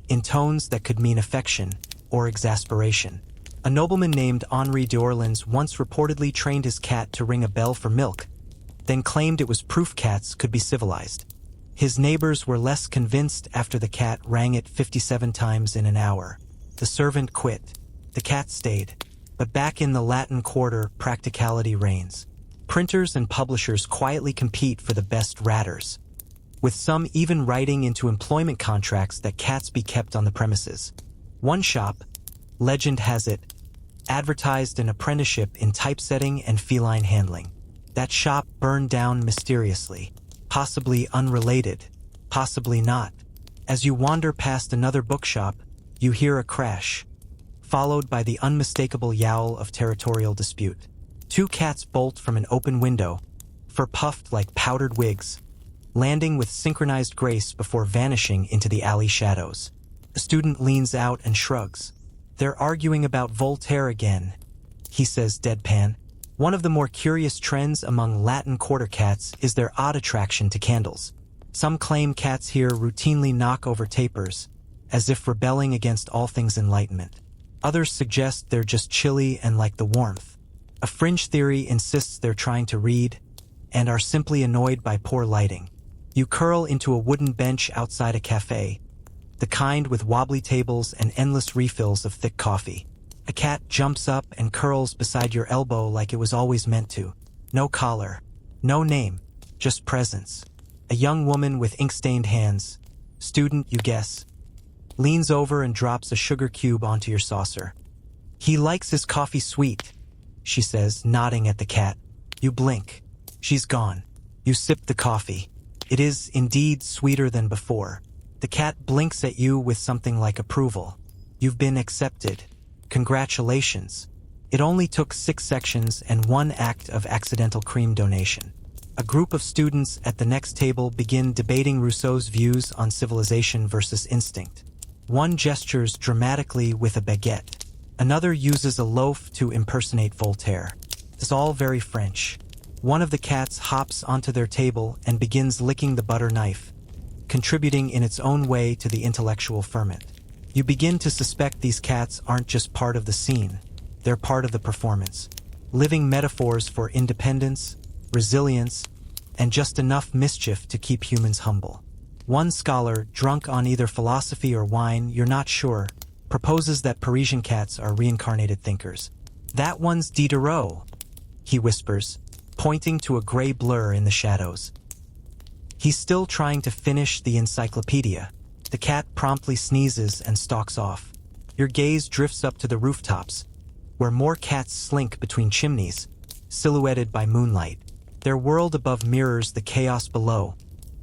in tones that could mean affection or exasperation. A nobleman named Henri d'Orleans once reportedly trained his cat to ring a bell for milk, then claimed it was proof cats could be civilized. His neighbors were less convinced after the cat rang it 57 times in an hour. The servant quit. The cat stayed. But back in the Latin Quarter, practicality reigns. Printers and publishers quietly compete for the best ratters, with some even writing into employment contracts that cats be kept on the premises. One shop, legend has it, advertised an apprenticeship in typesetting and feline handling. That shop burned down mysteriously, possibly unrelated, possibly not. As you wander past another bookshop, you hear a crash, followed by the unmistakable yowl of territorial dispute. Two cats bolt from an open window, fur puffed like powdered wigs, landing with synchronized grace before vanishing into the alley shadows. A student leans out and shrugs. "They're arguing about Voltaire again," he says deadpan. One of the more curious trends among Latin Quarter cats is their odd attraction to candles. Some claim cats here routinely knock over tapers, as if rebelling against all things Enlightenment. Others suggest they're just chilly and like the warmth. A fringe theory insists they're trying to read, and are simply annoyed by poor lighting. You curl into a wooden bench outside a cafe, the kind with wobbly tables and endless refills of thick coffee. A cat jumps up and curls beside your elbow like it was always meant to. No collar, no name, just presence. A young woman with ink-stained hands, student you guess, leans over and drops a sugar cube onto your saucer. "He likes his coffee sweet," she says, nodding at the cat. You blink. She's gone. You sip the coffee. It is indeed sweeter than before. The cat blinks at you with something like approval. You've been accepted. Congratulations. It only took 6 sections and 1 act of accidental cream donation. A group of students at the next table begin debating Rousseau's views on civilization versus instinct. One gestures dramatically with a baguette. Another uses a loaf to impersonate Voltaire. It's all very French. One of the cats hops onto their table and begins licking the butter knife, contributing in its own way to the intellectual ferment. You begin to suspect these cats aren't just part of the scene, they're part of the performance. Living metaphors for independence, resilience, and just enough mischief to keep humans humble. One scholar, drunk on either philosophy or wine, you're not sure, proposes that Parisian cats are reincarnated thinkers. "That one's Diderot," he whispers, pointing to a gray blur in the shadows. He's still trying to finish the encyclopedia. The cat promptly sneezes and stalks off. Your gaze drifts up to the rooftops, where more cats slink between chimneys, silhouetted by moonlight. Their world above mirrors the chaos below,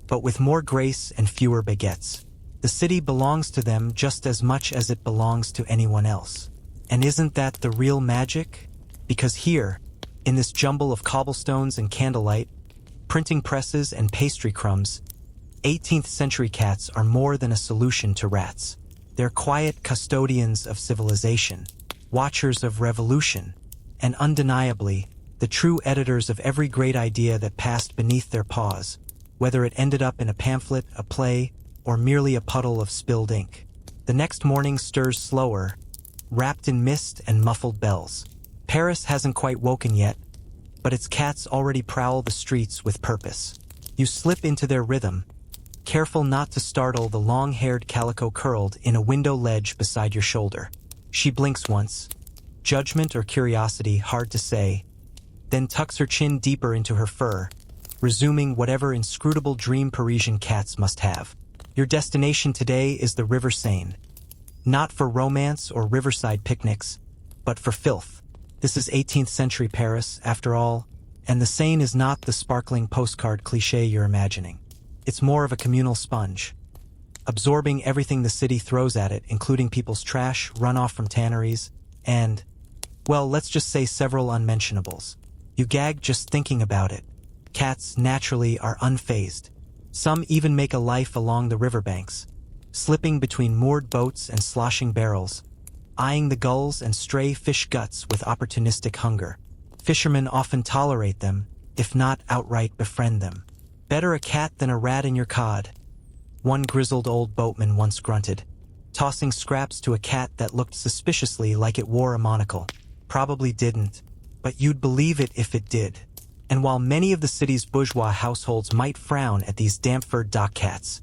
but with more grace and fewer baguettes. The city belongs to them just as much as it belongs to anyone else. And isn't that the real magic? Because here, in this jumble of cobblestones and candlelight, printing presses and pastry crumbs, 18th century cats are more than a solution to rats. They're quiet custodians of civilization, watchers of revolution, and undeniably, the true editors of every great idea that passed beneath their paws, whether it ended up in a pamphlet, a play, or merely a puddle of spilled ink. The next morning stirs slower, wrapped in mist and muffled bells. Paris hasn't quite woken yet, but its cats already prowl the streets with purpose. You slip into their rhythm, careful not to startle the long-haired calico curled in a window ledge beside your shoulder. She blinks once, judgment or curiosity, hard to say, then tucks her chin deeper into her fur, resuming whatever inscrutable dream Parisian cats must have. Your destination today is the River Seine. Not for romance or riverside picnics, but for filth. This is 18th century Paris, after all, and the Seine is not the sparkling postcard cliché you're imagining. It's more of a communal sponge, absorbing everything the city throws at it, including people's trash, runoff from tanneries, and, well, let's just say several unmentionables. You gag just thinking about it. Cats, naturally, are unfazed. Some even make a life along the riverbanks, slipping between moored boats and sloshing barrels, eyeing the gulls and stray fish guts with opportunistic hunger. Fishermen often tolerate them, if not outright befriend them. Better a cat than a rat in your cod, one grizzled old boatman once grunted, tossing scraps to a cat that looked suspiciously like it wore a monocle. Probably didn't, but you'd believe it if it did. And while many of the city's bourgeois households might frown at these damp-furred dock cats,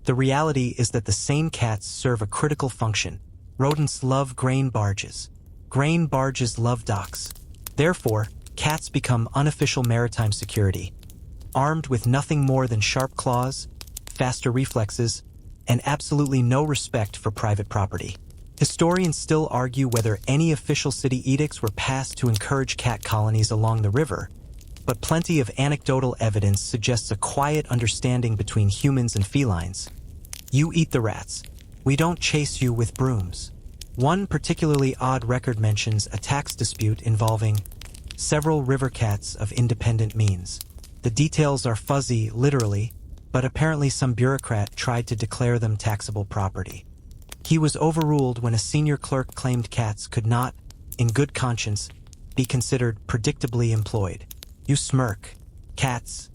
the reality is that the same cats serve a critical function. Rodents love grain barges. Grain barges love docks. Therefore, cats become unofficial maritime security, armed with nothing more than sharp claws, faster reflexes, and absolutely no respect for private property. Historians still argue whether any official city edicts were passed to encourage cat colonies along the river, but plenty of anecdotal evidence suggests a quiet understanding between humans and felines. You eat the rats. We don't chase you with brooms. One particularly odd record mentions a tax dispute involving several river cats of independent means. The details are fuzzy, literally, but apparently some bureaucrat tried to declare them taxable property. He was overruled when a senior clerk claimed cats could not, in good conscience, be considered predictably employed. You smirk. Cats.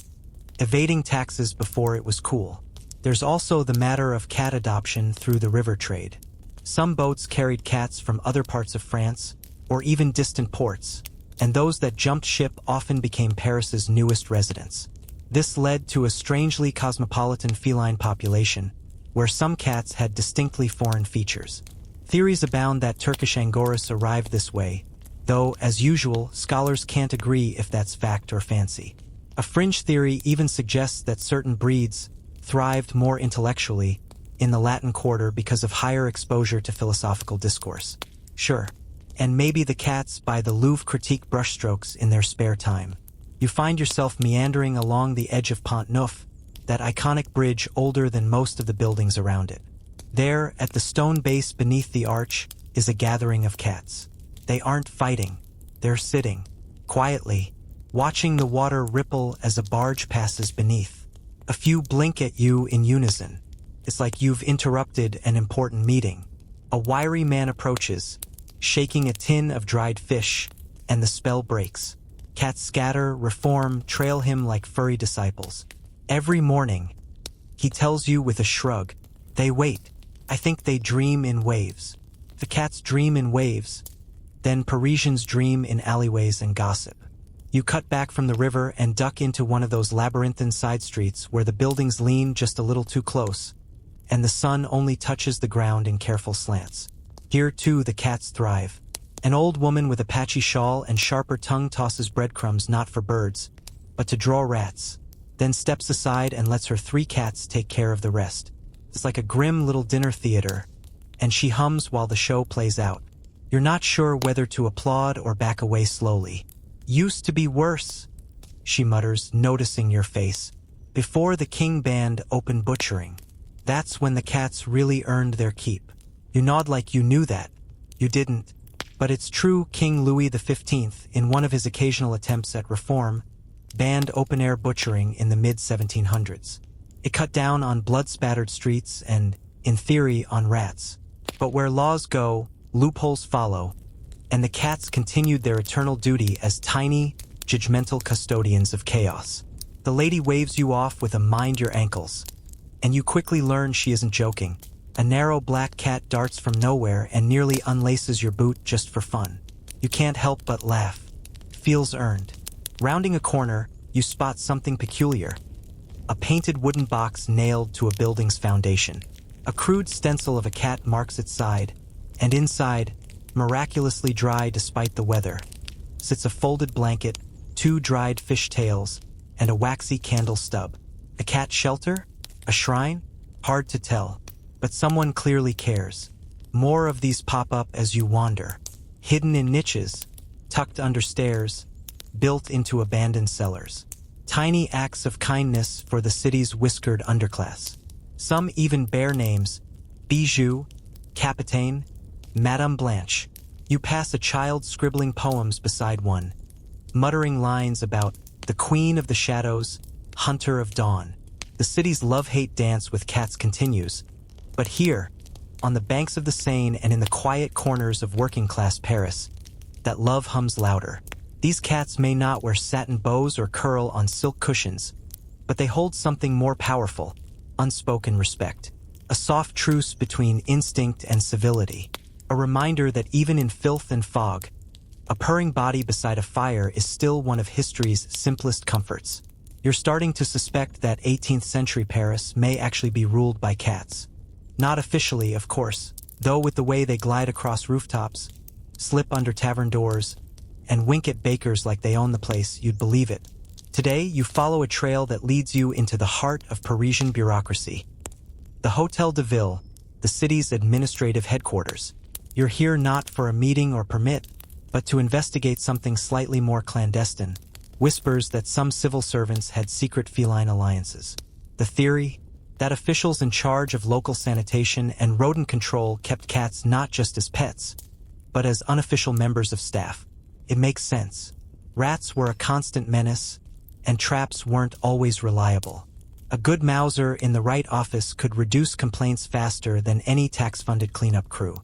Evading taxes before it was cool. There's also the matter of cat adoption through the river trade. Some boats carried cats from other parts of France, or even distant ports, and those that jumped ship often became Paris's newest residents. This led to a strangely cosmopolitan feline population, where some cats had distinctly foreign features. Theories abound that Turkish Angoras arrived this way, though, as usual, scholars can't agree if that's fact or fancy. A fringe theory even suggests that certain breeds thrived more intellectually in the Latin Quarter because of higher exposure to philosophical discourse. Sure, and maybe the cats buy the Louvre critique brushstrokes in their spare time. You find yourself meandering along the edge of Pont Neuf, that iconic bridge older than most of the buildings around it. There, at the stone base beneath the arch, is a gathering of cats. They aren't fighting. They're sitting, quietly, watching the water ripple as a barge passes beneath. A few blink at you in unison. It's like you've interrupted an important meeting. A wiry man approaches, shaking a tin of dried fish, and the spell breaks. Cats scatter, reform, trail him like furry disciples. Every morning, he tells you with a shrug, they wait. I think they dream in waves. The cats dream in waves. Then Parisians dream in alleyways and gossip. You cut back from the river and duck into one of those labyrinthine side streets where the buildings lean just a little too close, and the sun only touches the ground in careful slants. Here, too, the cats thrive. An old woman with a patchy shawl and sharper tongue tosses breadcrumbs not for birds, but to draw rats, then steps aside and lets her 3 cats take care of the rest. It's like a grim little dinner theater, and she hums while the show plays out. You're not sure whether to applaud or back away slowly. Used to be worse, she mutters, noticing your face. Before the King Band opened butchering. That's when the cats really earned their keep. You nod like you knew that. You didn't. But it's true. King Louis XV, in one of his occasional attempts at reform, banned open-air butchering in the mid-1700s. It cut down on blood-spattered streets and, in theory, on rats. But where laws go, loopholes follow, and the cats continued their eternal duty as tiny, judgmental custodians of chaos. The lady waves you off with a mind your ankles, and you quickly learn she isn't joking. A narrow black cat darts from nowhere and nearly unlaces your boot just for fun. You can't help but laugh. Feels earned. Rounding a corner, you spot something peculiar. A painted wooden box nailed to a building's foundation. A crude stencil of a cat marks its side, and inside, miraculously dry despite the weather, sits a folded blanket, 2 dried fish tails, and a waxy candle stub. A cat shelter? A shrine? Hard to tell, but someone clearly cares. More of these pop up as you wander. Hidden in niches, tucked under stairs, built into abandoned cellars. Tiny acts of kindness for the city's whiskered underclass. Some even bear names: Bijou, Capitaine, Madame Blanche. You pass a child scribbling poems beside one, muttering lines about the Queen of the Shadows, Hunter of Dawn. The city's love-hate dance with cats continues, but here, on the banks of the Seine and in the quiet corners of working-class Paris, that love hums louder. These cats may not wear satin bows or curl on silk cushions, but they hold something more powerful: unspoken respect. A soft truce between instinct and civility. A reminder that even in filth and fog, a purring body beside a fire is still one of history's simplest comforts. You're starting to suspect that 18th century Paris may actually be ruled by cats. Not officially, of course, though with the way they glide across rooftops, slip under tavern doors, and wink at bakers like they own the place, you'd believe it. Today, you follow a trail that leads you into the heart of Parisian bureaucracy. The Hôtel de Ville, the city's administrative headquarters. You're here not for a meeting or permit, but to investigate something slightly more clandestine. Whispers that some civil servants had secret feline alliances. The theory? That officials in charge of local sanitation and rodent control kept cats not just as pets, but as unofficial members of staff. It makes sense. Rats were a constant menace, and traps weren't always reliable. A good Mauser in the right office could reduce complaints faster than any tax-funded cleanup crew.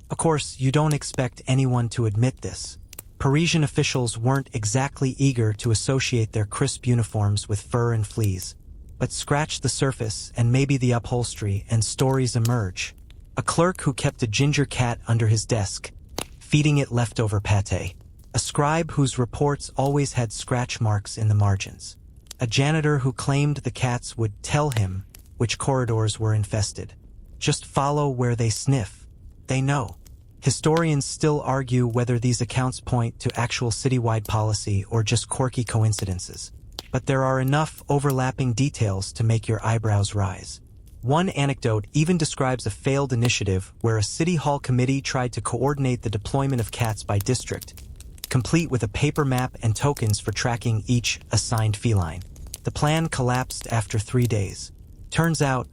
Of course, you don't expect anyone to admit this. Parisian officials weren't exactly eager to associate their crisp uniforms with fur and fleas. But scratch the surface and maybe the upholstery and stories emerge. A clerk who kept a ginger cat under his desk, feeding it leftover pâté. A scribe whose reports always had scratch marks in the margins. A janitor who claimed the cats would tell him which corridors were infested. Just follow where they sniff. They know. Historians still argue whether these accounts point to actual citywide policy or just quirky coincidences. But there are enough overlapping details to make your eyebrows rise. One anecdote even describes a failed initiative where a city hall committee tried to coordinate the deployment of cats by district, complete with a paper map and tokens for tracking each assigned feline. The plan collapsed after 3 days. Turns out,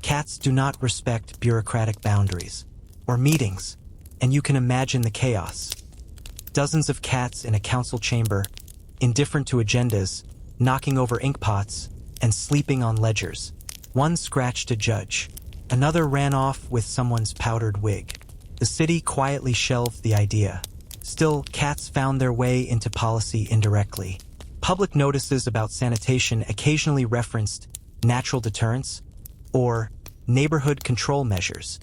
cats do not respect bureaucratic boundaries or meetings, and you can imagine the chaos. Dozens of cats in a council chamber, indifferent to agendas, knocking over ink pots, and sleeping on ledgers. One scratched a judge. Another ran off with someone's powdered wig. The city quietly shelved the idea. Still, cats found their way into policy indirectly. Public notices about sanitation occasionally referenced natural deterrents or neighborhood control measures.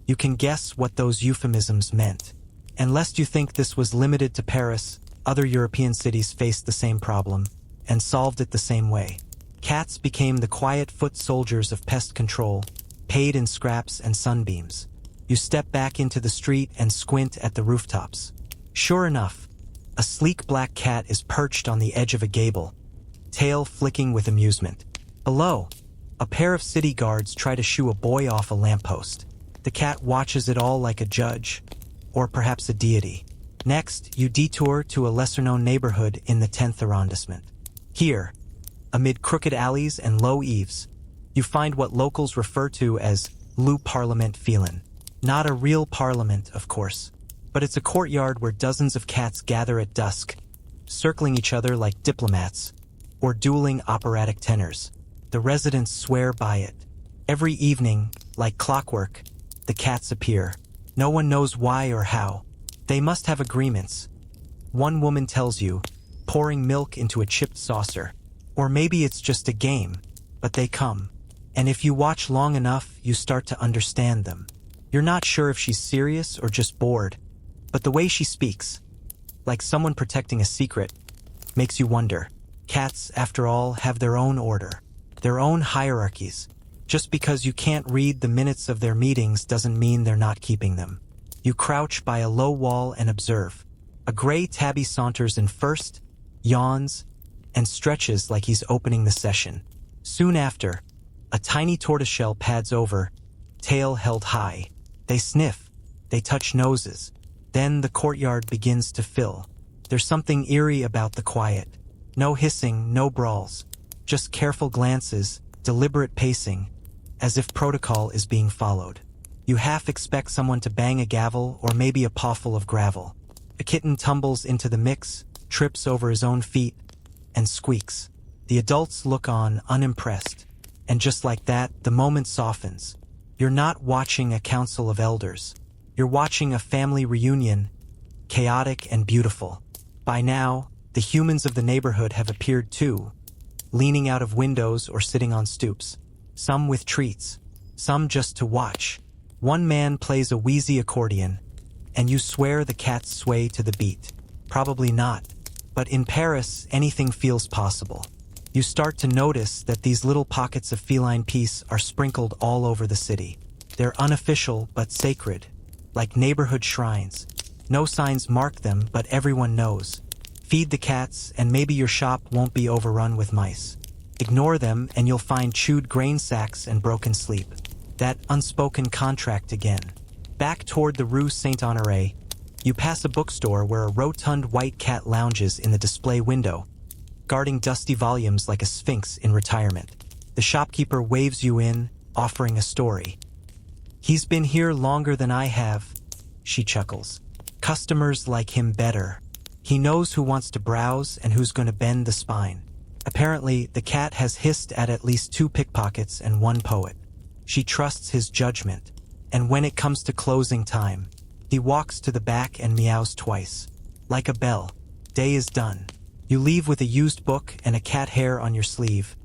You can guess what those euphemisms meant. And lest you think this was limited to Paris, other European cities faced the same problem and solved it the same way. Cats became the quiet foot soldiers of pest control, paid in scraps and sunbeams. You step back into the street and squint at the rooftops. Sure enough, a sleek black cat is perched on the edge of a gable, tail flicking with amusement. Below, a pair of city guards try to shoo a boy off a lamppost. The cat watches it all like a judge, or perhaps a deity. Next, you detour to a lesser-known neighborhood in the 10th arrondissement. Here, amid crooked alleys and low eaves, you find what locals refer to as Le Parlement Félin. Not a real parliament, of course, but it's a courtyard where dozens of cats gather at dusk, circling each other like diplomats, or dueling operatic tenors. The residents swear by it. Every evening, like clockwork, the cats appear. No one knows why or how. They must have agreements. One woman tells you, pouring milk into a chipped saucer. Or maybe it's just a game, but they come. And if you watch long enough, you start to understand them. You're not sure if she's serious or just bored, but the way she speaks, like someone protecting a secret, makes you wonder. Cats, after all, have their own order, their own hierarchies. Just because you can't read the minutes of their meetings doesn't mean they're not keeping them. You crouch by a low wall and observe. A gray tabby saunters in first, yawns, and stretches like he's opening the session. Soon after, a tiny tortoiseshell pads over, tail held high. They sniff, they touch noses. Then the courtyard begins to fill. There's something eerie about the quiet. No hissing, no brawls. Just careful glances, deliberate pacing, as if protocol is being followed. You half expect someone to bang a gavel or maybe a pawful of gravel. A kitten tumbles into the mix, trips over his own feet, and squeaks. The adults look on, unimpressed. And just like that, the moment softens. You're not watching a council of elders. You're watching a family reunion, chaotic and beautiful. By now, the humans of the neighborhood have appeared too, leaning out of windows or sitting on stoops. Some with treats, some just to watch. One man plays a wheezy accordion, and you swear the cats sway to the beat. Probably not, but in Paris, anything feels possible. You start to notice that these little pockets of feline peace are sprinkled all over the city. They're unofficial but sacred, like neighborhood shrines. No signs mark them, but everyone knows. Feed the cats, and maybe your shop won't be overrun with mice. Ignore them, and you'll find chewed grain sacks and broken sleep. That unspoken contract again. Back toward the Rue Saint-Honoré, you pass a bookstore where a rotund white cat lounges in the display window, guarding dusty volumes like a sphinx in retirement. The shopkeeper waves you in, offering a story. "He's been here longer than I have," she chuckles. "Customers like him better. He knows who wants to browse and who's going to bend the spine." Apparently, the cat has hissed at least 2 pickpockets and 1 poet. She trusts his judgment, and when it comes to closing time, he walks to the back and meows twice. Like a bell. Day is done. You leave with a used book and a cat hair on your sleeve,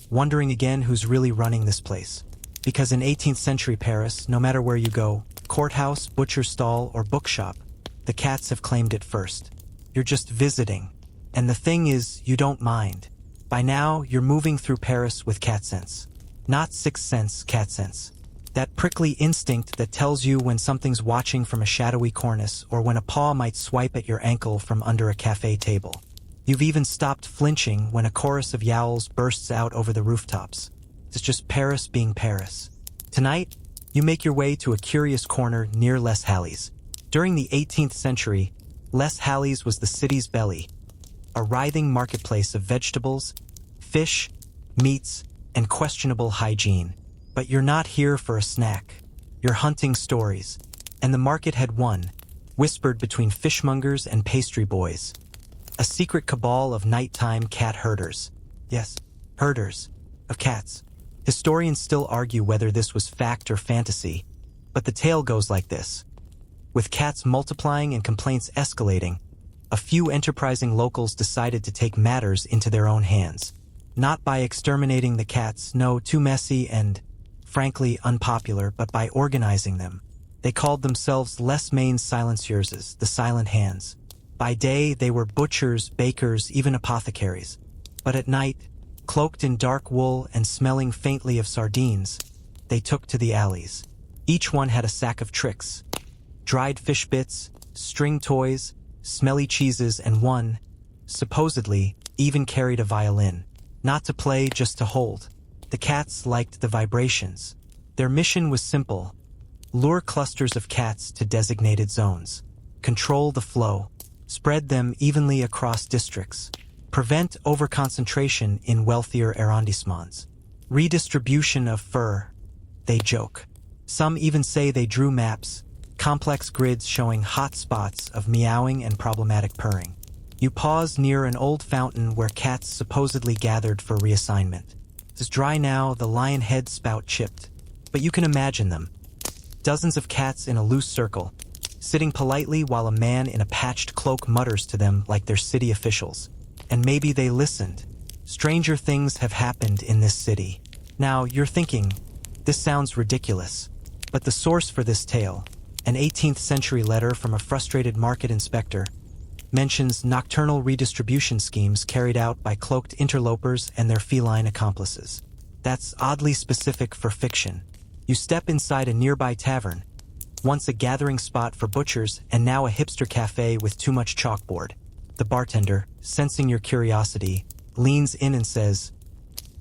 wondering again who's really running this place. Because in 18th century Paris, no matter where you go, courthouse, butcher stall, or bookshop, the cats have claimed it first. You're just visiting. And the thing is, you don't mind. By now, you're moving through Paris with cat sense. Not sixth sense, cat sense. That prickly instinct that tells you when something's watching from a shadowy cornice or when a paw might swipe at your ankle from under a cafe table. You've even stopped flinching when a chorus of yowls bursts out over the rooftops. It's just Paris being Paris. Tonight, you make your way to a curious corner near Les Halles. During the 18th century, Les Halles was the city's belly, a writhing marketplace of vegetables, fish, meats, and questionable hygiene. But you're not here for a snack. You're hunting stories. And the market had won, whispered between fishmongers and pastry boys. A secret cabal of nighttime cat herders. Yes, herders of cats. Historians still argue whether this was fact or fantasy, but the tale goes like this. With cats multiplying and complaints escalating, a few enterprising locals decided to take matters into their own hands. Not by exterminating the cats, no, too messy and, frankly, unpopular, but by organizing them. They called themselves Les Mains Silencieuses, the Silent Hands. By day, they were butchers, bakers, even apothecaries. But at night, cloaked in dark wool and smelling faintly of sardines, they took to the alleys. Each one had a sack of tricks. Dried fish bits, string toys, smelly cheeses, and one, supposedly, even carried a violin. Not to play, just to hold. The cats liked the vibrations. Their mission was simple. Lure clusters of cats to designated zones. Control the flow. Spread them evenly across districts. Prevent overconcentration in wealthier arrondissements. Redistribution of fur, they joke. Some even say they drew maps, complex grids showing hot spots of meowing and problematic purring. You pause near an old fountain where cats supposedly gathered for reassignment. It's dry now, the lion head spout chipped, but you can imagine them. Dozens of cats in a loose circle, sitting politely while a man in a patched cloak mutters to them like they're city officials. And maybe they listened. Stranger things have happened in this city. Now, you're thinking, this sounds ridiculous. But the source for this tale, an 18th century letter from a frustrated market inspector, mentions nocturnal redistribution schemes carried out by cloaked interlopers and their feline accomplices. That's oddly specific for fiction. You step inside a nearby tavern, once a gathering spot for butchers and now a hipster cafe with too much chalkboard. The bartender, sensing your curiosity, leans in and says,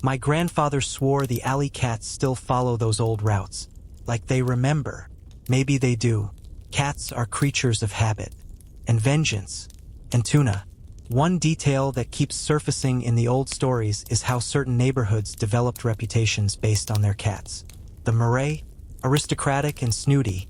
"My grandfather swore the alley cats still follow those old routes. Like they remember. Maybe they do. Cats are creatures of habit. And vengeance. And tuna." One detail that keeps surfacing in the old stories is how certain neighborhoods developed reputations based on their cats. The Murray, aristocratic and snooty.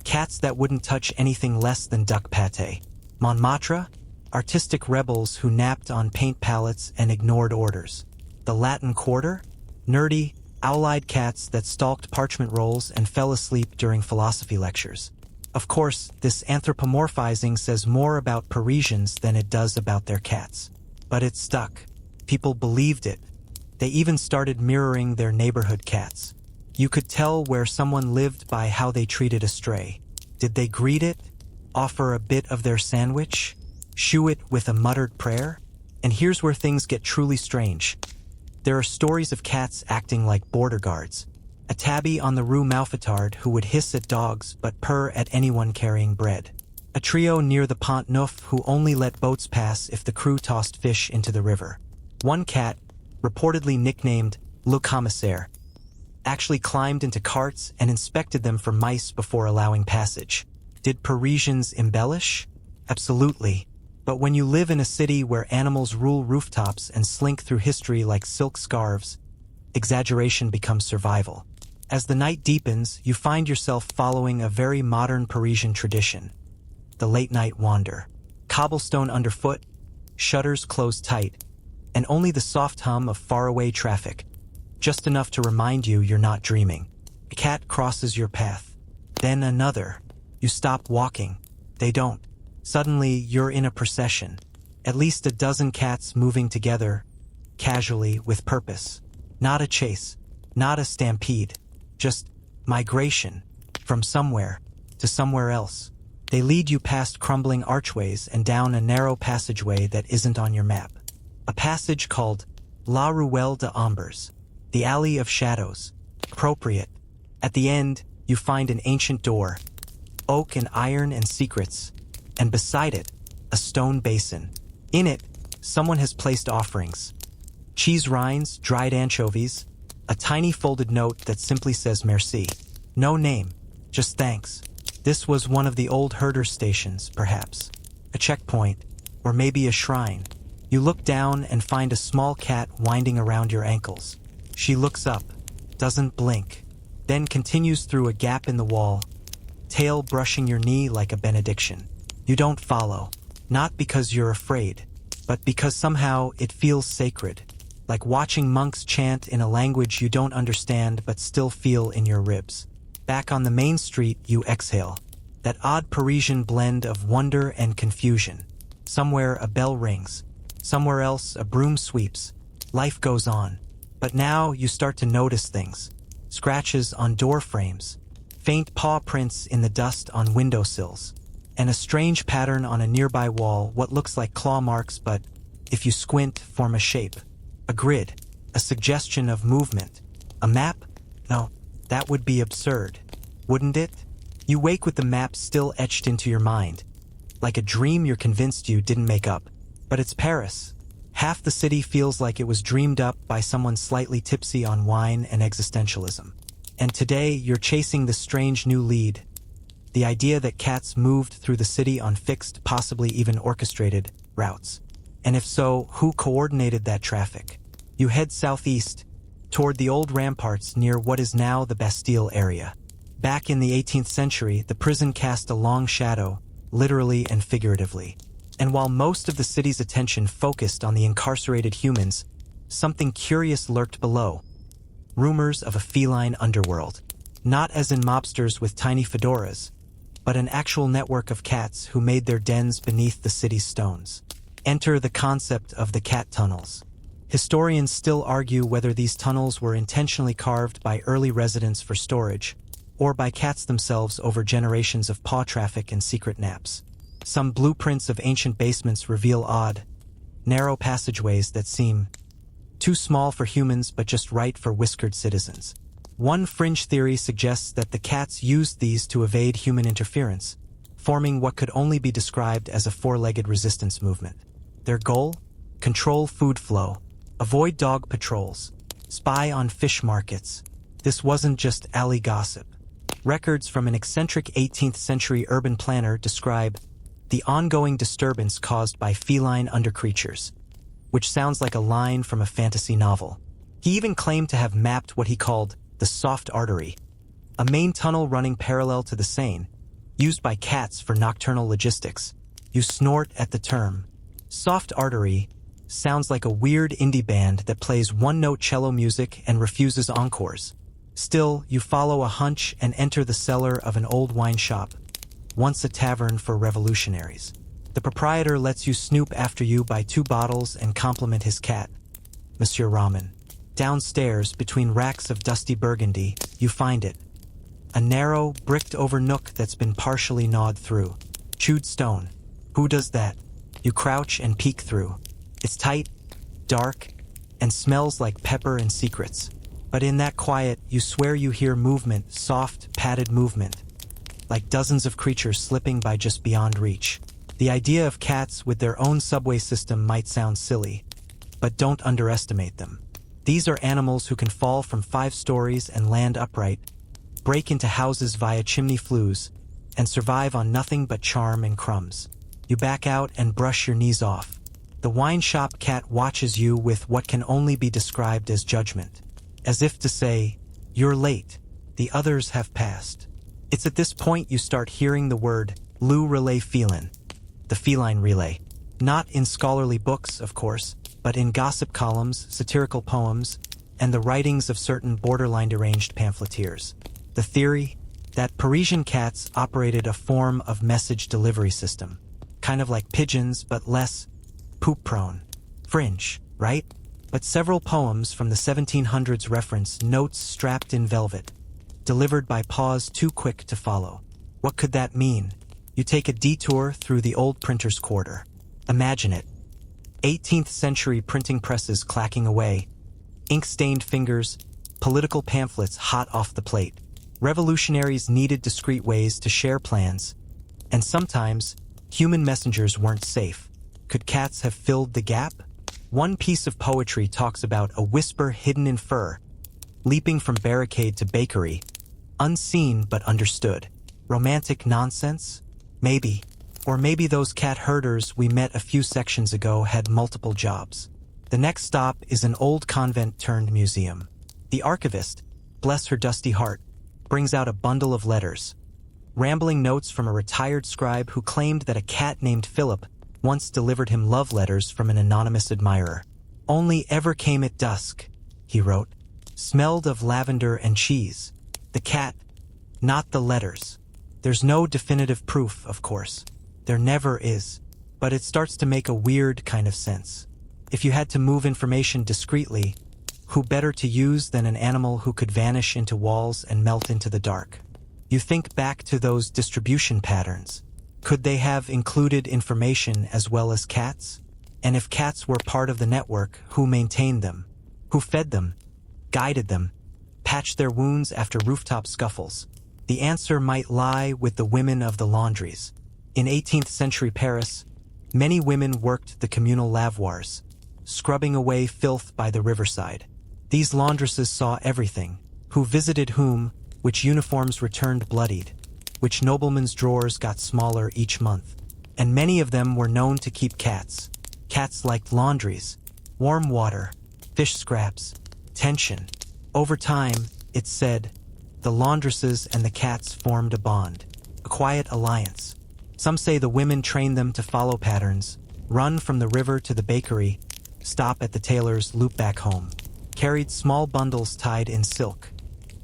Cats that wouldn't touch anything less than duck pate. Montmartre, artistic rebels who napped on paint palettes and ignored orders. The Latin Quarter, nerdy, owl-eyed cats that stalked parchment rolls and fell asleep during philosophy lectures. Of course, this anthropomorphizing says more about Parisians than it does about their cats. But it stuck. People believed it. They even started mirroring their neighborhood cats. You could tell where someone lived by how they treated a stray. Did they greet it? Offer a bit of their sandwich? Shoo it with a muttered prayer? And here's where things get truly strange. There are stories of cats acting like border guards. A tabby on the Rue Mouffetard who would hiss at dogs but purr at anyone carrying bread. A trio near the Pont Neuf who only let boats pass if the crew tossed fish into the river. One cat, reportedly nicknamed Le Commissaire, actually climbed into carts and inspected them for mice before allowing passage. Did Parisians embellish? Absolutely. But when you live in a city where animals rule rooftops and slink through history like silk scarves, exaggeration becomes survival. As the night deepens, you find yourself following a very modern Parisian tradition. The late-night wander. Cobblestone underfoot, shutters closed tight, and only the soft hum of faraway traffic, just enough to remind you you're not dreaming. A cat crosses your path. Then another. You stop walking. They don't. Suddenly, you're in a procession. At least a dozen cats moving together, casually, with purpose. Not a chase. Not a stampede. Just migration. From somewhere to somewhere else. They lead you past crumbling archways and down a narrow passageway that isn't on your map. A passage called La Ruelle des Ombres, the Alley of Shadows. Appropriate. At the end, you find an ancient door. Oak and iron and secrets. And beside it, a stone basin. In it, someone has placed offerings. Cheese rinds, dried anchovies, a tiny folded note that simply says merci. No name, just thanks. This was one of the old herder stations, perhaps. A checkpoint, or maybe a shrine. You look down and find a small cat winding around your ankles. She looks up, doesn't blink, then continues through a gap in the wall, tail brushing your knee like a benediction. You don't follow, not because you're afraid, but because somehow it feels sacred, like watching monks chant in a language you don't understand but still feel in your ribs. Back on the main street, you exhale, that odd Parisian blend of wonder and confusion. Somewhere a bell rings, somewhere else a broom sweeps. Life goes on, but now you start to notice things. Scratches on door frames, faint paw prints in the dust on windowsills, and a strange pattern on a nearby wall, what looks like claw marks but, if you squint, form a shape. A grid, a suggestion of movement. A map? No, that would be absurd, wouldn't it? You wake with the map still etched into your mind. Like a dream you're convinced you didn't make up. But it's Paris. Half the city feels like it was dreamed up by someone slightly tipsy on wine and existentialism. And today, you're chasing this strange new lead. The idea that cats moved through the city on fixed, possibly even orchestrated, routes. And if so, who coordinated that traffic? You head southeast, toward the old ramparts near what is now the Bastille area. Back in the 18th century, the prison cast a long shadow, literally and figuratively. And while most of the city's attention focused on the incarcerated humans, something curious lurked below. Rumors of a feline underworld. Not as in mobsters with tiny fedoras, but an actual network of cats who made their dens beneath the city's stones. Enter the concept of the cat tunnels. Historians still argue whether these tunnels were intentionally carved by early residents for storage, or by cats themselves over generations of paw traffic and secret naps. Some blueprints of ancient basements reveal odd, narrow passageways that seem too small for humans but just right for whiskered citizens. One fringe theory suggests that the cats used these to evade human interference, forming what could only be described as a four-legged resistance movement. Their goal? Control food flow, avoid dog patrols, spy on fish markets. This wasn't just alley gossip. Records from an eccentric 18th century urban planner describe the ongoing disturbance caused by feline undercreatures, which sounds like a line from a fantasy novel. He even claimed to have mapped what he called the soft artery, a main tunnel running parallel to the Seine, used by cats for nocturnal logistics. You snort at the term. Soft artery sounds like a weird indie band that plays one-note cello music and refuses encores. Still, you follow a hunch and enter the cellar of an old wine shop, once a tavern for revolutionaries. The proprietor lets you snoop after you buy 2 bottles and compliment his cat, Monsieur Ramen. Downstairs, between racks of dusty burgundy, you find it. A narrow, bricked-over nook that's been partially gnawed through. Chewed stone. Who does that? You crouch and peek through. It's tight, dark, and smells like pepper and secrets. But in that quiet, you swear you hear movement, soft, padded movement, like dozens of creatures slipping by just beyond reach. The idea of cats with their own subway system might sound silly, but don't underestimate them. These are animals who can fall from 5 stories and land upright, break into houses via chimney flues, and survive on nothing but charm and crumbs. You back out and brush your knees off. The wine shop cat watches you with what can only be described as judgment, as if to say, "You're late. The others have passed." It's at this point you start hearing the word loup relay feline, the feline relay. Not in scholarly books, of course, but in gossip columns, satirical poems, and the writings of certain borderline deranged pamphleteers. The theory? That Parisian cats operated a form of message delivery system, kind of like pigeons but less poop-prone. Fringe, right? But several poems from the 1700s reference notes strapped in velvet, delivered by paws too quick to follow. What could that mean? You take a detour through the old printer's quarter. Imagine it. 18th century printing presses clacking away, ink-stained fingers, political pamphlets hot off the plate. Revolutionaries needed discreet ways to share plans, and sometimes human messengers weren't safe. Could cats have filled the gap? One piece of poetry talks about a whisper hidden in fur, leaping from barricade to bakery, unseen but understood. Romantic nonsense? Maybe. Or maybe those cat herders we met a few sections ago had multiple jobs. The next stop is an old convent-turned-museum. The archivist, bless her dusty heart, brings out a bundle of letters. Rambling notes from a retired scribe who claimed that a cat named Philip once delivered him love letters from an anonymous admirer. "Only ever came at dusk," he wrote. "Smelled of lavender and cheese." The cat, not the letters. There's no definitive proof, of course. There never is. But it starts to make a weird kind of sense. If you had to move information discreetly, who better to use than an animal who could vanish into walls and melt into the dark? You think back to those distribution patterns. Could they have included information as well as cats? And if cats were part of the network, who maintained them? Who fed them? Guided them? Patched their wounds after rooftop scuffles? The answer might lie with the women of the laundries. In 18th century Paris, many women worked the communal lavoirs, scrubbing away filth by the riverside. These laundresses saw everything: who visited whom, which uniforms returned bloodied, which noblemen's drawers got smaller each month. And many of them were known to keep cats. Cats liked laundries, warm water, fish scraps, tension. Over time, it's said, the laundresses and the cats formed a bond, a quiet alliance. Some say the women trained them to follow patterns, run from the river to the bakery, stop at the tailor's, loop back home, carried small bundles tied in silk.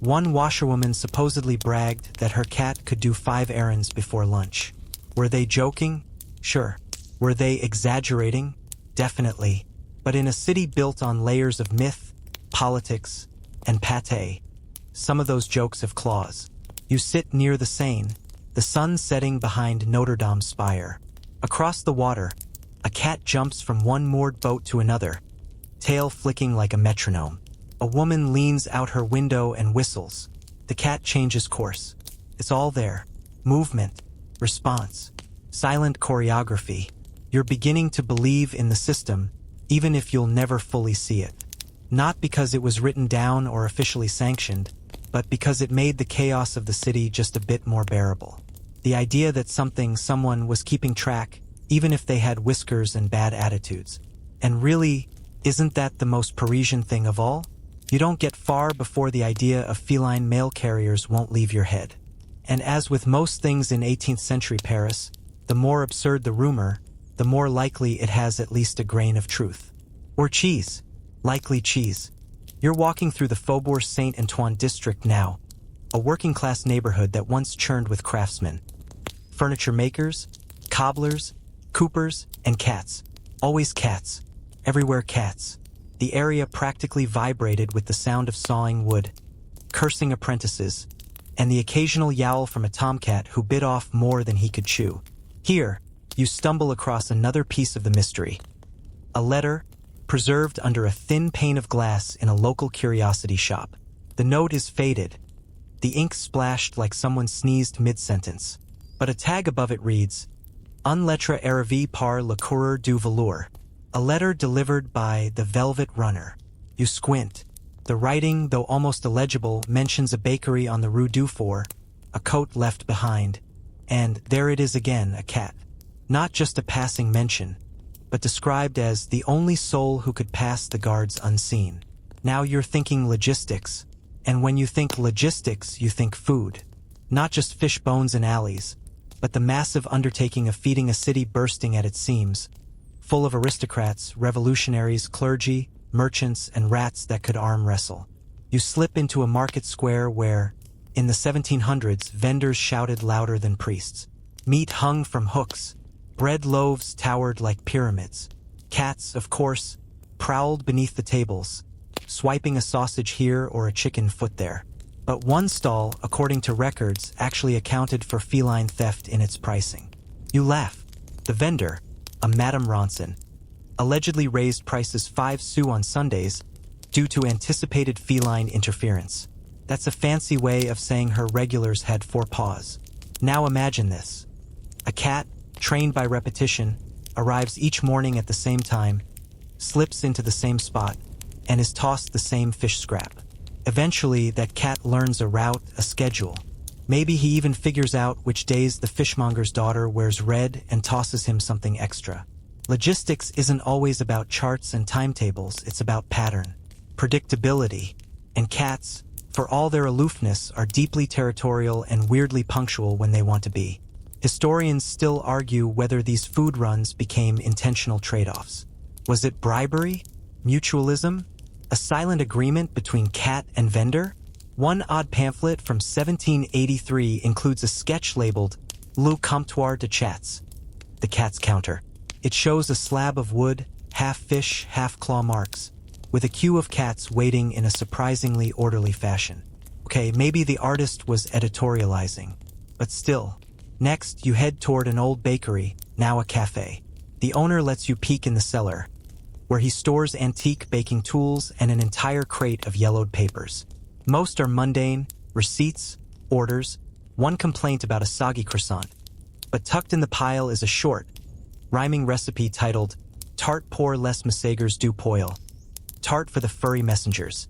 One washerwoman supposedly bragged that her cat could do 5 errands before lunch. Were they joking? Sure. Were they exaggerating? Definitely. But in a city built on layers of myth, politics, and pate, some of those jokes have claws. You sit near the Seine, the sun setting behind Notre Dame's spire. Across the water, a cat jumps from one moored boat to another, tail flicking like a metronome. A woman leans out her window and whistles. The cat changes course. It's all there. Movement, response, silent choreography. You're beginning to believe in the system, even if you'll never fully see it. Not because it was written down or officially sanctioned, but because it made the chaos of the city just a bit more bearable. The idea that someone was keeping track, even if they had whiskers and bad attitudes. And really, isn't that the most Parisian thing of all? You don't get far before the idea of feline mail carriers won't leave your head. And as with most things in 18th century Paris, the more absurd the rumor, the more likely it has at least a grain of truth. Or cheese. Likely cheese. You're walking through the Faubourg Saint-Antoine district now, a working-class neighborhood that once churned with craftsmen. Furniture makers, cobblers, coopers, and cats. Always cats. Everywhere cats. The area practically vibrated with the sound of sawing wood, cursing apprentices, and the occasional yowl from a tomcat who bit off more than he could chew. Here, you stumble across another piece of the mystery. A letter, preserved under a thin pane of glass in a local curiosity shop. The note is faded, the ink splashed like someone sneezed mid-sentence. But a tag above it reads, "Un lettre arrivée par le coureur du velours." A letter delivered by the Velvet Runner. You squint. The writing, though almost illegible, mentions a bakery on the Rue du Four, a coat left behind, and there it is again, a cat. Not just a passing mention, but described as the only soul who could pass the guards unseen. Now you're thinking logistics, and when you think logistics, you think food. Not just fish bones in alleys, but the massive undertaking of feeding a city bursting at its seams, full of aristocrats, revolutionaries, clergy, merchants, and rats that could arm wrestle. You slip into a market square where, in the 1700s, vendors shouted louder than priests. Meat hung from hooks. Bread loaves towered like pyramids. Cats, of course, prowled beneath the tables, swiping a sausage here or a chicken foot there. But one stall, according to records, actually accounted for feline theft in its pricing. You laugh. The vendor, a Madame Ronson, allegedly raised prices 5 sous on Sundays due to anticipated feline interference. That's a fancy way of saying her regulars had 4 paws. Now imagine this. A cat, trained by repetition, arrives each morning at the same time, slips into the same spot, and is tossed the same fish scrap. Eventually, that cat learns a route, a schedule. Maybe he even figures out which days the fishmonger's daughter wears red and tosses him something extra. Logistics isn't always about charts and timetables, it's about pattern, predictability, and cats, for all their aloofness, are deeply territorial and weirdly punctual when they want to be. Historians still argue whether these food runs became intentional trade-offs. Was it bribery? Mutualism? A silent agreement between cat and vendor? One odd pamphlet from 1783 includes a sketch labeled Le Comptoir de Chats, the cat's counter. It shows a slab of wood, half fish, half claw marks, with a queue of cats waiting in a surprisingly orderly fashion. Okay, maybe the artist was editorializing, but still. Next, you head toward an old bakery, now a cafe. The owner lets you peek in the cellar, where he stores antique baking tools and an entire crate of yellowed papers. Most are mundane, receipts, orders, one complaint about a soggy croissant. But tucked in the pile is a short, rhyming recipe titled Tarte pour les messagers du poil, tart for the furry messengers.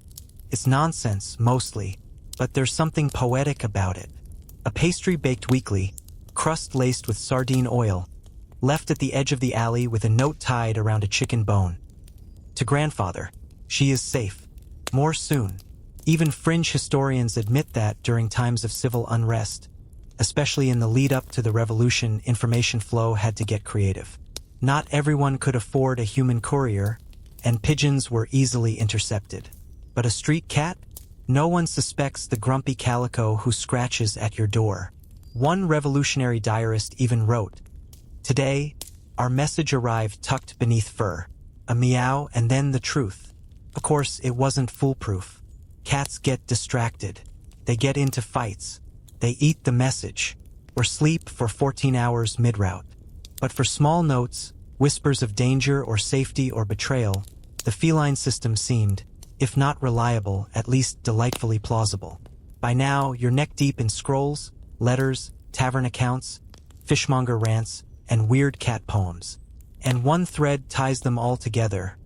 It's nonsense, mostly, but there's something poetic about it. A pastry baked weekly, crust laced with sardine oil, left at the edge of the alley with a note tied around a chicken bone. To grandfather, she is safe. More soon. Even fringe historians admit that during times of civil unrest, especially in the lead-up to the revolution, information flow had to get creative. Not everyone could afford a human courier, and pigeons were easily intercepted. But a street cat? No one suspects the grumpy calico who scratches at your door. One revolutionary diarist even wrote, "Today, our message arrived tucked beneath fur, a meow, and then the truth. Of course, it wasn't foolproof. Cats get distracted. They get into fights. They eat the message, or sleep for 14 hours mid-route. But for small notes, whispers of danger or safety or betrayal, the feline system seemed, if not reliable, at least delightfully plausible. By now, you're neck-deep in scrolls, letters, tavern accounts, fishmonger rants, and weird cat poems. And one thread ties them all together.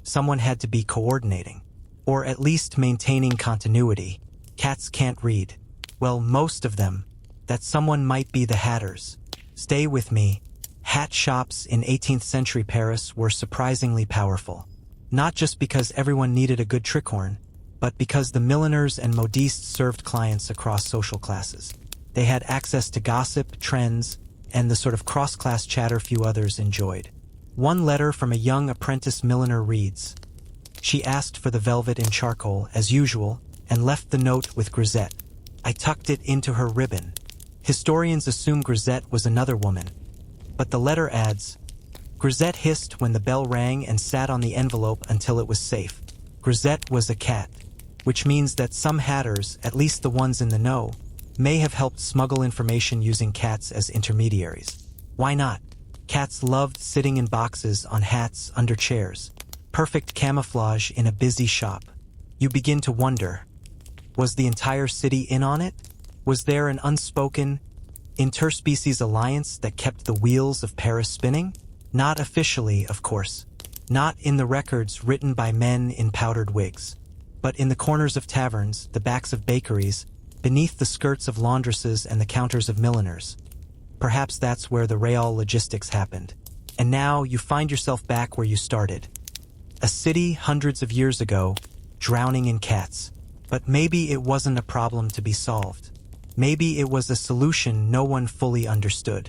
Someone had to be coordinating, or at least maintaining continuity. Cats can't read. Well, most of them. That someone might be the Hatters. Stay with me. Hat shops in 18th century Paris were surprisingly powerful. Not just because everyone needed a good trickhorn, but because the milliners and modistes served clients across social classes. They had access to gossip, trends, and the sort of cross-class chatter few others enjoyed. One letter from a young apprentice milliner reads, "She asked for the velvet in charcoal, as usual, and left the note with Grisette. I tucked it into her ribbon." Historians assume Grisette was another woman, but the letter adds, "Grisette hissed when the bell rang and sat on the envelope until it was safe." Grisette was a cat, which means that some hatters, at least the ones in the know, may have helped smuggle information using cats as intermediaries. Why not? Cats loved sitting in boxes on hats under chairs. Perfect camouflage in a busy shop. You begin to wonder, was the entire city in on it? Was there an unspoken, interspecies alliance that kept the wheels of Paris spinning? Not officially, of course. Not in the records written by men in powdered wigs. But in the corners of taverns, the backs of bakeries, beneath the skirts of laundresses and the counters of milliners. Perhaps that's where the real logistics happened. And now you find yourself back where you started. A city hundreds of years ago, drowning in cats. But maybe it wasn't a problem to be solved. Maybe it was a solution no one fully understood.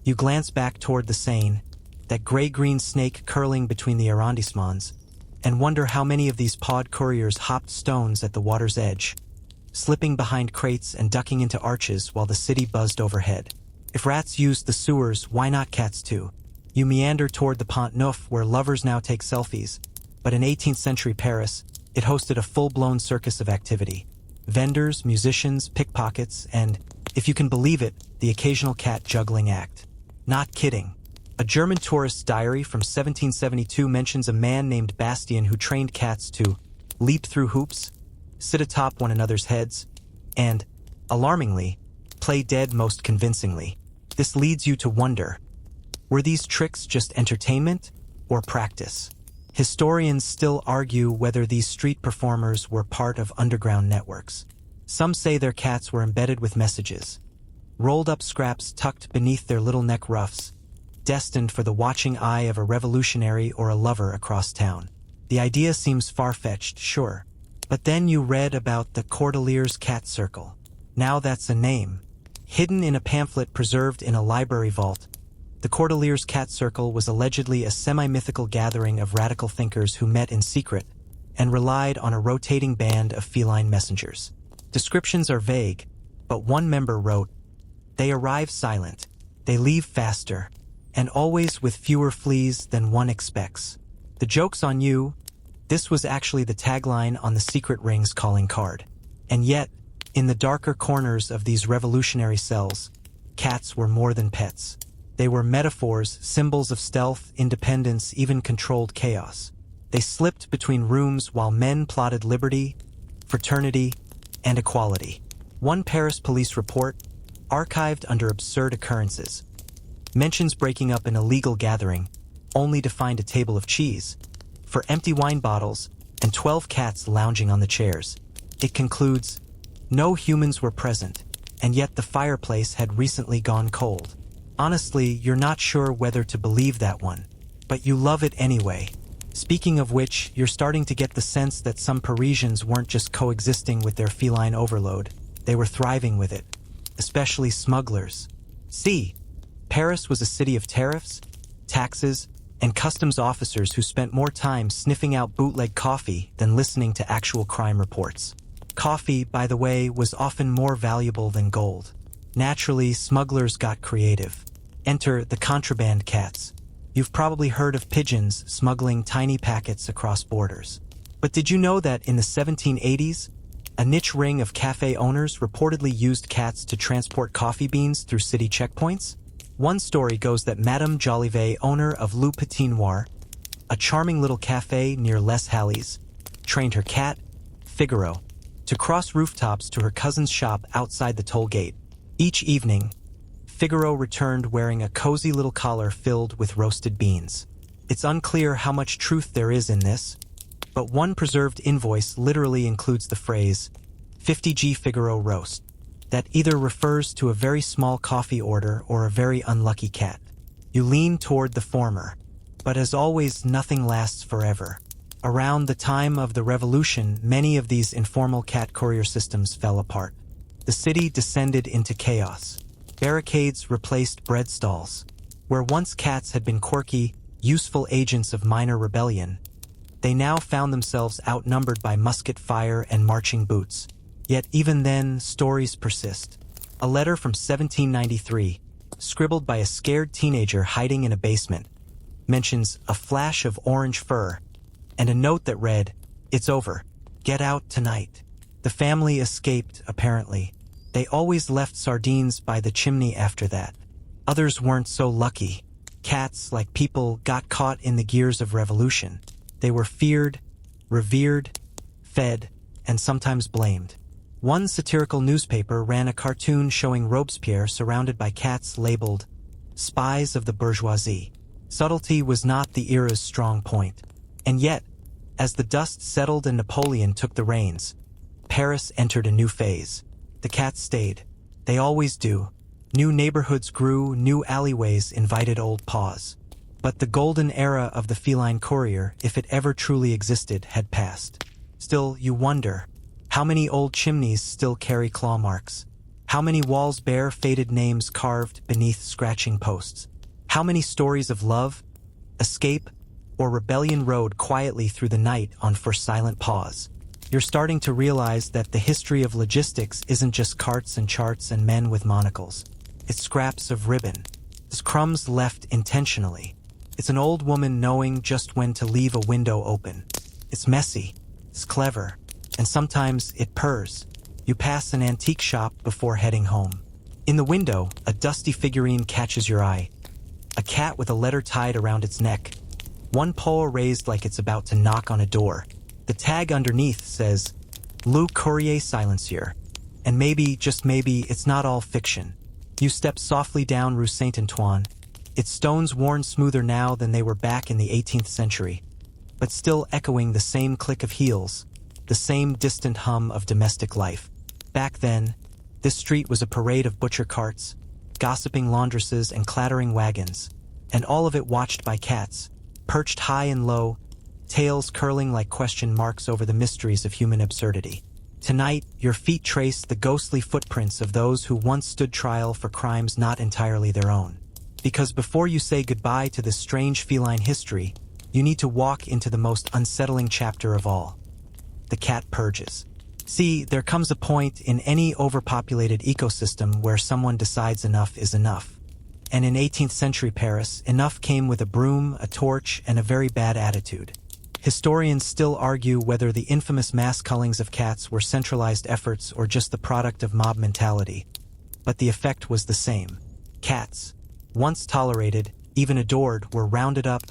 You glance back toward the Seine, that gray-green snake curling between the arrondissements, and wonder how many of these pod couriers hopped stones at the water's edge, slipping behind crates and ducking into arches while the city buzzed overhead. If rats used the sewers, why not cats too? You meander toward the Pont Neuf, where lovers now take selfies, but in 18th century Paris, it hosted a full-blown circus of activity. Vendors, musicians, pickpockets, and, if you can believe it, the occasional cat juggling act. Not kidding. A German tourist's diary from 1772 mentions a man named Bastien who trained cats to leap through hoops, sit atop one another's heads, and, alarmingly, play dead most convincingly. This leads you to wonder, were these tricks just entertainment or practice? Historians still argue whether these street performers were part of underground networks. Some say their cats were embedded with messages, rolled up scraps tucked beneath their little neck ruffs, destined for the watching eye of a revolutionary or a lover across town. The idea seems far-fetched, sure. But then you read about the Cordelier's Cat Circle. Now that's a name. Hidden in a pamphlet preserved in a library vault, the Cordelier's Cat Circle was allegedly a semi-mythical gathering of radical thinkers who met in secret and relied on a rotating band of feline messengers. Descriptions are vague, but one member wrote, "They arrive silent, they leave faster, and always with fewer fleas than one expects. The joke's on you." This was actually the tagline on the Secret Ring's calling card. And yet, in the darker corners of these revolutionary cells, cats were more than pets. They were metaphors, symbols of stealth, independence, even controlled chaos. They slipped between rooms while men plotted liberty, fraternity, and equality. One Paris police report, archived under absurd occurrences, mentions breaking up an illegal gathering, only to find a table of cheese, for empty wine bottles, and 12 cats lounging on the chairs. It concludes, no humans were present, and yet the fireplace had recently gone cold. Honestly, you're not sure whether to believe that one, but you love it anyway. Speaking of which, you're starting to get the sense that some Parisians weren't just coexisting with their feline overload, they were thriving with it, especially smugglers. See, Paris was a city of tariffs, taxes, and customs officers who spent more time sniffing out bootleg coffee than listening to actual crime reports. Coffee, by the way, was often more valuable than gold. Naturally, smugglers got creative. Enter the contraband cats, You've probably heard of pigeons smuggling tiny packets across borders. But did you know that in the 1780s, a niche ring of cafe owners reportedly used cats to transport coffee beans through city checkpoints? One story goes that Madame Jolivet, owner of Le Petit Noir, a charming little cafe near Les Halles, trained her cat, Figaro, to cross rooftops to her cousin's shop outside the toll gate. Each evening, Figaro returned wearing a cozy little collar filled with roasted beans. It's unclear how much truth there is in this, but one preserved invoice literally includes the phrase, 50G Figaro roast. That either refers to a very small coffee order or a very unlucky cat. You lean toward the former, but as always, nothing lasts forever. Around the time of the Revolution, many of these informal cat courier systems fell apart. The city descended into chaos. Barricades replaced bread stalls. Where once cats had been quirky, useful agents of minor rebellion, they now found themselves outnumbered by musket fire and marching boots. Yet even then, stories persist. A letter from 1793, scribbled by a scared teenager hiding in a basement, mentions a flash of orange fur, and a note that read, "It's over. Get out tonight." The family escaped, apparently. They always left sardines by the chimney after that. Others weren't so lucky. Cats, like people, got caught in the gears of revolution. They were feared, revered, fed, and sometimes blamed. One satirical newspaper ran a cartoon showing Robespierre surrounded by cats labeled spies of the bourgeoisie. Subtlety was not the era's strong point. And yet, as the dust settled and Napoleon took the reins, Paris entered a new phase. The cats stayed. They always do. New neighborhoods grew, new alleyways invited old paws. But the golden era of the feline courier, if it ever truly existed, had passed. Still, you wonder, how many old chimneys still carry claw marks? How many walls bear faded names carved beneath scratching posts? How many stories of love, escape, or rebellion rode quietly through the night on for silent paws? You're starting to realize that the history of logistics isn't just carts and charts and men with monocles. It's scraps of ribbon. It's crumbs left intentionally. It's an old woman knowing just when to leave a window open. It's messy. It's clever. And sometimes it purrs. You pass an antique shop before heading home. In the window, a dusty figurine catches your eye. A cat with a letter tied around its neck. One paw raised like it's about to knock on a door. The tag underneath says, Le Courrier Silencieux. And maybe, just maybe, it's not all fiction. You step softly down Rue Saint-Antoine. Its stones worn smoother now than they were back in the 18th century, but still echoing the same click of heels, the same distant hum of domestic life. Back then, this street was a parade of butcher carts, gossiping laundresses and clattering wagons, and all of it watched by cats, perched high and low, tails curling like question marks over the mysteries of human absurdity. Tonight, your feet trace the ghostly footprints of those who once stood trial for crimes not entirely their own. Because before you say goodbye to this strange feline history, you need to walk into the most unsettling chapter of all. The cat purges. See, there comes a point in any overpopulated ecosystem where someone decides enough is enough. And in 18th century Paris, enough came with a broom, a torch, and a very bad attitude. Historians still argue whether the infamous mass cullings of cats were centralized efforts or just the product of mob mentality. But the effect was the same. Cats, once tolerated, even adored, were rounded up,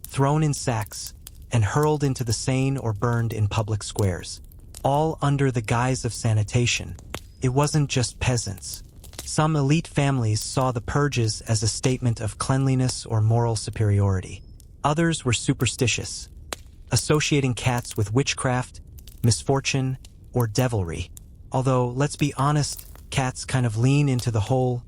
thrown in sacks, and hurled into the Seine or burned in public squares. All under the guise of sanitation. It wasn't just peasants. Some elite families saw the purges as a statement of cleanliness or moral superiority. Others were superstitious, associating cats with witchcraft, misfortune, or devilry. Although, let's be honest, cats kind of lean into the whole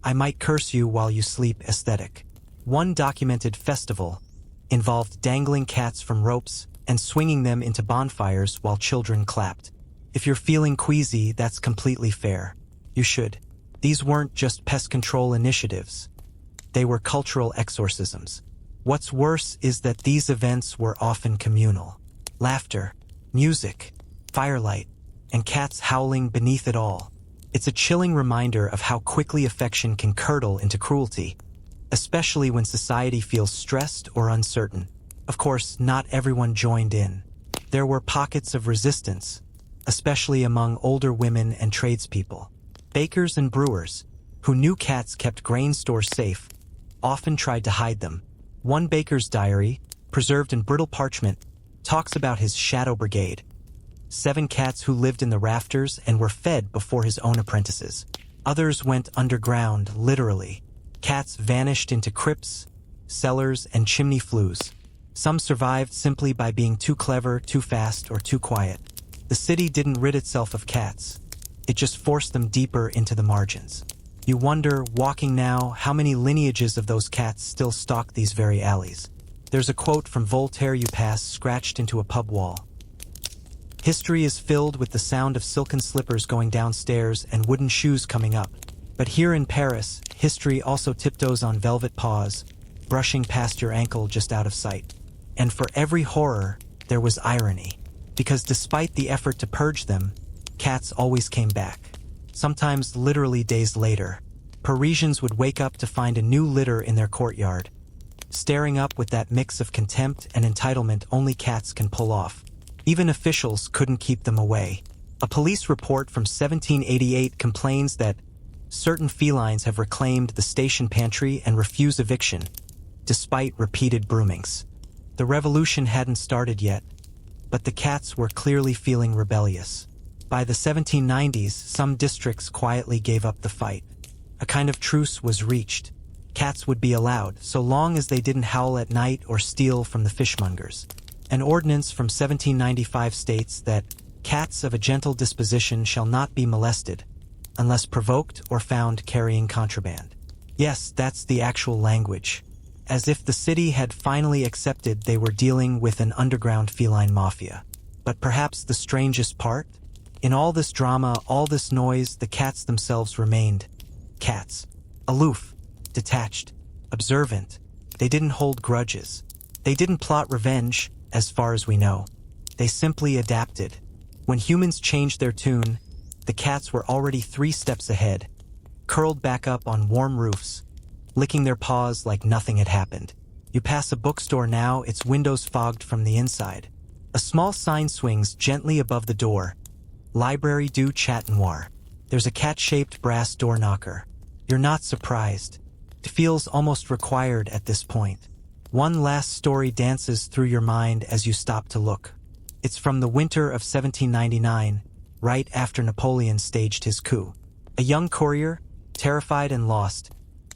"I might curse you while you sleep" aesthetic. One documented festival involved dangling cats from ropes and swinging them into bonfires while children clapped. If you're feeling queasy, that's completely fair. You should. These weren't just pest control initiatives. They were cultural exorcisms. What's worse is that these events were often communal. Laughter, music, firelight, and cats howling beneath it all. It's a chilling reminder of how quickly affection can curdle into cruelty, especially when society feels stressed or uncertain. Of course, not everyone joined in. There were pockets of resistance, especially among older women and tradespeople. Bakers and brewers, who knew cats kept grain stores safe, often tried to hide them. One baker's diary, preserved in brittle parchment, talks about his shadow brigade. 7 cats who lived in the rafters and were fed before his own apprentices. Others went underground, literally. Cats vanished into crypts, cellars, and chimney flues. Some survived simply by being too clever, too fast, or too quiet. The city didn't rid itself of cats. It just forced them deeper into the margins. You wonder, walking now, how many lineages of those cats still stalk these very alleys. There's a quote from Voltaire you pass scratched into a pub wall. History is filled with the sound of silken slippers going downstairs and wooden shoes coming up. But here in Paris, history also tiptoes on velvet paws, brushing past your ankle just out of sight. And for every horror, there was irony. Because despite the effort to purge them, cats always came back. Sometimes literally days later, Parisians would wake up to find a new litter in their courtyard, staring up with that mix of contempt and entitlement only cats can pull off. Even officials couldn't keep them away. A police report from 1788 complains that certain felines have reclaimed the station pantry and refuse eviction, despite repeated broomings. The revolution hadn't started yet, but the cats were clearly feeling rebellious. By the 1790s, some districts quietly gave up the fight. A kind of truce was reached. Cats would be allowed, so long as they didn't howl at night or steal from the fishmongers. An ordinance from 1795 states that cats of a gentle disposition shall not be molested, unless provoked or found carrying contraband. Yes, that's the actual language. As if the city had finally accepted they were dealing with an underground feline mafia. But perhaps the strangest part? In all this drama, all this noise, the cats themselves remained cats. Aloof, detached, observant. They didn't hold grudges. They didn't plot revenge, as far as we know. They simply adapted. When humans changed their tune, the cats were already 3 steps ahead, curled back up on warm roofs, licking their paws like nothing had happened. You pass a bookstore now, its windows fogged from the inside. A small sign swings gently above the door. Librairie du Chat Noir. There's a cat-shaped brass door knocker. You're not surprised. It feels almost required at this point. One last story dances through your mind as you stop to look. It's from the winter of 1799, right after Napoleon staged his coup. A young courier, terrified and lost,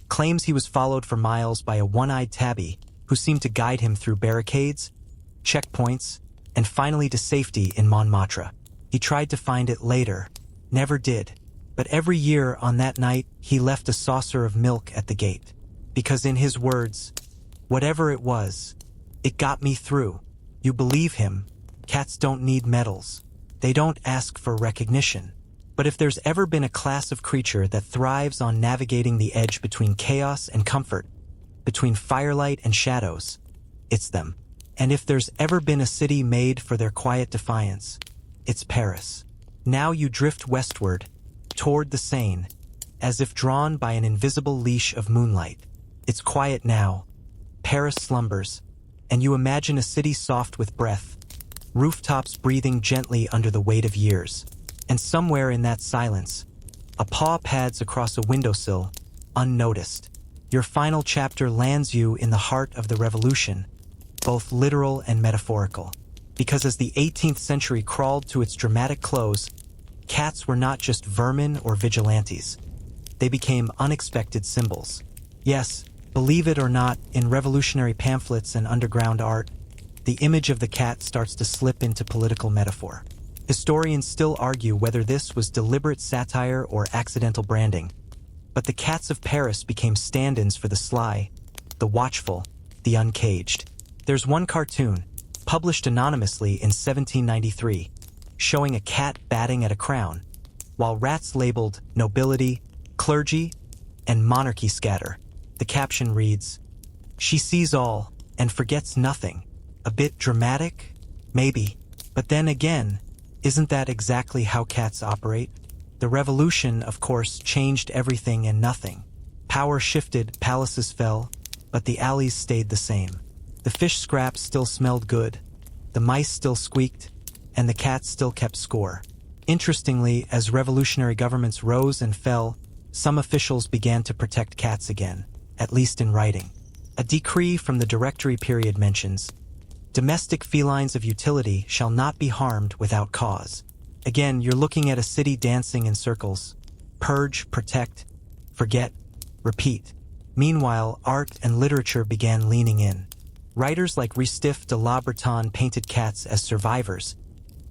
claims he was followed for miles by a one-eyed tabby who seemed to guide him through barricades, checkpoints, and finally to safety in Montmartre. He tried to find it later, never did. But every year on that night, he left a saucer of milk at the gate. Because in his words, whatever it was, it got me through. You believe him. Cats don't need medals. They don't ask for recognition. But if there's ever been a class of creature that thrives on navigating the edge between chaos and comfort, between firelight and shadows, it's them. And if there's ever been a city made for their quiet defiance, it's Paris. Now you drift westward, toward the Seine, as if drawn by an invisible leash of moonlight. It's quiet now. Paris slumbers, and you imagine a city soft with breath, rooftops breathing gently under the weight of years. And somewhere in that silence, a paw pads across a windowsill, unnoticed. Your final chapter lands you in the heart of the revolution, both literal and metaphorical. Because as the 18th century crawled to its dramatic close, cats were not just vermin or vigilantes. They became unexpected symbols. Yes, believe it or not, in revolutionary pamphlets and underground art, the image of the cat starts to slip into political metaphor. Historians still argue whether this was deliberate satire or accidental branding. But the cats of Paris became stand-ins for the sly, the watchful, the uncaged. There's one cartoon, published anonymously in 1793, showing a cat batting at a crown, while rats labeled nobility, clergy, and monarchy scatter. The caption reads, "She sees all and forgets nothing." A bit dramatic? Maybe. But then again, isn't that exactly how cats operate? The revolution, of course, changed everything and nothing. Power shifted, palaces fell, but the alleys stayed the same. The fish scraps still smelled good, the mice still squeaked, and the cats still kept score. Interestingly, as revolutionary governments rose and fell, some officials began to protect cats again, at least in writing. A decree from the Directory period mentions, "Domestic felines of utility shall not be harmed without cause." Again, you're looking at a city dancing in circles. Purge, protect, forget, repeat. Meanwhile, art and literature began leaning in. Writers like Restif de la Bretonne painted cats as survivors,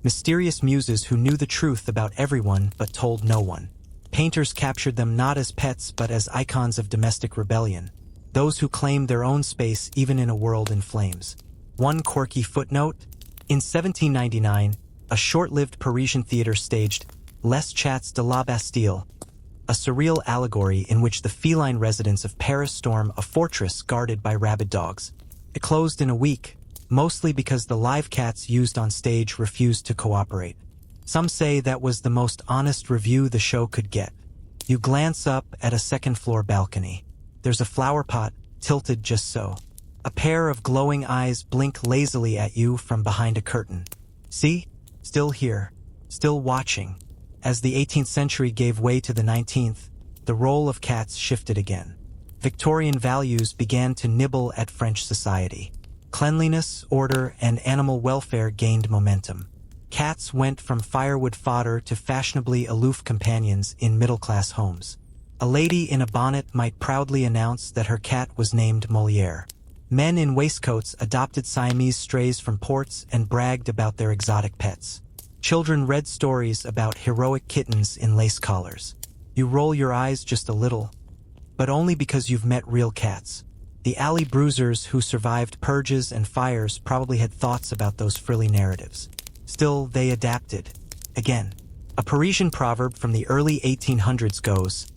mysterious muses who knew the truth about everyone but told no one. Painters captured them not as pets but as icons of domestic rebellion, those who claimed their own space even in a world in flames. One quirky footnote: in 1799, a short-lived Parisian theater staged Les Chats de la Bastille, a surreal allegory in which the feline residents of Paris storm a fortress guarded by rabid dogs. It closed in a week, mostly because the live cats used on stage refused to cooperate. Some say that was the most honest review the show could get. You glance up at a second-floor balcony. There's a flower pot, tilted just so. A pair of glowing eyes blink lazily at you from behind a curtain. See? Still here. Still watching. As the 18th century gave way to the 19th, the role of cats shifted again. Victorian values began to nibble at French society. Cleanliness, order, and animal welfare gained momentum. Cats went from firewood fodder to fashionably aloof companions in middle-class homes. A lady in a bonnet might proudly announce that her cat was named Molière. Men in waistcoats adopted Siamese strays from ports and bragged about their exotic pets. Children read stories about heroic kittens in lace collars. You roll your eyes just a little, but only because you've met real cats. The alley bruisers who survived purges and fires probably had thoughts about those frilly narratives. Still, they adapted. Again, a Parisian proverb from the early 1800s goes,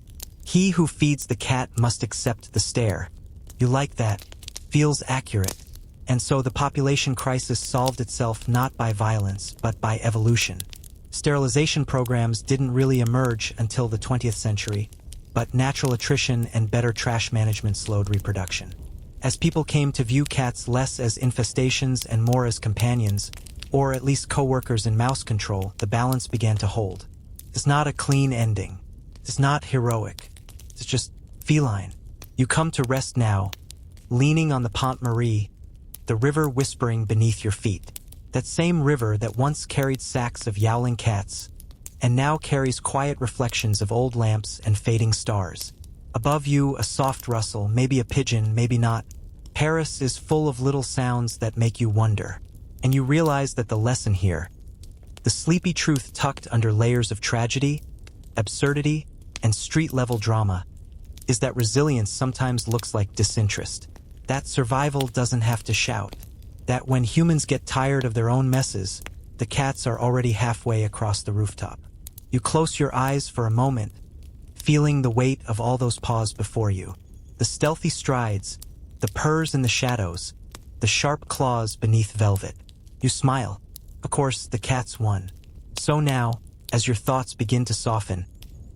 "He who feeds the cat must accept the stare." You like that? Feels accurate. And so the population crisis solved itself not by violence, but by evolution. Sterilization programs didn't really emerge until the 20th century, but natural attrition and better trash management slowed reproduction. As people came to view cats less as infestations and more as companions, or at least co-workers in mouse control, the balance began to hold. It's not a clean ending. It's not heroic. It's just feline. You come to rest now, leaning on the Pont Marie, the river whispering beneath your feet. That same river that once carried sacks of yowling cats, and now carries quiet reflections of old lamps and fading stars. Above you, a soft rustle, maybe a pigeon, maybe not. Paris is full of little sounds that make you wonder. And you realize that the lesson here, the sleepy truth tucked under layers of tragedy, absurdity, and street-level drama, is that resilience sometimes looks like disinterest. That survival doesn't have to shout. That when humans get tired of their own messes, the cats are already halfway across the rooftop. You close your eyes for a moment, feeling the weight of all those paws before you. The stealthy strides, the purrs in the shadows, the sharp claws beneath velvet. You smile. Of course, the cats won. So now, as your thoughts begin to soften,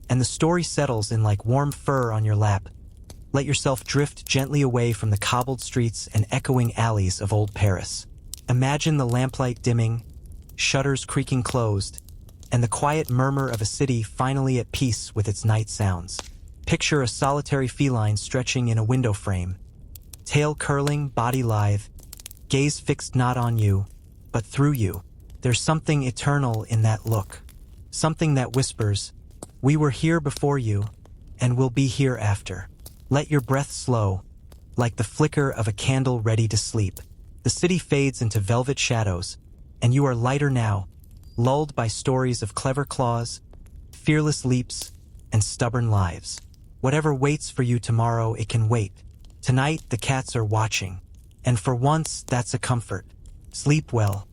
and the story settles in like warm fur on your lap, let yourself drift gently away from the cobbled streets and echoing alleys of old Paris. Imagine the lamplight dimming, shutters creaking closed, and the quiet murmur of a city finally at peace with its night sounds. Picture a solitary feline stretching in a window frame, tail curling, body lithe, gaze fixed not on you, but through you. There's something eternal in that look. Something that whispers, "We were here before you, and we'll be here after." Let your breath slow, like the flicker of a candle ready to sleep. The city fades into velvet shadows, and you are lighter now, lulled by stories of clever claws, fearless leaps, and stubborn lives. Whatever waits for you tomorrow, it can wait. Tonight, the cats are watching, and for once, that's a comfort. Sleep well.